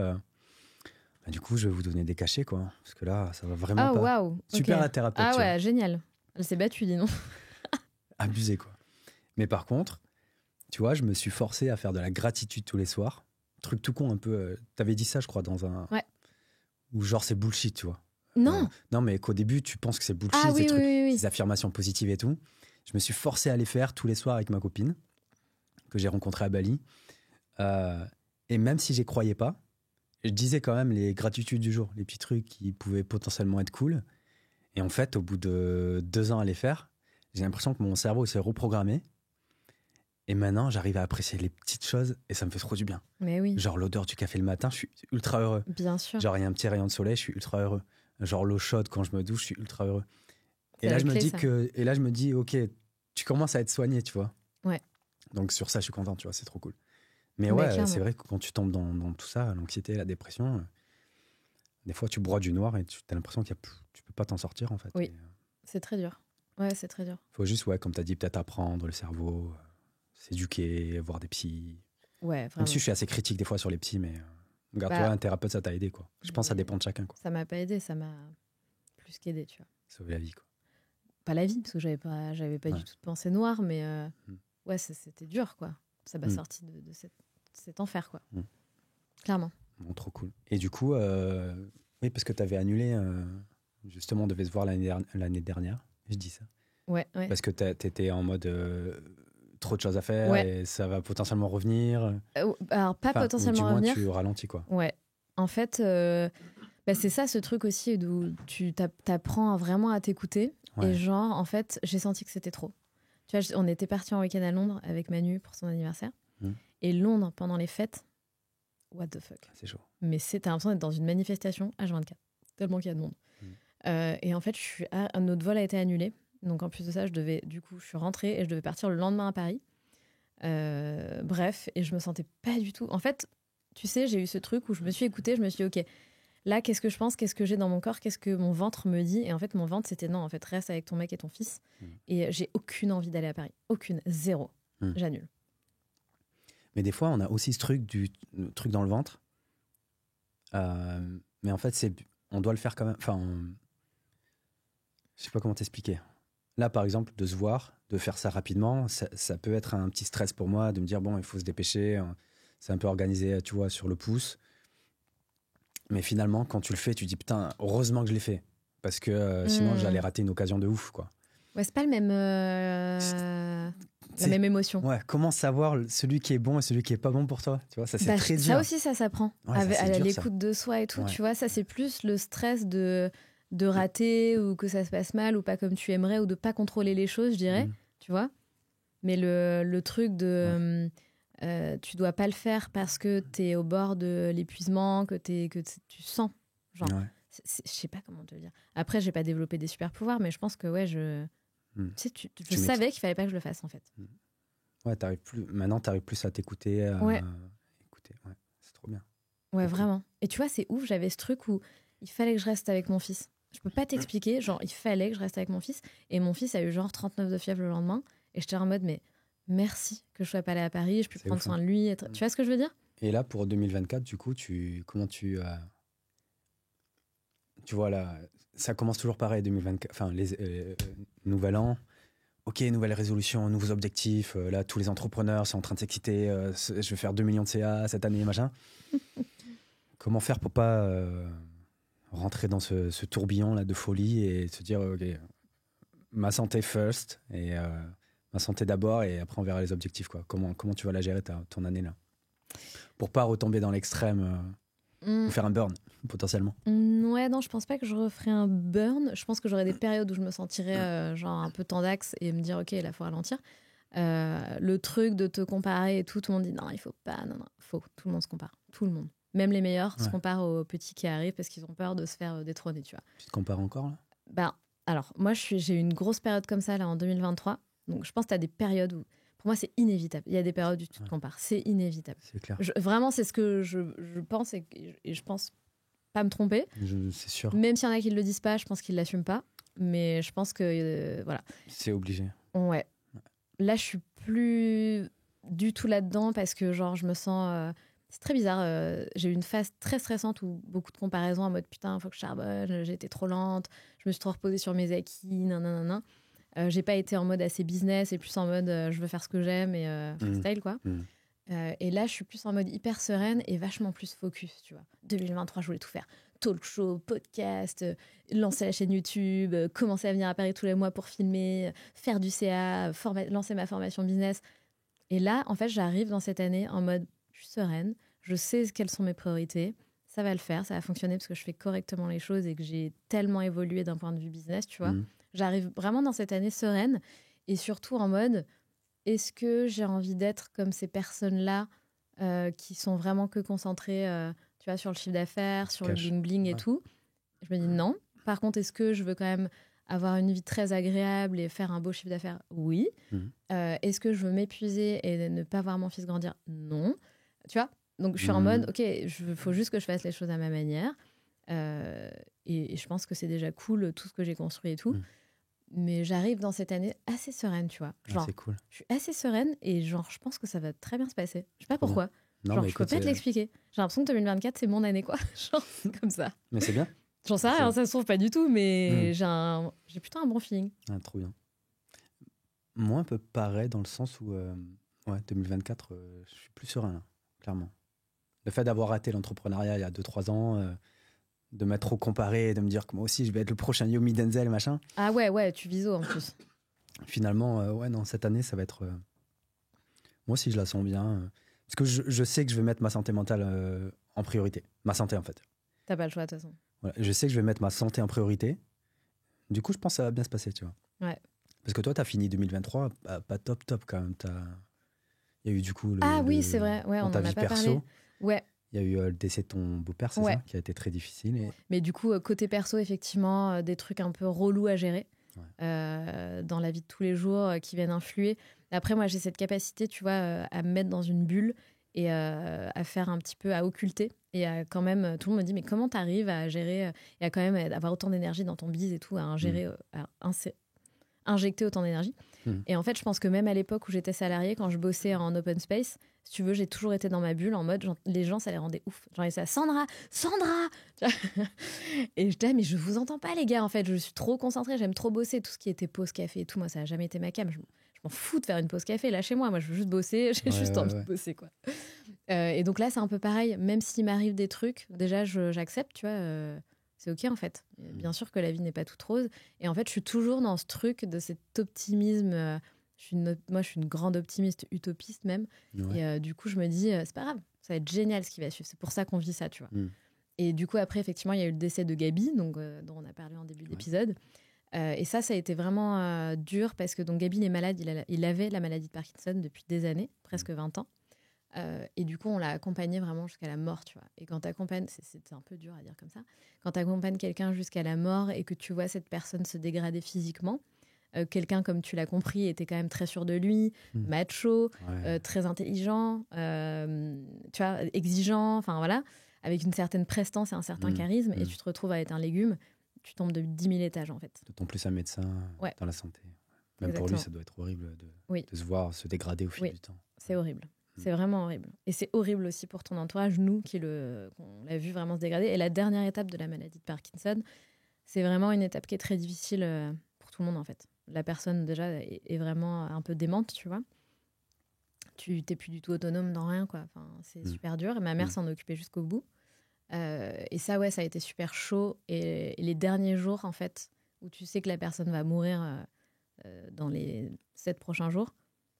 du coup, je vais vous donner des cachets, quoi. Parce que là, ça va vraiment pas. Ah, waouh. Super okay. la thérapeute. Ah ouais, génial. Elle s'est battue, dis donc. Abusé, quoi. Mais par contre, tu vois, je me suis forcé à faire de la gratitude tous les soirs. Truc tout con, un peu. T'avais dit ça, je crois, dans un. Ouais. Où genre, c'est bullshit, tu vois. Non. Non, mais qu'au début, tu penses que c'est bullshit, ah, oui, trucs, oui. ces affirmations positives et tout. Je me suis forcé à les faire tous les soirs avec ma copine, que j'ai rencontrée à Bali. Et même si j'y croyais pas, je disais quand même les gratitudes du jour, les petits trucs qui pouvaient potentiellement être cool. Et en fait, au bout de 2 ans à les faire, j'ai l'impression que mon cerveau s'est reprogrammé. Et maintenant, j'arrive à apprécier les petites choses et ça me fait trop du bien. Mais oui. Genre l'odeur du café le matin, je suis ultra heureux. Bien sûr. Genre il y a un petit rayon de soleil, je suis ultra heureux. Genre l'eau chaude quand je me douche, je suis ultra heureux. Et là, je me dis, ok, tu commences à être soigné, tu vois. Ouais. Donc sur ça, je suis content, tu vois, c'est trop cool. Mais ouais, c'est vrai que quand tu tombes dans tout ça, l'anxiété, la dépression, des fois tu broies du noir et tu as l'impression qu'il tu peux pas t'en sortir en fait. Oui, c'est très dur. Ouais, c'est très dur. Faut juste, comme tu as dit, peut-être apprendre le cerveau, s'éduquer, voir des psys. Ouais, vraiment. Même si je suis assez critique des fois sur les psys, mais regarde-toi, un thérapeute, ça t'a aidé, quoi. Je pense que ça dépend de chacun, quoi. Ça m'a pas aidé, ça m'a plus qu'aidé, tu vois. Sauver la vie, quoi. Pas la vie, parce que j'avais pas du tout de pensée noire, mais ouais, c'était dur, quoi. Ça m'a sorti de cet enfer, quoi. Clairement. Bon, trop cool. Et du coup, oui, parce que tu avais annulé, justement, on devait se voir l'année dernière, je dis ça. Ouais. Parce que tu étais en mode trop de choses à faire et ça va potentiellement revenir. Alors, pas potentiellement revenir. Tu ralentis, quoi. Ouais. En fait, c'est ça, ce truc aussi où tu t'apprends vraiment à t'écouter. Ouais. Et genre, en fait, j'ai senti que c'était trop. Tu vois, on était partis en week-end à Londres avec Manu pour son anniversaire. Et Londres, pendant les fêtes, what the fuck. C'est chaud. Mais t'as l'impression d'être dans une manifestation H24. Tellement qu'il y a de monde. Et en fait, notre vol a été annulé. Donc en plus de ça, je suis rentrée et je devais partir le lendemain à Paris. Bref, et je me sentais pas du tout... En fait, tu sais, j'ai eu ce truc où je me suis écoutée, je me suis dit, ok, là, qu'est-ce que je pense, qu'est-ce que j'ai dans mon corps, qu'est-ce que mon ventre me dit? Et en fait, mon ventre, c'était non, en fait, reste avec ton mec et ton fils. Et j'ai aucune envie d'aller à Paris. Aucune, zéro. J'annule. Mais des fois, on a aussi ce truc, truc dans le ventre. Mais en fait, on doit le faire quand même. Enfin, je sais pas comment t'expliquer. Là, par exemple, de se voir, de faire ça rapidement, ça peut être un petit stress pour moi, de me dire, bon, il faut se dépêcher. C'est un peu organisé, tu vois, sur le pouce. Mais finalement, quand tu le fais, tu dis, putain, heureusement que je l'ai fait. Parce que sinon, j'allais rater une occasion de ouf, quoi. Ouais, c'est pas le même... la même émotion. Ouais, comment savoir celui qui est bon et celui qui est pas bon pour toi? Tu vois, ça c'est très dur. Ça aussi, ça s'apprend. Ouais, à l'écoute de soi et tout. Tu vois, ça c'est plus le stress de rater ou que ça se passe mal ou pas comme tu aimerais ou de pas contrôler les choses, je dirais. Tu vois. Mais le truc de tu dois pas le faire parce que t'es au bord de l'épuisement, que tu sens. Genre, je sais pas comment te le dire. Après, j'ai pas développé des super pouvoirs, mais je pense que tu sais, je savais qu'il fallait pas que je le fasse en fait. Ouais, maintenant t'arrives plus à t'écouter. Écouter. Ouais, c'est trop bien. Ouais, vraiment. Et tu vois, c'est ouf, j'avais ce truc où il fallait que je reste avec mon fils. Je peux pas t'expliquer, genre, il fallait que je reste avec mon fils. Et mon fils a eu genre 39 de fièvre le lendemain. Et j'étais en mode, mais merci que je sois pas allée à Paris, je peux prendre soin de lui. Tu vois ce que je veux dire? Et là, pour 2024, du coup, comment tu vois, là, ça commence toujours pareil, 2024, enfin, nouvel an. Ok, nouvelle résolution, nouveaux objectifs. Là, tous les entrepreneurs sont en train de s'exciter. Je vais faire 2 millions de CA cette année, machin. Comment faire pour pas rentrer dans ce tourbillon là de folie et se dire ok, ma santé first et ma santé d'abord et après on verra les objectifs quoi. Comment tu vas la gérer ton année là pour pas retomber dans l'extrême ou faire un burn potentiellement. Ouais, non, je pense pas que je referais un burn. Je pense que j'aurais des périodes où je me sentirais genre un peu tendax et me dire ok, là faut ralentir. Le truc de te comparer et tout le monde dit non, il faut pas, non, faut. Tout le monde se compare, tout le monde. Même les meilleurs se comparent aux petits qui arrivent parce qu'ils ont peur de se faire détrôner, tu vois. Tu te compares encore là? Ben, alors, moi, j'ai eu une grosse période comme ça là en 2023. Donc, je pense que tu as des périodes où, pour moi, c'est inévitable. Il y a des périodes où tu te compares. C'est inévitable. C'est clair. Vraiment, c'est ce que je pense et je pense pas me tromper. C'est sûr. Même s'il y en a qui ne le disent pas, je pense qu'ils ne l'assument pas. Mais je pense que, voilà. C'est obligé. Ouais. Là, je suis plus du tout là-dedans parce que, genre, je me sens... c'est très bizarre. J'ai eu une phase très stressante où beaucoup de comparaisons en mode putain, faut que je charbonne, j'ai été trop lente, je me suis trop reposée sur mes acquis, nanana. J'ai pas été en mode assez business et plus en mode je veux faire ce que j'aime et freestyle quoi. Et là, je suis plus en mode hyper sereine et vachement plus focus, tu vois. 2023, je voulais tout faire. Talk show, podcast, lancer la chaîne YouTube, commencer à venir à Paris tous les mois pour filmer, faire du CA, lancer ma formation business. Et là, en fait, j'arrive dans cette année en mode je suis sereine, je sais quelles sont mes priorités, ça va le faire, ça va fonctionner parce que je fais correctement les choses et que j'ai tellement évolué d'un point de vue business, tu vois. J'arrive vraiment dans cette année sereine et surtout en mode est-ce que j'ai envie d'être comme ces personnes-là qui sont vraiment que concentrées tu vois, sur le chiffre d'affaires, sur le bling-bling et tout. Je me dis non. Par contre, est-ce que je veux quand même avoir une vie très agréable et faire un beau chiffre d'affaires? Oui. Est-ce que je veux m'épuiser et ne pas voir mon fils grandir? Non. Tu vois? Donc, je suis en mode, OK, il faut juste que je fasse les choses à ma manière. Et je pense que c'est déjà cool, tout ce que j'ai construit et tout. Mais j'arrive dans cette année assez sereine, tu vois. Genre, c'est cool. Je suis assez sereine et genre, je pense que ça va très bien se passer. Je sais pas pourquoi. Non, genre, mais je peux pas te l'expliquer. J'ai l'impression que 2024, c'est mon année, quoi. Genre, comme ça. Mais c'est bien. J'en sais rien, ça se trouve pas du tout, mais j'ai plutôt un bon feeling. Ah, trop bien. Moi, un peu pareil dans le sens où, 2024, je suis plus serein, là, clairement. Le fait d'avoir raté l'entrepreneuriat il y a 2-3 ans, de m'être trop comparé et de me dire que moi aussi, je vais être le prochain Yomi Denzel, machin. Ah ouais, tu viso en plus. Finalement, non, cette année, ça va être... moi aussi, je la sens bien. Parce que je sais que je vais mettre ma santé mentale en priorité. Ma santé, en fait. T'as pas le choix, de toute façon. Voilà, je sais que je vais mettre ma santé en priorité. Du coup, je pense que ça va bien se passer, tu vois. Ouais. Parce que toi, t'as fini 2023, pas top quand même. Il y a eu du coup... oui, c'est vrai. Ouais, on en a pas parlé. Ouais. Il y a eu le décès de ton beau-père, c'est ça, qui a été très difficile. Mais du coup, côté perso, effectivement, des trucs un peu relous à gérer dans la vie de tous les jours qui viennent influer. Après, moi, j'ai cette capacité, tu vois, à me mettre dans une bulle et à faire un petit peu, à occulter. Et à quand même, tout le monde me dit, mais comment t'arrives à gérer et à quand même avoir autant d'énergie dans ton bise et tout, à ingérer, à injecter autant d'énergie. Et en fait, je pense que même à l'époque où j'étais salariée, quand je bossais en open space, si tu veux, j'ai toujours été dans ma bulle en mode, genre, les gens, ça les rendait ouf. Genre, ils disaient, Sandra et je disais, mais je vous entends pas, les gars, en fait, je suis trop concentrée, j'aime trop bosser. Tout ce qui était pause café et tout, moi, ça n'a jamais été ma cam. Je m'en fous de faire une pause café, lâchez-moi, moi, je veux juste bosser, j'ai juste envie de bosser, quoi. Et donc là, c'est un peu pareil, même s'il m'arrive des trucs, déjà, j'accepte, tu vois. C'est OK, en fait. Bien sûr que la vie n'est pas toute rose. Et en fait, je suis toujours dans ce truc de cet optimisme. Moi, je suis une grande optimiste, utopiste même. Et du coup, je me dis, c'est pas grave, ça va être génial ce qui va suivre. C'est pour ça qu'on vit ça, tu vois. Et du coup, après, effectivement, il y a eu le décès de Gabi, donc, dont on a parlé en début d'épisode. Et ça a été vraiment dur parce que donc, Gabi, il est malade. Il avait la maladie de Parkinson depuis des années, presque 20 ans. Et du coup, on l'a accompagné vraiment jusqu'à la mort, tu vois. Et quand t'accompagnes, c'est un peu dur à dire comme ça, quand t'accompagnes quelqu'un jusqu'à la mort et que tu vois cette personne se dégrader physiquement, quelqu'un, comme tu l'as compris, était quand même très sûr de lui, macho, très intelligent, tu vois, exigeant, enfin voilà, avec une certaine prestance et un certain charisme, et tu te retrouves à être un légume, tu tombes de 10 000 étages, en fait. D'autant plus un médecin dans la santé. Même Exactement. pour lui, ça doit être horrible de se voir se dégrader au fil du temps. C'est horrible. C'est vraiment horrible. Et c'est horrible aussi pour ton entourage, nous, qu'on l'a vu vraiment se dégrader. Et la dernière étape de la maladie de Parkinson, c'est vraiment une étape qui est très difficile pour tout le monde, en fait. La personne, déjà, est vraiment un peu démente, tu vois. Tu n'es plus du tout autonome dans rien, quoi. Enfin, c'est super dur. Et ma mère s'en occupait jusqu'au bout. Et ça, ouais, ça a été super chaud. Et les derniers jours, en fait, où tu sais que la personne va mourir dans les 7 prochains jours,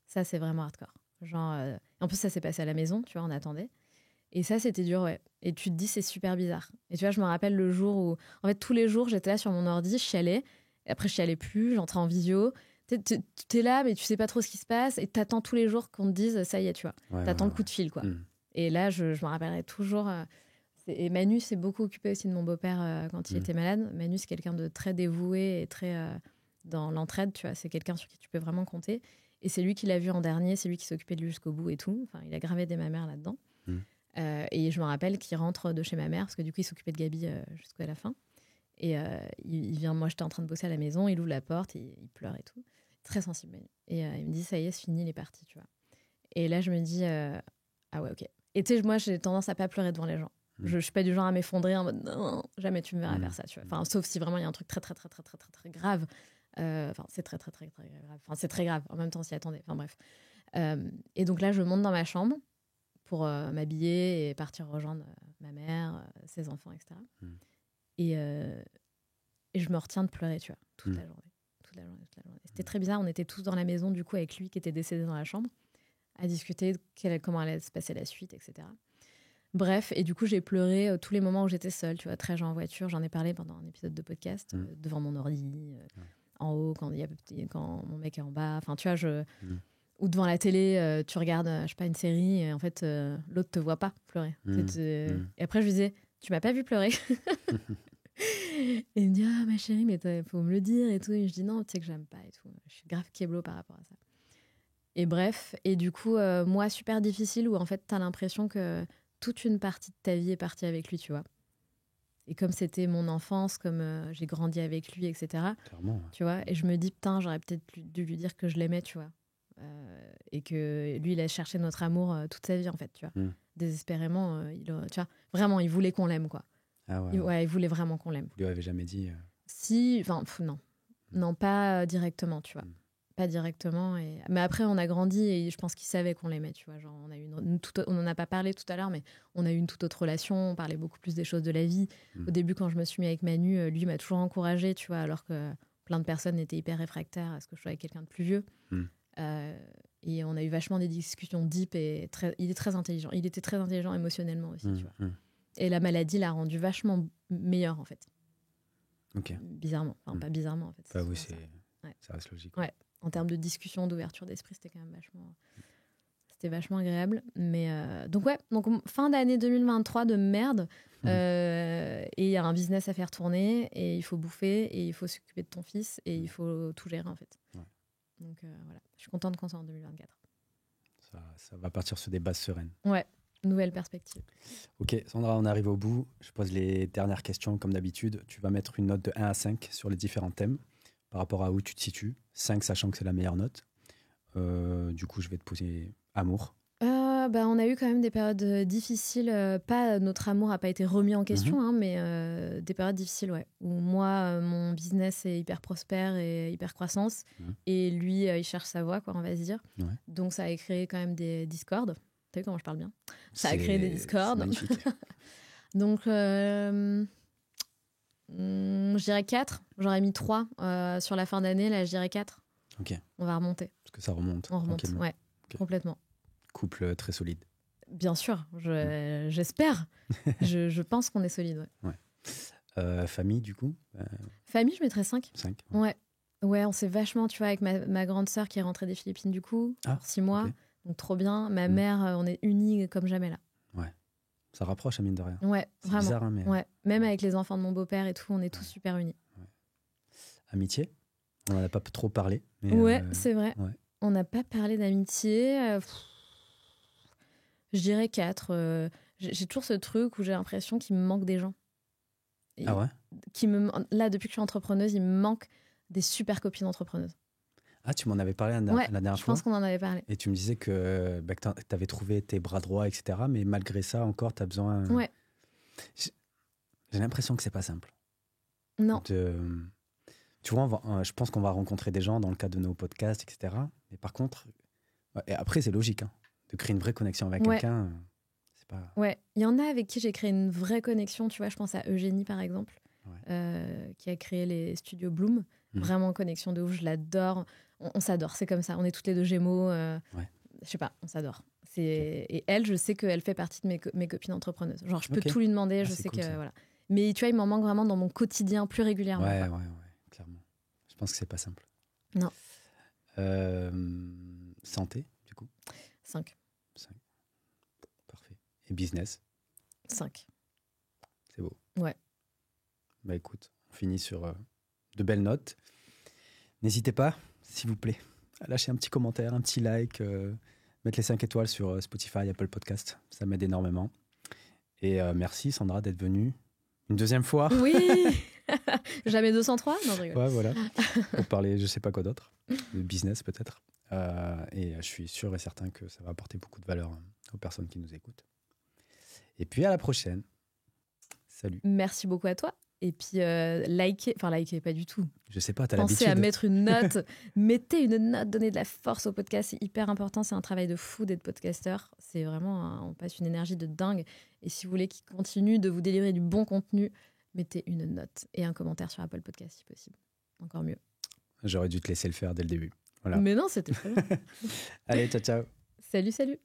ça, c'est vraiment hardcore. Genre, en plus, ça s'est passé à la maison, tu vois, on attendait. Et ça, c'était dur, ouais. Et tu te dis, c'est super bizarre. Et tu vois, je me rappelle le jour où... En fait, tous les jours, j'étais là sur mon ordi, je chialais. Et après, je chialais plus, j'entrais en visio. T'es là, mais tu sais pas trop ce qui se passe. Et t'attends tous les jours qu'on te dise, ça y est, tu vois. Ouais, T'attends le coup de fil, quoi. Et là, je me rappellerai toujours... Et Manu s'est beaucoup occupé aussi de mon beau-père quand il était malade. Manu, c'est quelqu'un de très dévoué et très dans l'entraide, tu vois. C'est quelqu'un sur qui tu peux vraiment compter. Et c'est lui qui l'a vu en dernier, c'est lui qui s'est occupé de lui jusqu'au bout et tout. Enfin, il a gravé des mamères là-dedans. Et je me rappelle qu'il rentre de chez ma mère, parce que du coup, il s'occupait de Gabi jusqu'à la fin. Et il vient, moi, j'étais en train de bosser à la maison, il ouvre la porte, il pleure et tout. Très sensible, Manu. Et il me dit, ça y est, c'est fini, il est parti, tu vois. Et là, je me dis, ah ouais, ok. Et tu sais, moi, j'ai tendance à pas pleurer devant les gens. Je suis pas du genre à m'effondrer en mode non, jamais tu me verras faire ça, tu vois. Enfin, sauf si vraiment il y a un truc très grave. Enfin, c'est très grave. Enfin, c'est très grave. En même temps, s'y attendait. Enfin, bref. Et donc là, je monte dans ma chambre pour m'habiller et partir rejoindre ma mère, ses enfants, etc. Et je me retiens de pleurer, tu vois, toute la journée. C'était très bizarre. On était tous dans la maison, du coup, avec lui qui était décédé dans la chambre, à discuter comment allait se passer la suite, etc. Bref, et du coup, j'ai pleuré tous les moments où j'étais seule, tu vois, très en voiture. J'en ai parlé pendant un épisode de podcast, devant mon ordi, en haut, quand mon mec est en bas. Enfin, tu vois, ou devant la télé, tu regardes, je sais pas, une série, et en fait, l'autre te voit pas pleurer. Et après, je lui disais, tu m'as pas vu pleurer? Et il me dit, ah, ma chérie, mais faut me le dire et tout. Et je dis, non, tu sais que j'aime pas et tout. Je suis grave kéblo par rapport à ça. Et bref, et du coup, moi, super difficile, où en fait, t'as l'impression que toute une partie de ta vie est partie avec lui, tu vois. Et comme c'était mon enfance, comme j'ai grandi avec lui, etc. Clairement. Tu vois, et je me dis, putain, j'aurais peut-être dû lui dire que je l'aimais, tu vois. Et que lui, il a cherché notre amour toute sa vie, en fait, tu vois. Désespérément, tu vois, vraiment, il voulait qu'on l'aime, quoi. Ah ouais. Il voulait vraiment qu'on l'aime. Vous lui avez jamais dit Si, enfin, non. Non, pas directement, tu vois. Pas directement. Mais après, on a grandi et je pense qu'il savait qu'on l'aimait, tu vois. Genre, on n'en a pas parlé tout à l'heure, mais on a eu une toute autre relation. On parlait beaucoup plus des choses de la vie. Au début, quand je me suis mis avec Manu, lui m'a toujours encouragée, tu vois, alors que plein de personnes étaient hyper réfractaires à ce que je sois avec quelqu'un de plus vieux. Et on a eu vachement des discussions deep et il est très intelligent. Il était très intelligent émotionnellement aussi, tu vois. Et la maladie l'a rendu vachement meilleur, en fait. Ok. Bizarrement. Enfin, pas bizarrement, en fait. Bah oui, ça reste logique. Ouais. En termes de discussion, d'ouverture d'esprit, c'était quand même vachement agréable. Mais donc fin d'année 2023 de merde. Et il y a un business à faire tourner et il faut bouffer et il faut s'occuper de ton fils et il faut tout gérer, en fait. Donc voilà, je suis contente qu'on soit en 2024. Ça va partir sur des bases sereines. Ouais, nouvelle perspective. Ok, Sandra, on arrive au bout. Je pose les dernières questions comme d'habitude. Tu vas mettre une note de 1 à 5 sur les différents thèmes par rapport à où tu te situes. 5 sachant que c'est la meilleure note. Du coup, je vais te poser amour. On a eu quand même des périodes difficiles. Notre amour n'a pas été remis en question, mais des périodes difficiles, ouais. Où moi, mon business est hyper prospère et hyper croissance. Et lui, il cherche sa voie, quoi, on va se dire. Ouais. Donc, ça a créé quand même des discords. T'as vu comment je parle bien? Ça a créé des discords. Donc, je dirais 4. J'aurais mis 3 sur la fin d'année. Là, je dirais 4. Ok. On va remonter. Parce que ça remonte. On remonte, ouais. Okay. Complètement. Couple très solide. Bien sûr, j'espère. je pense qu'on est solide. Ouais. Famille, du coup Famille, je mettrais 5. 5. Ouais, on s'est vachement, tu vois, avec ma grande sœur qui est rentrée des Philippines, du coup, pour 6 mois. Okay. Donc, trop bien. Ma mère, on est unis comme jamais, là. Ouais. Ça rapproche, mine de rien. Ouais, c'est vraiment. Bizarre, hein, mais... ouais. Même avec les enfants de mon beau-père et tout, on est tous super unis. Ouais. Amitié? On n'en a pas trop parlé. Mais ouais, c'est vrai. Ouais. On n'a pas parlé d'amitié. Je dirais 4. J'ai toujours ce truc où j'ai l'impression qu'il me manque des gens. Ah ouais? Là, depuis que je suis entrepreneuse, il me manque des super copines entrepreneuses. Ah, tu m'en avais parlé la dernière fois? Je pense qu'on en avait parlé. Et tu me disais que tu avais trouvé tes bras droits, etc. Mais malgré ça, encore, tu as besoin... Ouais. J'ai l'impression que c'est pas simple. Non. Tu vois, je pense qu'on va rencontrer des gens dans le cadre de nos podcasts, etc. Mais par contre... Et après, c'est logique, hein. De créer une vraie connexion avec quelqu'un, pas... Ouais, il y en a avec qui j'ai créé une vraie connexion. Tu vois, je pense à Eugénie, par exemple, qui a créé les studios Bloom. Vraiment connexion de ouf, je l'adore. On s'adore, c'est comme ça. On est toutes les deux Gémeaux. Je sais pas, on s'adore. Et elle, je sais qu'elle fait partie de mes copines entrepreneuses. Genre, je peux tout lui demander. Je sais cool, que voilà. Mais tu vois, il m'en manque vraiment dans mon quotidien plus régulièrement. Ouais, clairement. Je pense que c'est pas simple. Non. Santé, du coup 5. Parfait. Et business 5. C'est beau. Ouais. Bah écoute, on finit sur de belles notes. N'hésitez pas, s'il vous plaît, à lâcher un petit commentaire, un petit like, mettre les 5 étoiles sur Spotify, Apple Podcast. Ça m'aide énormément. Et merci Sandra d'être venue une deuxième fois. Oui. Jamais 203. Non, je rigole. Ouais, voilà. Pour parler, je sais pas quoi d'autre, de business peut-être. Et je suis sûr et certain que ça va apporter beaucoup de valeur aux personnes qui nous écoutent. Et puis à la prochaine. Salut. Merci beaucoup à toi. Et puis likez pas du tout. Je sais pas, t'as l'habitude. Pensez à mettre une note. Mettez une note, donnez de la force au podcast. C'est hyper important. C'est un travail de fou d'être podcasteur. C'est vraiment, on passe une énergie de dingue. Et si vous voulez qu'il continue de vous délivrer du bon contenu, mettez une note et un commentaire sur Apple Podcast si possible. Encore mieux. J'aurais dû te laisser le faire dès le début. Voilà. Mais non, c'était très bien. Allez, ciao, ciao. Salut.